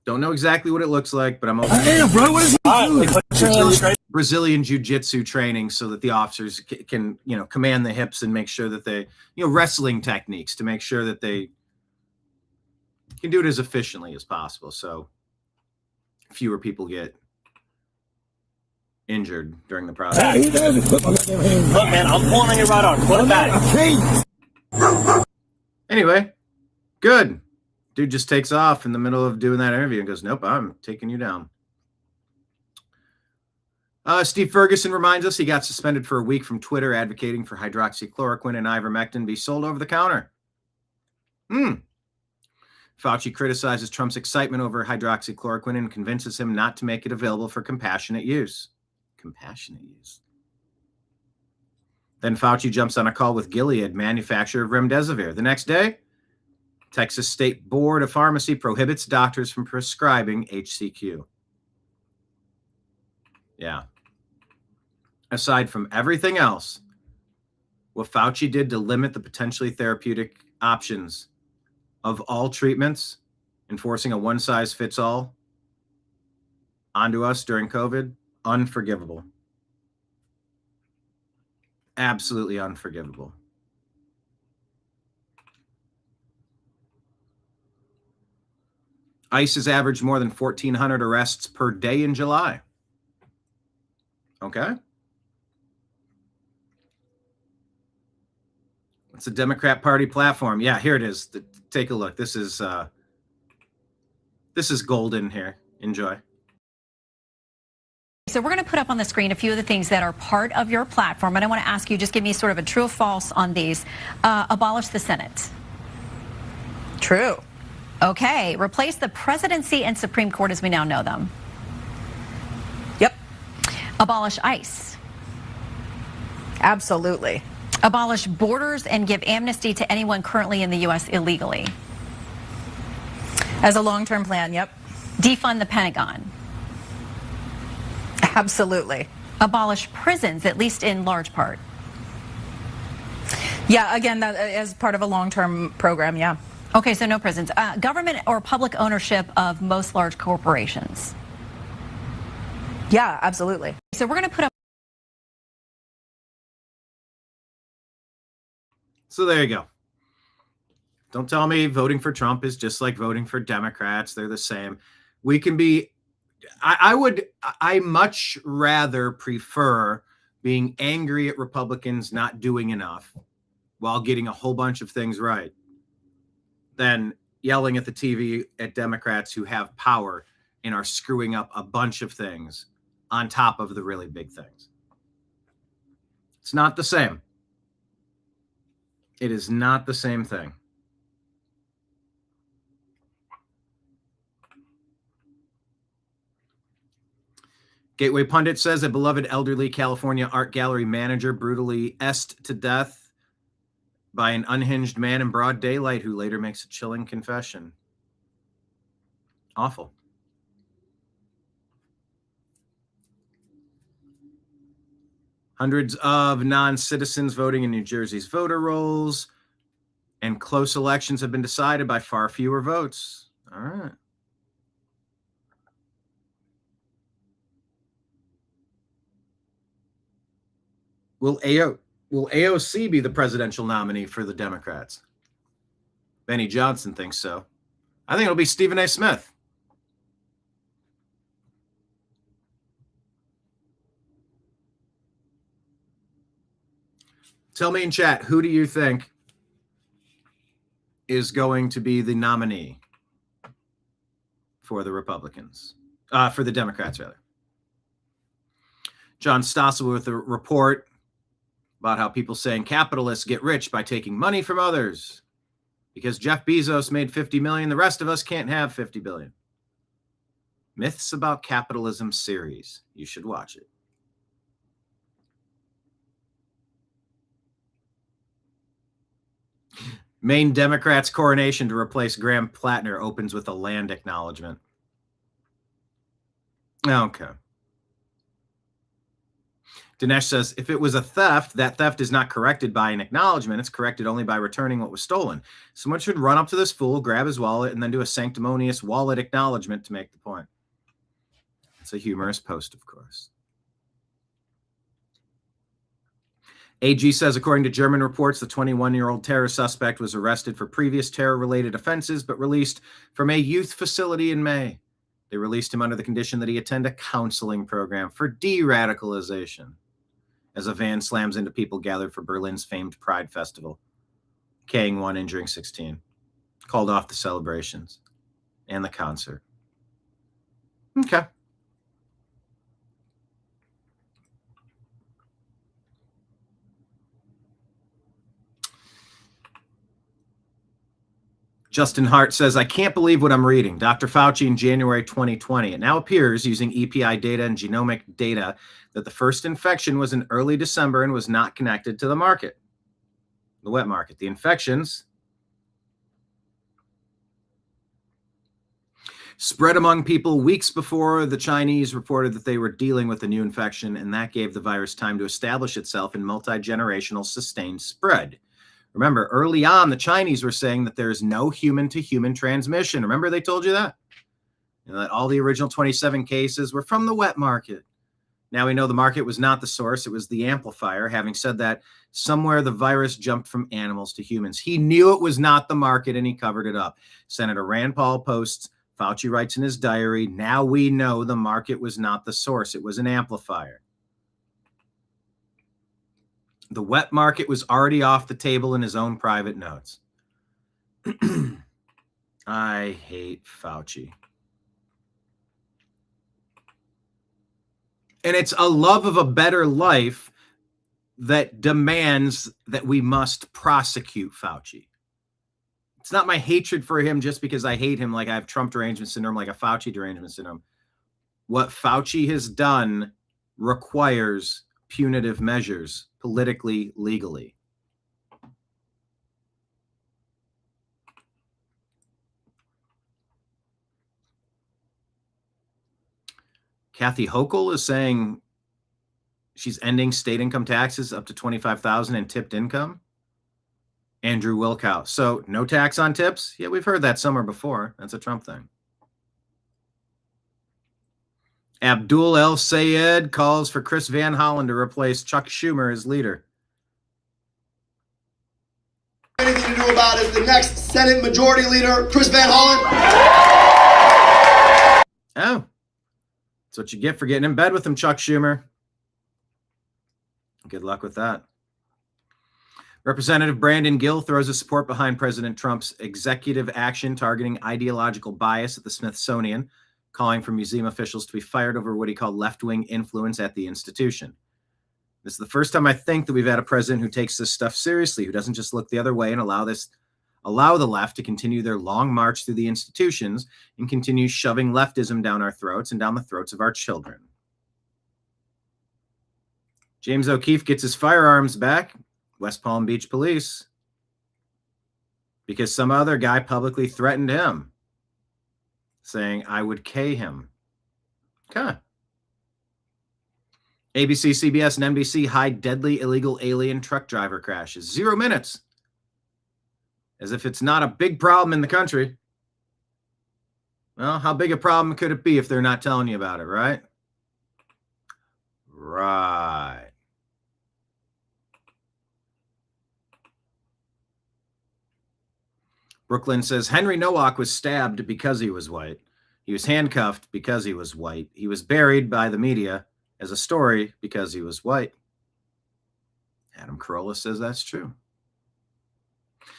Don't know exactly what it looks like, but I'm okay. Damn, bro, what is he doing? Brazilian jiu-jitsu training so that the officers can, command the hips and make sure that they, wrestling techniques to make sure that they can do it as efficiently as possible. So fewer people get injured during the process. Look, man, I'm pulling on your right arm. Put it back. Anyway, good. Dude just takes off in the middle of doing that interview and goes, nope, I'm taking you down. Steve Ferguson reminds us he got suspended for a week from Twitter advocating for hydroxychloroquine and ivermectin be sold over the counter. Fauci criticizes Trump's excitement over hydroxychloroquine and convinces him not to make it available for compassionate use. Compassionate use. Then Fauci jumps on a call with Gilead, manufacturer of remdesivir. The next day, Texas State Board of Pharmacy prohibits doctors from prescribing HCQ. Yeah. Aside from everything else, what Fauci did to limit the potentially therapeutic options of all treatments, enforcing a one-size-fits-all onto us during COVID, unforgivable. Absolutely unforgivable. ICE has averaged more than 1,400 arrests per day in July. Okay. It's a Democrat Party platform. Yeah, here it is. Take a look. This is golden here. Enjoy. So we're going to put up on the screen a few of the things that are part of your platform, and I want to ask you, just give me sort of a true or false on these. Abolish the Senate. True. Okay. Replace the presidency and Supreme Court as we now know them. Yep. Abolish ICE. Absolutely. Abolish borders and give amnesty to anyone currently in the U.S. illegally. As a long-term plan, yep. Defund the Pentagon. Absolutely. Abolish prisons, at least in large part. Yeah, again, that as part of a long-term program, yeah. Okay, so no prisons. Government or public ownership of most large corporations. Yeah, absolutely. So we're going to put up. So there you go. Don't tell me voting for Trump is just like voting for Democrats. They're the same. We can be, I much rather prefer being angry at Republicans not doing enough while getting a whole bunch of things right than yelling at the TV at Democrats who have power and are screwing up a bunch of things on top of the really big things. It's not the same. It is not the same thing. Gateway Pundit says a beloved elderly California art gallery manager brutally essed to death by an unhinged man in broad daylight who later makes a chilling confession. Awful. Hundreds of non-citizens voting in New Jersey's voter rolls, and close elections have been decided by far fewer votes. All right. Will AOC be the presidential nominee for the Democrats? Benny Johnson thinks so. I think it'll be Stephen A. Smith. Tell me in chat, who do you think is going to be the nominee for the Republicans? For the Democrats, rather. John Stossel with a report about how people saying capitalists get rich by taking money from others. Because Jeff Bezos made $50 million, the rest of us can't have $50 billion. Myths About Capitalism series. You should watch it. Maine Democrats' coronation to replace Graham Plattner opens with a land acknowledgement. Okay. Dinesh says, if it was a theft, that theft is not corrected by an acknowledgement. It's corrected only by returning what was stolen. Someone should run up to this fool, grab his wallet, and then do a sanctimonious wallet acknowledgement to make the point. It's a humorous post, of course. AG says, according to German reports, the 21-year-old terror suspect was arrested for previous terror-related offenses, but released from a youth facility in May. They released him under the condition that he attend a counseling program for de-radicalization. As a van slams into people gathered for Berlin's famed Pride Festival, killing 1, injuring 16. Called off the celebrations and the concert. Okay. Justin Hart says, I can't believe what I'm reading. Dr. Fauci in January 2020. It now appears, using EPI data and genomic data, that the first infection was in early December and was not connected to the market, the wet market. The infections spread among people weeks before the Chinese reported that they were dealing with a new infection, and that gave the virus time to establish itself in multi-generational sustained spread. Remember, early on, the Chinese were saying that there is no human-to-human transmission. Remember they told you that? And that all the original 27 cases were from the wet market. Now we know the market was not the source. It was the amplifier. Having said that, somewhere the virus jumped from animals to humans. He knew it was not the market, and he covered it up. Senator Rand Paul posts, Fauci writes in his diary, now we know the market was not the source. It was an amplifier. The wet market was already off the table in his own private notes. I hate Fauci. And it's a love of a better life that demands that we must prosecute Fauci. It's not my hatred for him just because I hate him like I have Trump derangement syndrome, like a Fauci derangement syndrome. What Fauci has done requires punitive measures, politically, legally. Kathy Hochul is saying she's ending state income taxes up to $25,000 in tipped income. Andrew Wilkow. So no tax on tips? Yeah, we've heard that somewhere before. That's a Trump thing. Abdul El Sayed calls for Chris Van Hollen to replace Chuck Schumer as leader. Anything to do about it, the next Senate Majority Leader, Chris Van Hollen. Oh, that's what you get for getting in bed with him, Chuck Schumer. Good luck with that. Representative Brandon Gill throws his support behind President Trump's executive action targeting ideological bias at the Smithsonian, calling for museum officials to be fired over what he called left-wing influence at the institution. This is the first time I think that we've had a president who takes this stuff seriously, who doesn't just look the other way and allow the left to continue their long march through the institutions and continue shoving leftism down our throats and down the throats of our children. James O'Keefe gets his firearms back, West Palm Beach police, because some other guy publicly threatened him, saying, I would K him. Okay. ABC, CBS, and NBC hide deadly illegal alien truck driver crashes. 0 minutes. As if it's not a big problem in the country. Well, how big a problem could it be if they're not telling you about it, right? Right. Brooklyn says, Henry Nowak was stabbed because he was white. He was handcuffed because he was white. He was buried by the media as a story because he was white. Adam Carolla says that's true.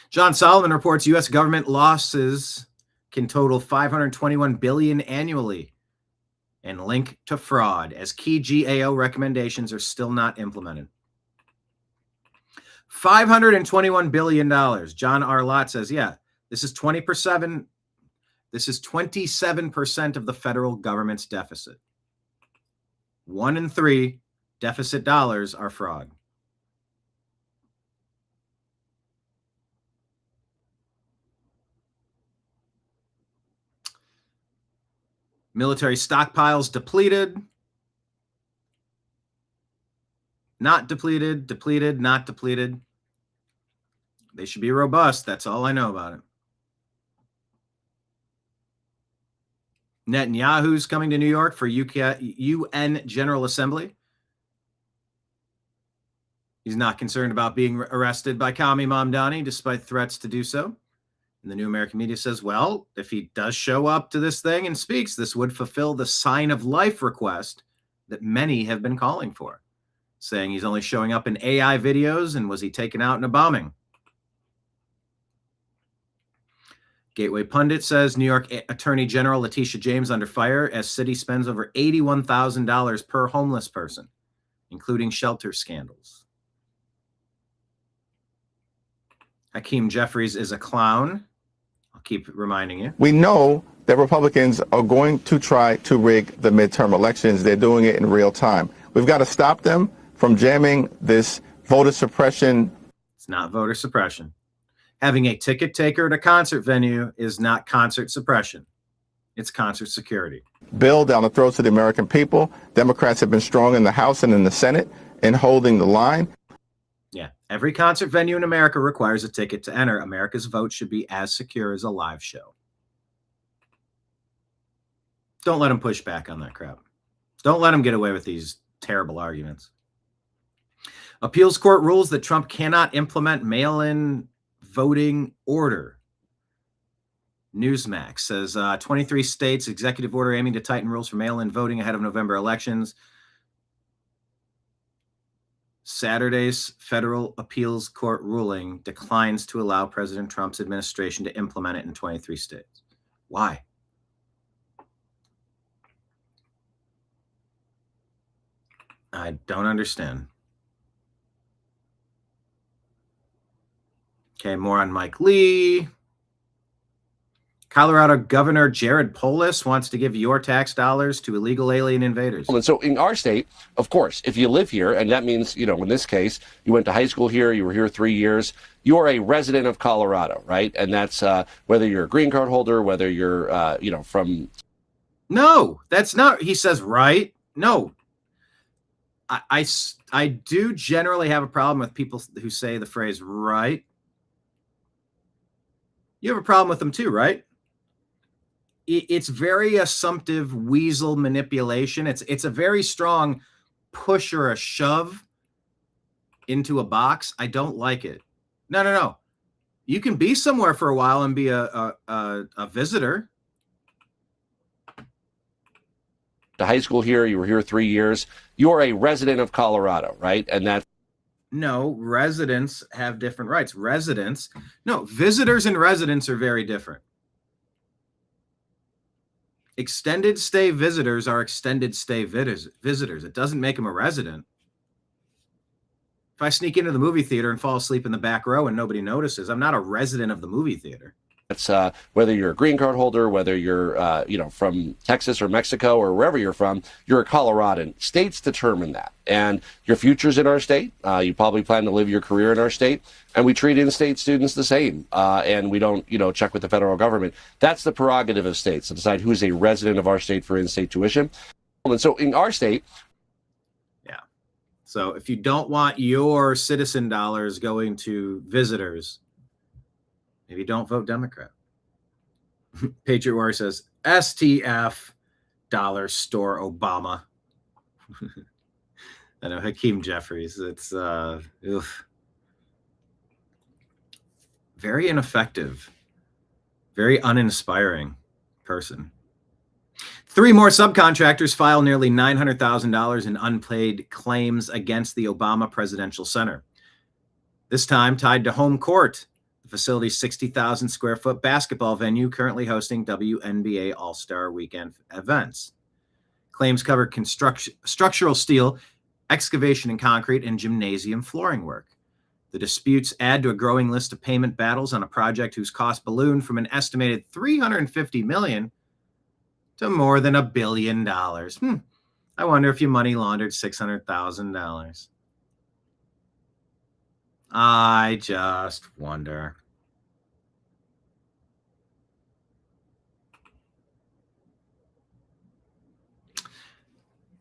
John Solomon reports U.S. government losses can total $521 billion annually and link to fraud as key GAO recommendations are still not implemented. $521 billion. John R. Lott says, yeah, this is 20%. This is 27% of the federal government's deficit. 1 in 3 deficit dollars are fraud. Military stockpiles depleted. Not depleted, depleted, not depleted. They should be robust. That's all I know about it. Netanyahu's coming to New York for UN General Assembly. He's not concerned about being arrested by Kami Mamdani, despite threats to do so. And the New American Media says, well, if he does show up to this thing and speaks, this would fulfill the sign of life request that many have been calling for, saying he's only showing up in AI videos and was he taken out in a bombing? Gateway Pundit says New York Attorney General Letitia James under fire as city spends over $81,000 per homeless person, including shelter scandals. Hakeem Jeffries is a clown. I'll keep reminding you. We know that Republicans are going to try to rig the midterm elections. They're doing it in real time. We've got to stop them from jamming this voter suppression. It's not voter suppression. Having a ticket taker at a concert venue is not concert suppression. It's concert security. Bill down the throats of the American people. Democrats have been strong in the House and in the Senate in holding the line. Yeah. Every concert venue in America requires a ticket to enter. America's vote should be as secure as a live show. Don't let them push back on that crap. Don't let them get away with these terrible arguments. Appeals court rules that Trump cannot implement mail-in voting order. Newsmax says 23 states executive order aiming to tighten rules for mail-in voting ahead of November elections. Saturday's federal appeals court ruling declines to allow President Trump's administration to implement it in 23 states. Why? I don't understand. Okay, more on Mike Lee. Colorado Governor Jared Polis wants to give your tax dollars to illegal alien invaders. And so in our state, of course, if you live here, and that means, you know, in this case, you went to high school here, you were here 3 years, you're a resident of Colorado, right? And that's whether you're a green card holder, whether you're, you know, from... No, that's not, he says, right? No. I do generally have a problem with people who say the phrase right. You have a problem with them too, right? It's very assumptive weasel manipulation. It's a very strong push or a shove into a box. I don't like it. No. You can be somewhere for a while and be a visitor. To high school here, you were here 3 years. You're a resident of Colorado, right? And that's... No, residents have different rights. Visitors and residents are very different. Extended stay visitors are extended stay visitors. It doesn't make them a resident. If I sneak into the movie theater and fall asleep in the back row and nobody notices, I'm not a resident of the movie theater. That's whether you're a green card holder, whether you're, you know, from Texas or Mexico or wherever you're from, you're a Coloradan. States determine that. And your future's in our state. You probably plan to live your career in our state. And we treat in-state students the same. And we don't, you know, check with the federal government. That's the prerogative of states to decide who's a resident of our state for in-state tuition. And so in our state... Yeah. So if you don't want your citizen dollars going to visitors... Maybe don't vote Democrat. Patriot Warrior says, STF, dollar store Obama. I know, Hakeem Jeffries. It's very ineffective, very uninspiring person. 3 more subcontractors file nearly $900,000 in unpaid claims against the Obama Presidential Center. This time tied to home court. The facility's 60,000 square foot basketball venue currently hosting WNBA All-Star Weekend events. Claims cover construction, structural steel, excavation and concrete, and gymnasium flooring work. The disputes add to a growing list of payment battles on a project whose cost ballooned from an estimated $350 million to more than $1 billion. I wonder if you money laundered $600,000. I just wonder.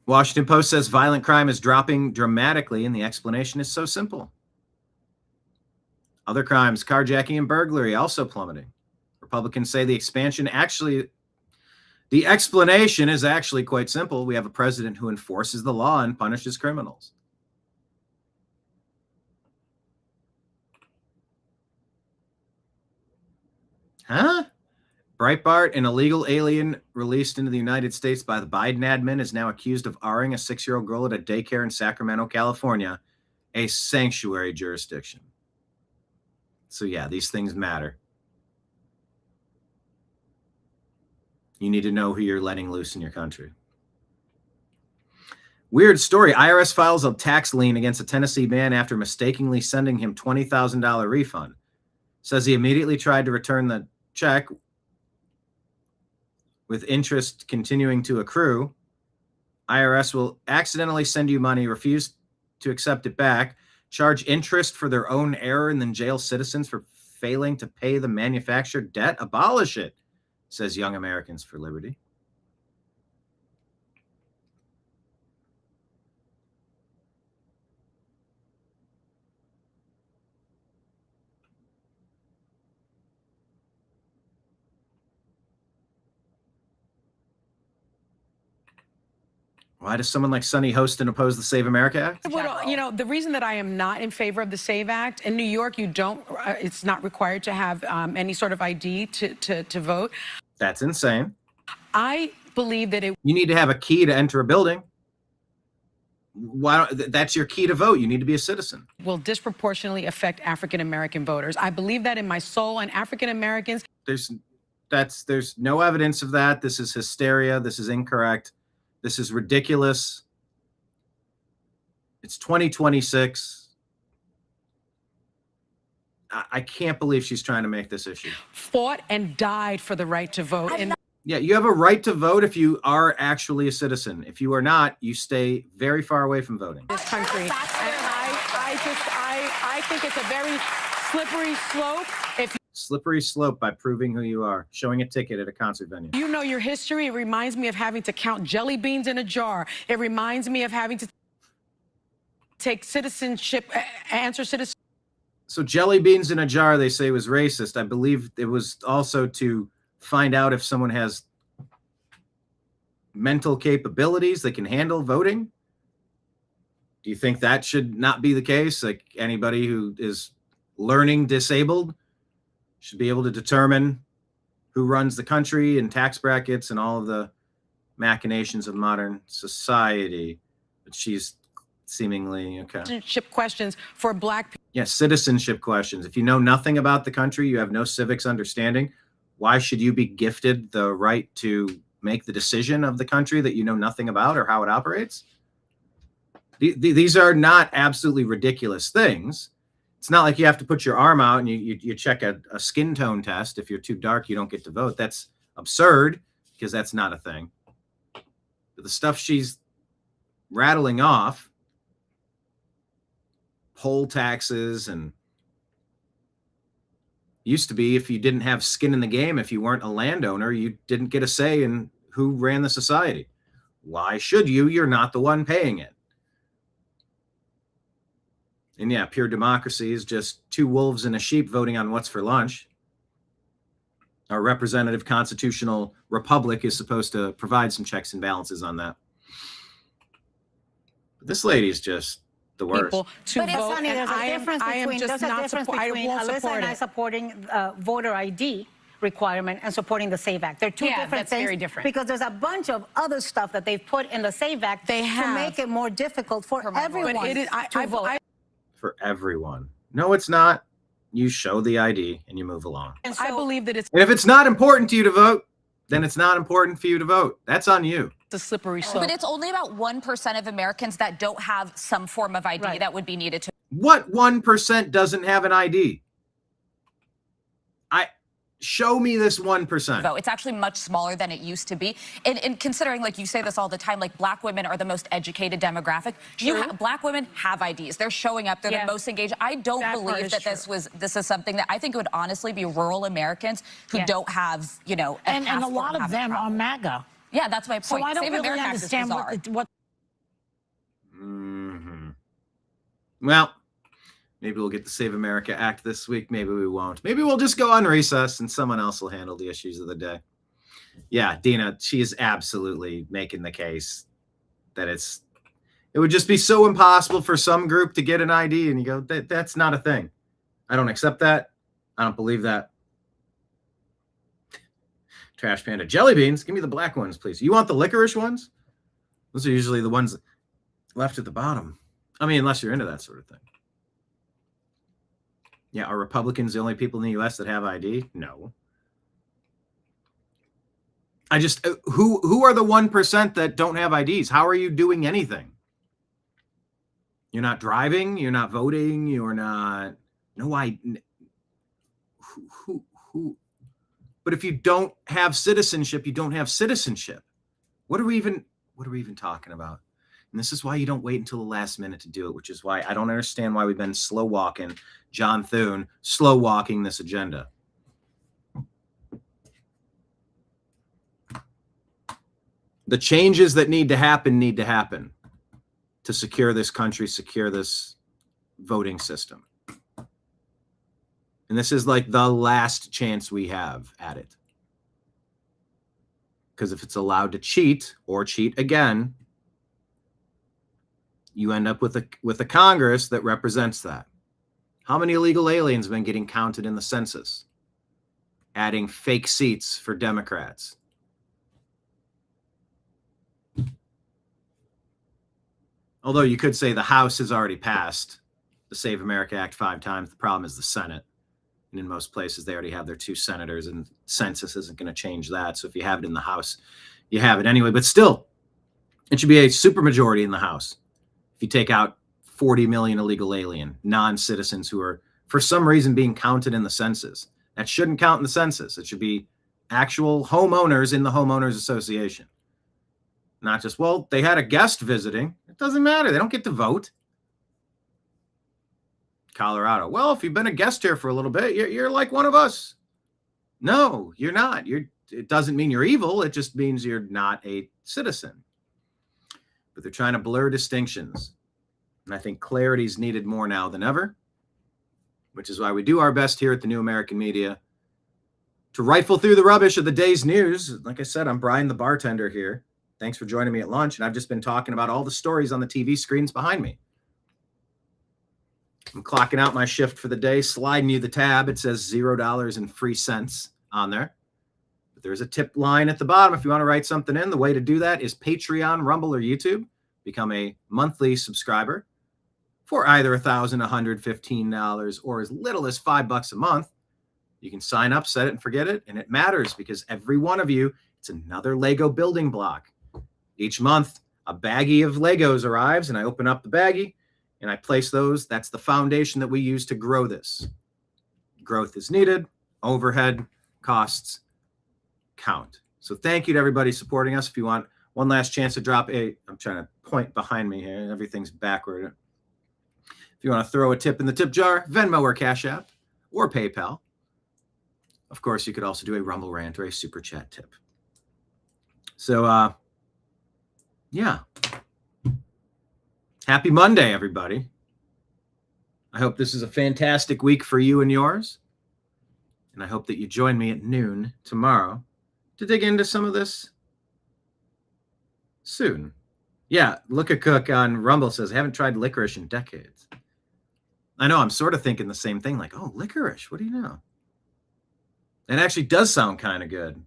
Washington Post says violent crime is dropping dramatically, and the explanation is so simple. Other crimes, carjacking and burglary, also plummeting. Republicans say the explanation is actually quite simple. We have a president who enforces the law and punishes criminals. Huh? Breitbart, an illegal alien released into the United States by the Biden admin, is now accused of R-ing a 6-year-old girl at a daycare in Sacramento, California, a sanctuary jurisdiction. So yeah, these things matter. You need to know who you're letting loose in your country. Weird story. IRS files a tax lien against a Tennessee man after mistakenly sending him $20,000 refund. Says he immediately tried to return the check with interest continuing to accrue. IRS will accidentally send you money, refuse to accept it back, charge interest for their own error, and then jail citizens for failing to pay the manufactured debt. Abolish it, says Young Americans for Liberty. Why does someone like Sonny Hostin oppose the Save America Act? Well, you know, the reason that I am not in favor of the Save Act, in New York, you don't, it's not required to have any sort of ID to vote. That's insane. I believe that you need to have a key to enter a building. That's your key to vote. You need to be a citizen. Will disproportionately affect African-American voters. I believe that in my soul, and African-Americans. There's no evidence of that. This is hysteria. This is incorrect. This is ridiculous. It's 2026. I can't believe she's trying to make this issue. Fought and died for the right to vote. Yeah, you have a right to vote if you are actually a citizen. If you are not, you stay very far away from voting. This country. And I think it's a very slippery slope. Slippery slope by proving who you are, showing a ticket at a concert venue. You know your history. It reminds me of having to count jelly beans in a jar. It reminds me of having to take citizenship, answer citizenship. So jelly beans in a jar, they say, was racist. I believe it was also to find out if someone has mental capabilities that can handle voting. Do you think that should not be the case? Like anybody who is learning disabled should be able to determine who runs the country and tax brackets and all of the machinations of modern society. But she's seemingly okay. Citizenship questions for Black people. Yeah, citizenship questions. If you know nothing about the country, you have no civics understanding, why should you be gifted the right to make the decision of the country that you know nothing about or how it operates? These are not absolutely ridiculous things. It's not like you have to put your arm out and you check a skin tone test. If you're too dark, you don't get to vote. That's absurd because that's not a thing. But the stuff she's rattling off, poll taxes, and used to be if you didn't have skin in the game, if you weren't a landowner, you didn't get a say in who ran the society. Why should you? You're not the one paying it. And yeah, pure democracy is just two wolves and a sheep voting on what's for lunch. Our representative constitutional republic is supposed to provide some checks and balances on that. But this lady is just the worst. To but vote, Sonny, there's a difference between Alyssa and I supporting voter ID requirement and supporting the Save Act. They're two different that's things. very different. Because there's a bunch of other stuff that they've put in the Save Act to make it more difficult for everyone to vote. For everyone. No, it's not. You show the ID and you move along. And so, I believe that it's... And if it's not important to you to vote, then it's not important for you to vote. That's on you. It's a slippery slope. But it's only about 1% of Americans that don't have some form of ID that would be needed to... What 1% doesn't have an ID? Show me this 1%. Vote. It's actually much smaller than it used to be. And considering, like you say this all the time, like black women are the most educated demographic. Black women have IDs. They're showing up. They're the most engaged. I don't believe that this is something that I think it would honestly be rural Americans who don't have, you know, and a lot of them are MAGA. Yeah, that's my point. So I don't Saving really America understand what Well, maybe we'll get the Save America Act this week. Maybe we won't. Maybe we'll just go on recess and someone else will handle the issues of the day. Yeah, Dina, she is absolutely making the case that it would just be so impossible for some group to get an ID. And you go, that's not a thing. I don't accept that. I don't believe that. Trash Panda. Jelly beans. Give me the black ones, please. You want the licorice ones? Those are usually the ones left at the bottom. I mean, unless you're into that sort of thing. Yeah, are Republicans the only people in the U.S. that have ID? No. I just, who are the 1% that don't have IDs? How are you doing anything? You're not driving. You're not voting. You're not. No, who? But if you don't have citizenship, you don't have citizenship. What are we even talking about? And this is why you don't wait until the last minute to do it, which is why I don't understand why we've been slow walking John Thune, slow walking this agenda. The changes that need to happen to secure this country, secure this voting system. And this is like the last chance we have at it. Because if it's allowed to cheat or cheat again, you end up with a Congress that represents that. How many illegal aliens have been getting counted in the census? Adding fake seats for Democrats. Although you could say the House has already passed the Save America Act 5 times. The problem is the Senate. And in most places, they already have their 2 senators, and census isn't going to change that. So if you have it in the House, you have it anyway. But still, it should be a supermajority in the House. If you take out 40 million illegal alien non-citizens who are, for some reason, being counted in the census. That shouldn't count in the census. It should be actual homeowners in the homeowners association. Not just, well, they had a guest visiting. It doesn't matter. They don't get to vote. Colorado. Well, if you've been a guest here for a little bit, you're like one of us. No, you're not. It doesn't mean you're evil. It just means you're not a citizen. But they're trying to blur distinctions. And I think clarity is needed more now than ever, which is why we do our best here at the New American Media to rifle through the rubbish of the day's news. Like I said, I'm Brian the bartender here. Thanks for joining me at lunch. And I've just been talking about all the stories on the TV screens behind me. I'm clocking out my shift for the day, sliding you the tab. It says $0 and free cents on there. But there's a tip line at the bottom if you want to write something in. The way to do that is Patreon, Rumble, or YouTube. Become a monthly subscriber for either $1,000, $115, or as little as $5 a month. You can sign up, set it and forget it. And it matters because every one of you, it's another Lego building block. Each month, a baggie of Legos arrives and I open up the baggie and I place those. That's the foundation that we use to grow this. Growth is needed. Overhead costs count. So thank you to everybody supporting us. If you want one last chance to drop I'm trying to point behind me here. Everything's backward. If you want to throw a tip in the tip jar, Venmo or Cash App or PayPal. Of course, you could also do a Rumble rant or a Super Chat tip. So, yeah. Happy Monday, everybody. I hope this is a fantastic week for you and yours. And I hope that you join me at noon tomorrow to dig into some of this soon. Yeah, Look a Cook on Rumble says, I haven't tried licorice in decades. I know, I'm sort of thinking the same thing, like, oh, licorice, what do you know? It actually does sound kind of good.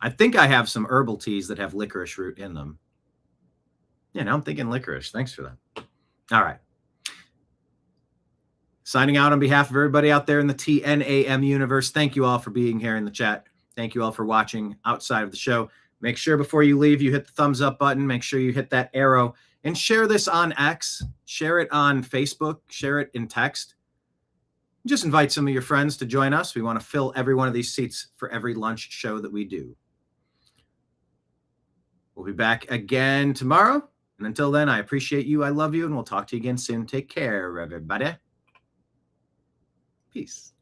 I think I have some herbal teas that have licorice root in them. Yeah, now I'm thinking licorice. Thanks for that. All right. Signing out on behalf of everybody out there in the TNAM universe. Thank you all for being here in the chat. Thank you all for watching outside of the show. Make sure before you leave, you hit the thumbs up button. Make sure you hit that arrow And share this on X, share it on Facebook, share it in text. Just invite some of your friends to join us. We want to fill every one of these seats for every lunch show that we do. We'll be back again tomorrow. And until then, I appreciate you. I love you. And we'll talk to you again soon. Take care, everybody. Peace.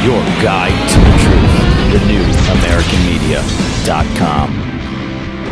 Your guide to the truth. TheNewAmericanMedia.com.